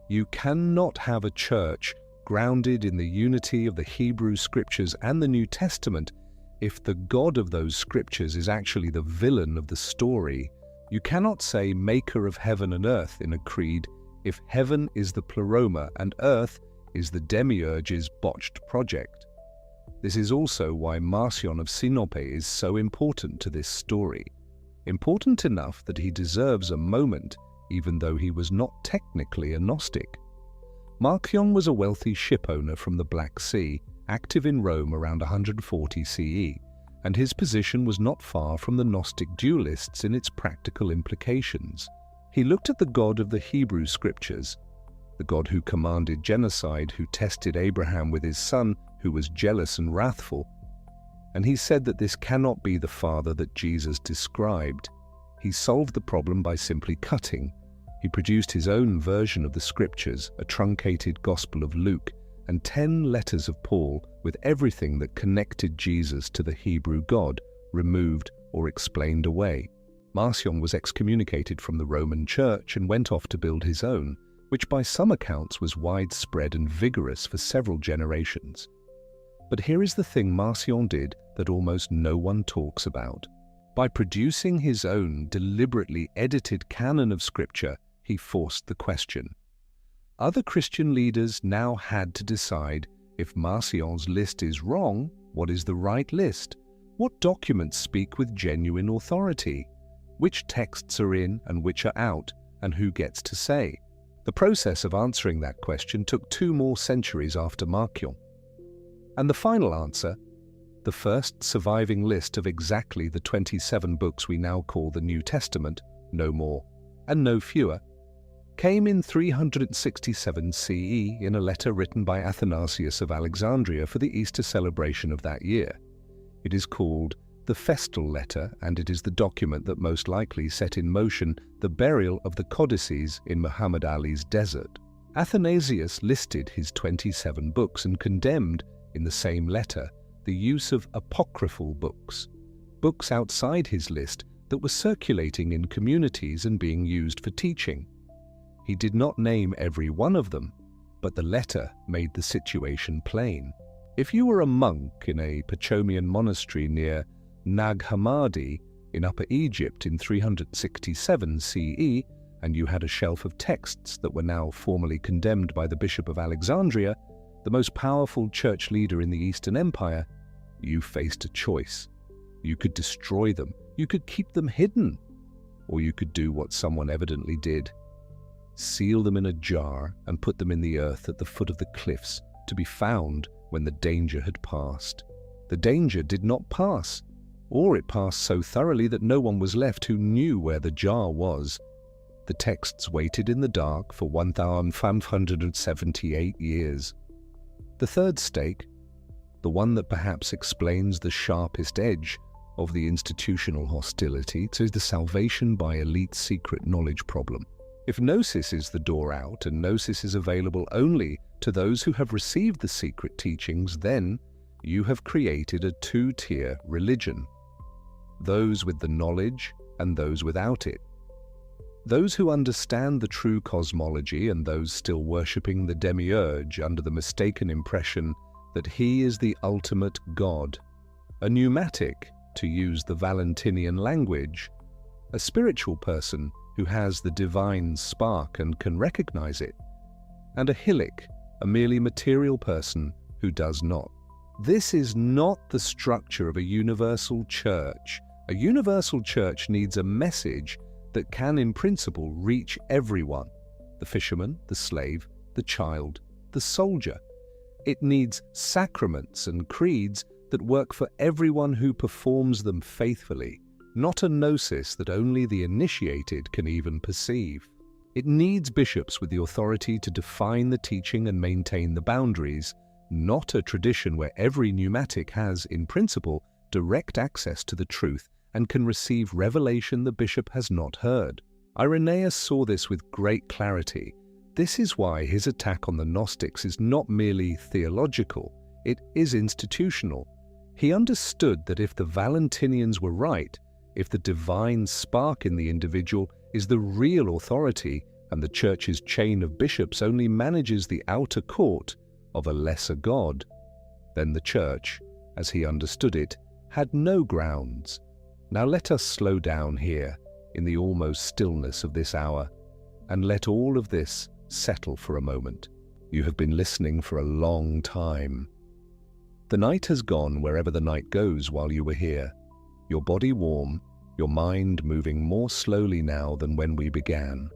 A: You cannot have a church grounded in the unity of the Hebrew Scriptures and the New Testament if the God of those Scriptures is actually the villain of the story. You cannot say maker of heaven and earth in a creed if heaven is the pleroma and earth is the demiurge's botched project. This is also why Marcion of Sinope is so important to this story. Important enough that he deserves a moment, even though he was not technically a Gnostic. Marcion was a wealthy shipowner from the Black Sea, active in Rome around 140 CE, and his position was not far from the Gnostic dualists in its practical implications. He looked at the God of the Hebrew Scriptures, the God who commanded genocide, who tested Abraham with his son, who was jealous and wrathful, and he said that this cannot be the Father that Jesus described. He solved the problem by simply cutting. He produced his own version of the Scriptures, a truncated Gospel of Luke, and 10 letters of Paul with everything that connected Jesus to the Hebrew God, removed or explained away. Marcion was excommunicated from the Roman Church and went off to build his own, which by some accounts was widespread and vigorous for several generations. But here is the thing Marcion did that almost no one talks about. By producing his own deliberately edited canon of Scripture, he forced the question. Other Christian leaders now had to decide, if Marcion's list is wrong, what is the right list? What documents speak with genuine authority? Which texts are in and which are out, and who gets to say? The process of answering that question took 2 more centuries after Marcion. And the final answer, the first surviving list of exactly the 27 books we now call the New Testament, no more and no fewer, came in 367 CE in a letter written by Athanasius of Alexandria for the Easter celebration of that year. It is called the Festal Letter, and it is the document that most likely set in motion the burial of the codices in Muhammad Ali's desert. Athanasius listed his 27 books and condemned, in the same letter, the use of apocryphal books, books outside his list that were circulating in communities and being used for teaching. He did not name every one of them, but the letter made the situation plain. If you were a monk in a Pachomian monastery near Nag Hammadi in Upper Egypt in 367 CE, and you had a shelf of texts that were now formally condemned by the Bishop of Alexandria, the most powerful church leader in the Eastern Empire, you faced a choice. You could destroy them, you could keep them hidden, or you could do what someone evidently did. Seal them in a jar and put them in the earth at the foot of the cliffs to be found when the danger had passed. The danger did not pass, or it passed so thoroughly that no one was left who knew where the jar was. The texts waited in the dark for 1,578 years. The third stake, the one that perhaps explains the sharpest edge of the institutional hostility to the salvation by elite secret knowledge problem. If Gnosis is the door out and Gnosis is available only to those who have received the secret teachings, then you have created a two-tier religion. Those with the knowledge and those without it. Those who understand the true cosmology and those still worshipping the demiurge under the mistaken impression that he is the ultimate God. A pneumatic, to use the Valentinian language, a spiritual person who has the divine spark and can recognize it, and a hillic, a merely material person who does not. This is not the structure of a universal church. A universal church needs a message that can, in principle, reach everyone: the fisherman, the slave, the child, the soldier. It needs sacraments and creeds that work for everyone who performs them faithfully, not a gnosis that only the initiated can even perceive. It needs bishops with the authority to define the teaching and maintain the boundaries, not a tradition where every pneumatic has, in principle, direct access to the truth and can receive revelation the bishop has not heard. Irenaeus saw this with great clarity. This is why his attack on the Gnostics is not merely theological, it is institutional. He understood that if the Valentinians were right, if the divine spark in the individual is the real authority and the church's chain of bishops only manages the outer court of a lesser god, then the church, as he understood it, had no grounds. Now let us slow down here, in the almost stillness of this hour, and let all of this settle for a moment. You have been listening for a long time. The night has gone wherever the night goes while you were here, your body warm, your mind moving more slowly now than when we began.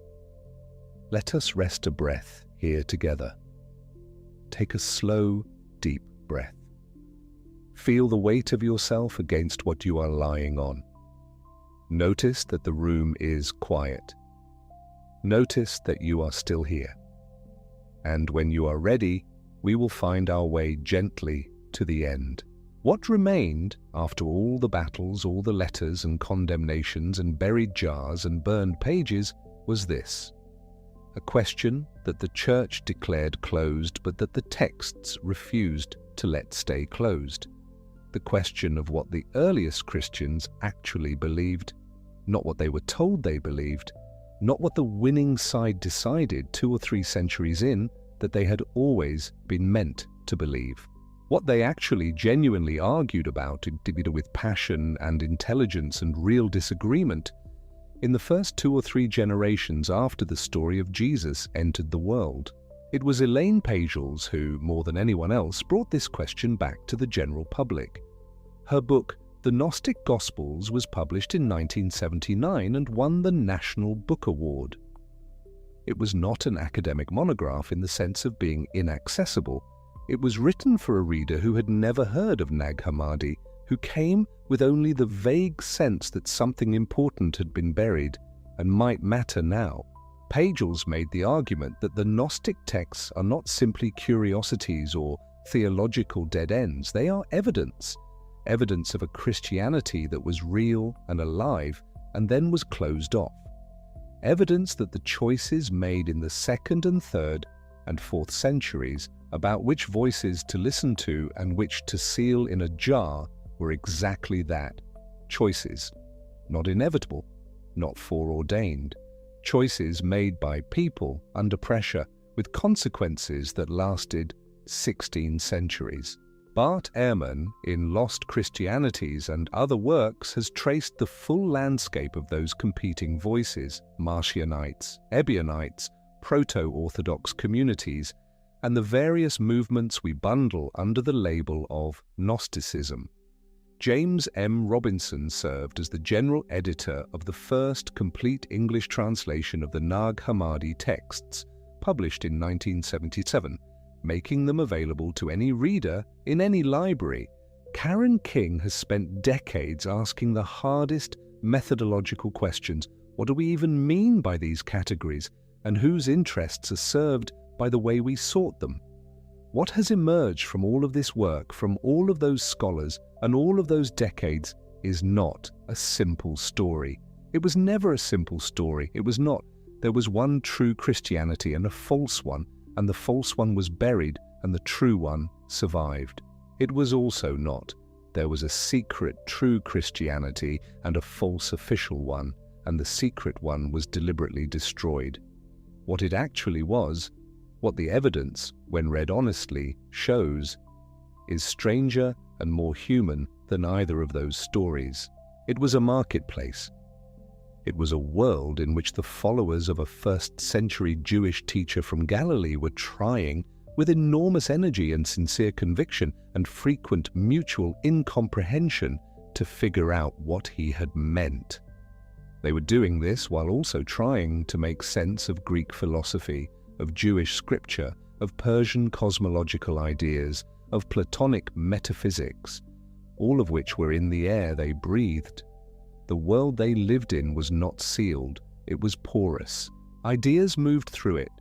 A: Let us rest a breath here together. Take a slow, deep breath. Feel the weight of yourself against what you are lying on. Notice that the room is quiet. Notice that you are still here. And when you are ready, we will find our way gently to the end. What remained after all the battles, all the letters and condemnations and buried jars and burned pages was this: a question that the church declared closed but that the texts refused to let stay closed. The question of what the earliest Christians actually believed, not what they were told they believed, not what the winning side decided 2 or 3 centuries in that they had always been meant to believe. What they actually genuinely argued about, with passion and intelligence and real disagreement, in the first 2 or 3 generations after the story of Jesus entered the world. It was Elaine Pagels who, more than anyone else, brought this question back to the general public. Her book, The Gnostic Gospels, was published in 1979 and won the National Book Award. It was not an academic monograph in the sense of being inaccessible. It was written for a reader who had never heard of Nag Hammadi, who came with only the vague sense that something important had been buried and might matter now. Pagels made the argument that the Gnostic texts are not simply curiosities or theological dead ends. They are evidence of a Christianity that was real and alive and then was closed off. Evidence that the choices made in the 2nd and 3rd and 4th centuries about which voices to listen to and which to seal in a jar were exactly that: choices, not inevitable, not foreordained. Choices made by people under pressure with consequences that lasted 16 centuries. Bart Ehrman, in Lost Christianities and other works, has traced the full landscape of those competing voices: Marcionites, Ebionites, proto-Orthodox communities, and the various movements we bundle under the label of Gnosticism. James M. Robinson served as the general editor of the first complete English translation of the Nag Hammadi texts, published in 1977, making them available to any reader in any library. Karen King has spent decades asking the hardest methodological questions. What do we even mean by these categories, and whose interests are served by the way we sort them? What has emerged from all of this work, from all of those scholars and all of those decades, is not a simple story. It was never a simple story. It was not. There was one true Christianity and a false one, and the false one was buried and the true one survived. It was also not. There was a secret true Christianity and a false official one, and the secret one was deliberately destroyed. What it actually was, what the evidence, when read honestly, shows, is stranger and more human than either of those stories. It was a marketplace. It was a world in which the followers of a first-century Jewish teacher from Galilee were trying, with enormous energy and sincere conviction and frequent mutual incomprehension, to figure out what he had meant. They were doing this while also trying to make sense of Greek philosophy, of Jewish scripture, of Persian cosmological ideas, of Platonic metaphysics, all of which were in the air they breathed. The world they lived in was not sealed, it was porous. Ideas moved through it,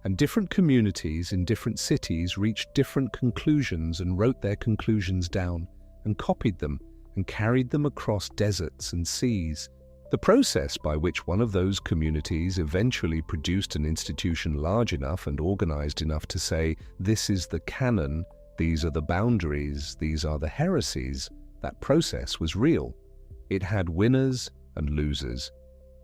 A: and different communities in different cities reached different conclusions and wrote their conclusions down, and copied them, and carried them across deserts and seas. The process by which one of those communities eventually produced an institution large enough and organized enough to say, this is the canon, these are the boundaries, these are the heresies, that process was real. It had winners and losers.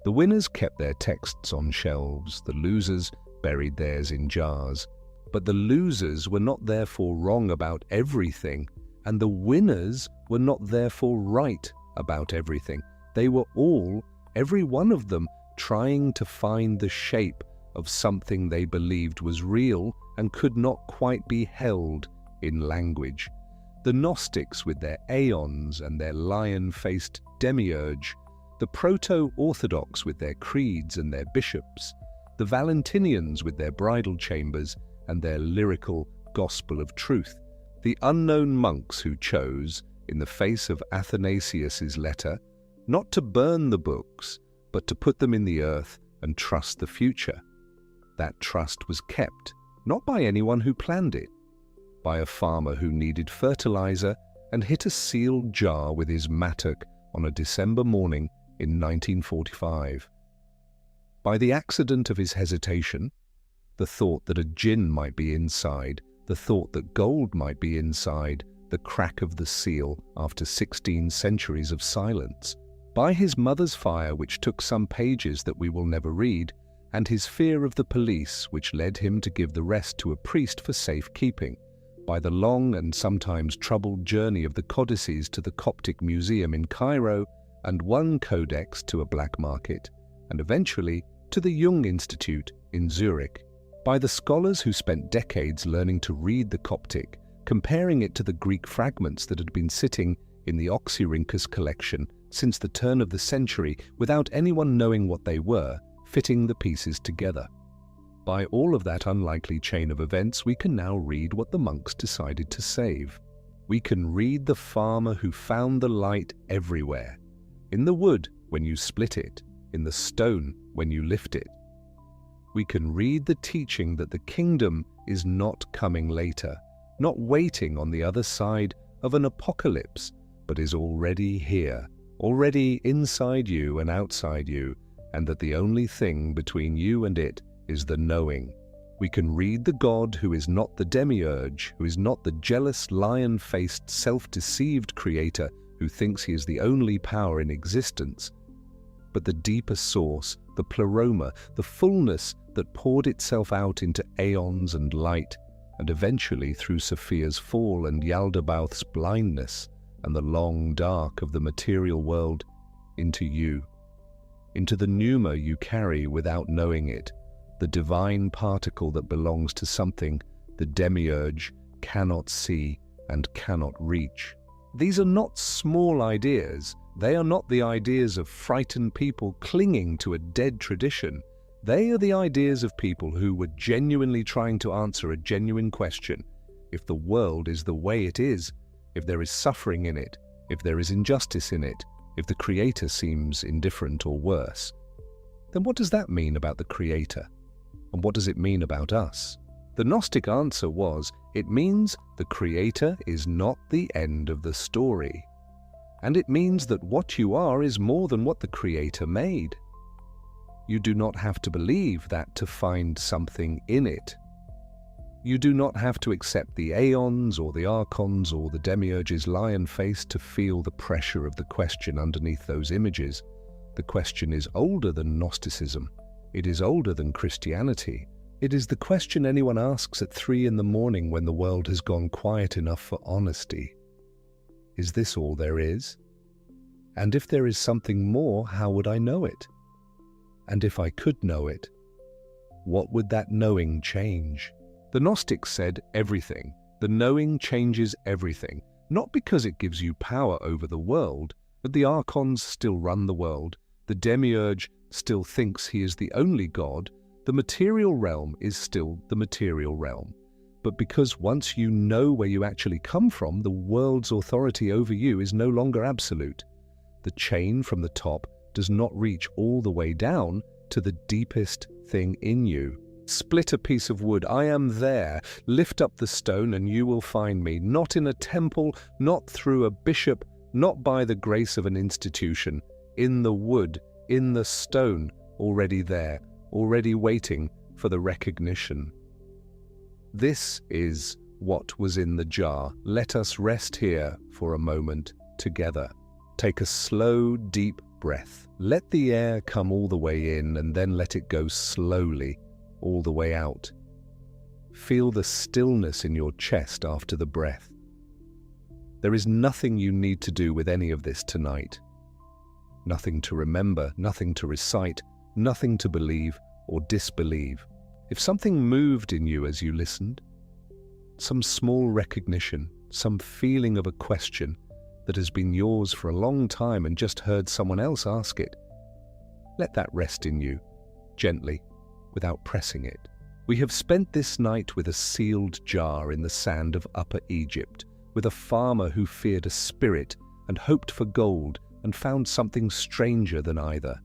A: The winners kept their texts on shelves, the losers buried theirs in jars. But the losers were not therefore wrong about everything, and the winners were not therefore right about everything. They were all, every one of them, trying to find the shape of something they believed was real and could not quite be held in language. The Gnostics with their aeons and their lion-faced demiurge, the proto-Orthodox with their creeds and their bishops, the Valentinians with their bridal chambers and their lyrical gospel of truth, the unknown monks who chose, in the face of Athanasius's letter, not to burn the books, but to put them in the earth and trust the future. That trust was kept, not by anyone who planned it, by a farmer who needed fertilizer and hit a sealed jar with his mattock on a December morning in 1945. By the accident of his hesitation, the thought that a gin might be inside, the thought that gold might be inside, the crack of the seal after 16 centuries of silence, by his mother's fire which took some pages that we will never read, and his fear of the police which led him to give the rest to a priest for safekeeping, by the long and sometimes troubled journey of the codices to the Coptic Museum in Cairo, and one codex to a black market, and eventually to the Jung Institute in Zurich, by the scholars who spent decades learning to read the Coptic, comparing it to the Greek fragments that had been sitting in the Oxyrhynchus collection since the turn of the century without anyone knowing what they were, fitting the pieces together. By all of that unlikely chain of events, we can now read what the monks decided to save. We can read the farmer who found the light everywhere, in the wood when you split it, in the stone when you lift it. We can read the teaching that the kingdom is not coming later, not waiting on the other side of an apocalypse, but is already here, already inside you and outside you, and that the only thing between you and it is the knowing. We can read the God who is not the demiurge, who is not the jealous, lion-faced, self-deceived creator who thinks he is the only power in existence, but the deeper source, the pleroma, the fullness that poured itself out into aeons and light and eventually through Sophia's fall and Yaldabaoth's blindness and the long dark of the material world, into you, into the pneuma you carry without knowing it, the divine particle that belongs to something the demiurge cannot see and cannot reach. These are not small ideas. They are not the ideas of frightened people clinging to a dead tradition. They are the ideas of people who were genuinely trying to answer a genuine question. If the world is the way it is, if there is suffering in it, if there is injustice in it, if the Creator seems indifferent or worse, then what does that mean about the Creator? And what does it mean about us? The Gnostic answer was, it means the Creator is not the end of the story. And it means that what you are is more than what the Creator made. You do not have to believe that to find something in it. You do not have to accept the aeons or the archons or the demiurge's lion face to feel the pressure of the question underneath those images. The question is older than Gnosticism. It is older than Christianity. It is the question anyone asks at 3 in the morning when the world has gone quiet enough for honesty. Is this all there is? And if there is something more, how would I know it? And if I could know it, what would that knowing change? The Gnostics said everything. The knowing changes everything, not because it gives you power over the world, but the archons still run the world, the demiurge still thinks he is the only god, the material realm is still the material realm. But because once you know where you actually come from, the world's authority over you is no longer absolute. The chain from the top does not reach all the way down to the deepest thing in you. Split a piece of wood, I am there. Lift up the stone and you will find me, not in a temple, not through a bishop, not by the grace of an institution. In the wood, in the stone, already there, already waiting for the recognition. This is what was in the jar. Let us rest here for a moment together. Take a slow, deep breath. Let the air come all the way in and then let it go slowly all the way out. Feel the stillness in your chest after the breath. There is nothing you need to do with any of this tonight. Nothing to remember, nothing to recite, nothing to believe or disbelieve. If something moved in you as you listened, some small recognition, some feeling of a question that has been yours for a long time and just heard someone else ask it, let that rest in you, gently, without pressing it. We have spent this night with a sealed jar in the sand of Upper Egypt, with a farmer who feared a spirit and hoped for gold and found something stranger than either.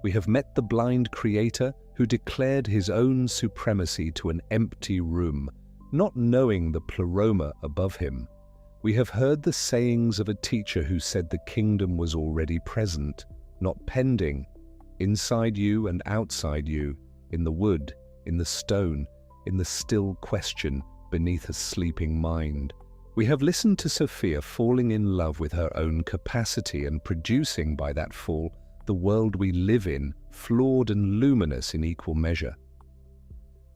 A: We have met the blind Creator who declared his own supremacy to an empty room, not knowing the pleroma above him. We have heard the sayings of a teacher who said the kingdom was already present, not pending, inside you and outside you, in the wood, in the stone, in the still question beneath a sleeping mind. We have listened to Sophia falling in love with her own capacity and producing by that fall the world we live in, flawed and luminous in equal measure.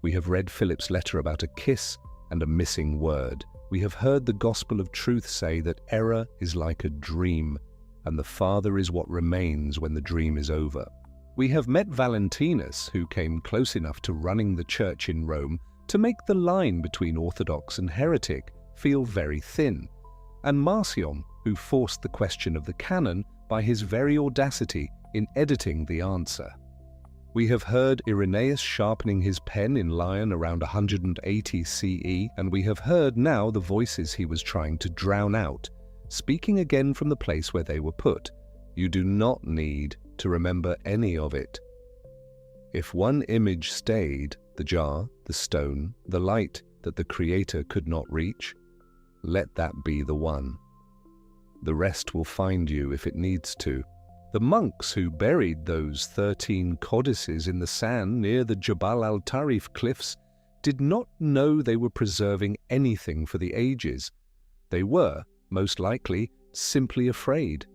A: We have read Philip's letter about a kiss and a missing word. We have heard the gospel of truth say that error is like a dream, and the Father is what remains when the dream is over. We have met Valentinus, who came close enough to running the church in Rome to make the line between orthodox and heretic feel very thin, and Marcion, who forced the question of the canon by his very audacity in editing the answer. We have heard Irenaeus sharpening his pen in Lyon around 180 CE, and we have heard now the voices he was trying to drown out, speaking again from the place where they were put. You do not need to remember any of it. If one image stayed, the jar, the stone, the light that the Creator could not reach, let that be the one. The rest will find you if it needs to. The monks who buried those 13 codices in the sand near the Jabal al-Tarif cliffs did not know they were preserving anything for the ages. They were, most likely, simply afraid.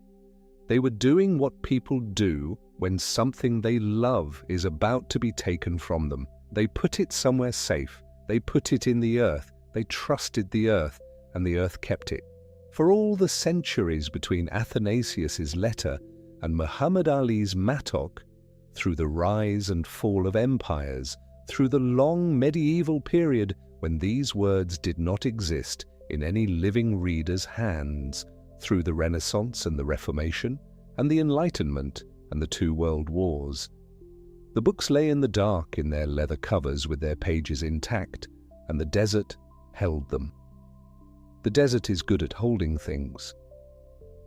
A: They were doing what people do when something they love is about to be taken from them. They put it somewhere safe. They put it in the earth, they trusted the earth, and the earth kept it. For all the centuries between Athanasius's letter and Muhammad Ali's mattock, through the rise and fall of empires, through the long medieval period when these words did not exist in any living reader's hands, through the Renaissance and the Reformation, and the Enlightenment and the 2 world wars, the books lay in the dark in their leather covers with their pages intact, and the desert held them. The desert is good at holding things.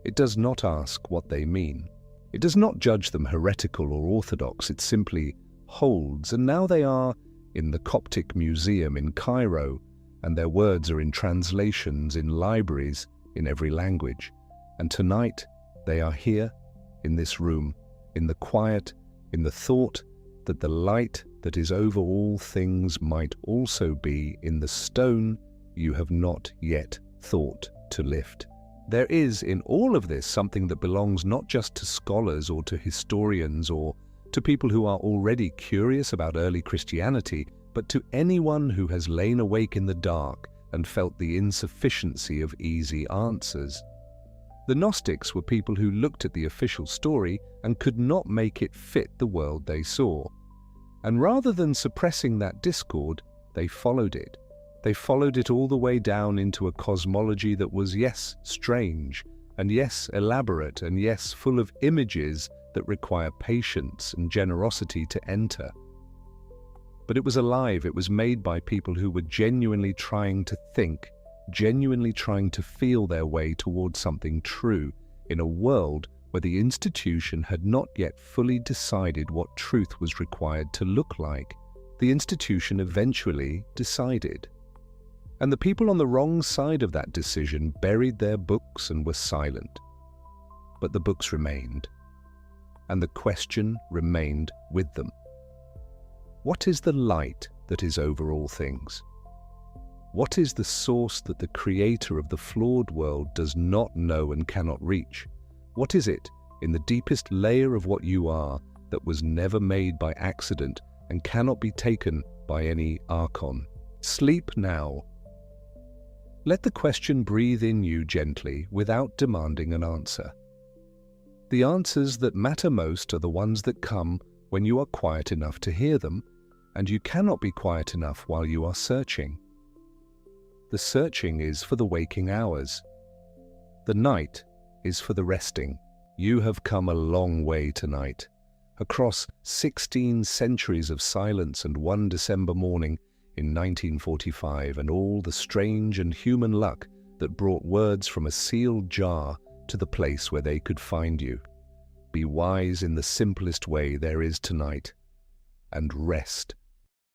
A: It does not ask what they mean. It does not judge them heretical or orthodox, it simply holds, and now they are in the Coptic Museum in Cairo, and their words are in translations, in libraries, in every language. And tonight they are here, in this room, in the quiet, in the thought that the light that is over all things might also be in the stone you have not yet thought to lift. There is in all of this something that belongs not just to scholars or to historians or to people who are already curious about early Christianity, but to anyone who has lain awake in the dark and felt the insufficiency of easy answers. The Gnostics were people who looked at the official story and could not make it fit the world they saw. And rather than suppressing that discord, they followed it. They followed it all the way down into a cosmology that was, yes, strange, and yes, elaborate, and yes, full of images that require patience and generosity to enter. But it was alive, it was made by people who were genuinely trying to think, genuinely trying to feel their way towards something true in a world where the institution had not yet fully decided what truth was required to look like. The institution eventually decided. And the people on the wrong side of that decision buried their books and were silent. But the books remained, and the question remained with them. What is the light that is over all things? What is the source that the creator of the flawed world does not know and cannot reach? What is it in the deepest layer of what you are that was never made by accident and cannot be taken by any archon? Sleep now. Let the question breathe in you gently without demanding an answer. The answers that matter most are the ones that come when you are quiet enough to hear them, and you cannot be quiet enough while you are searching. The searching is for the waking hours. The night is for the resting. You have come a long way tonight. Across 16 centuries of silence and one December morning in 1945 and all the strange and human luck that brought words from a sealed jar to the place where they could find you. Be wise in the simplest way there is tonight, and rest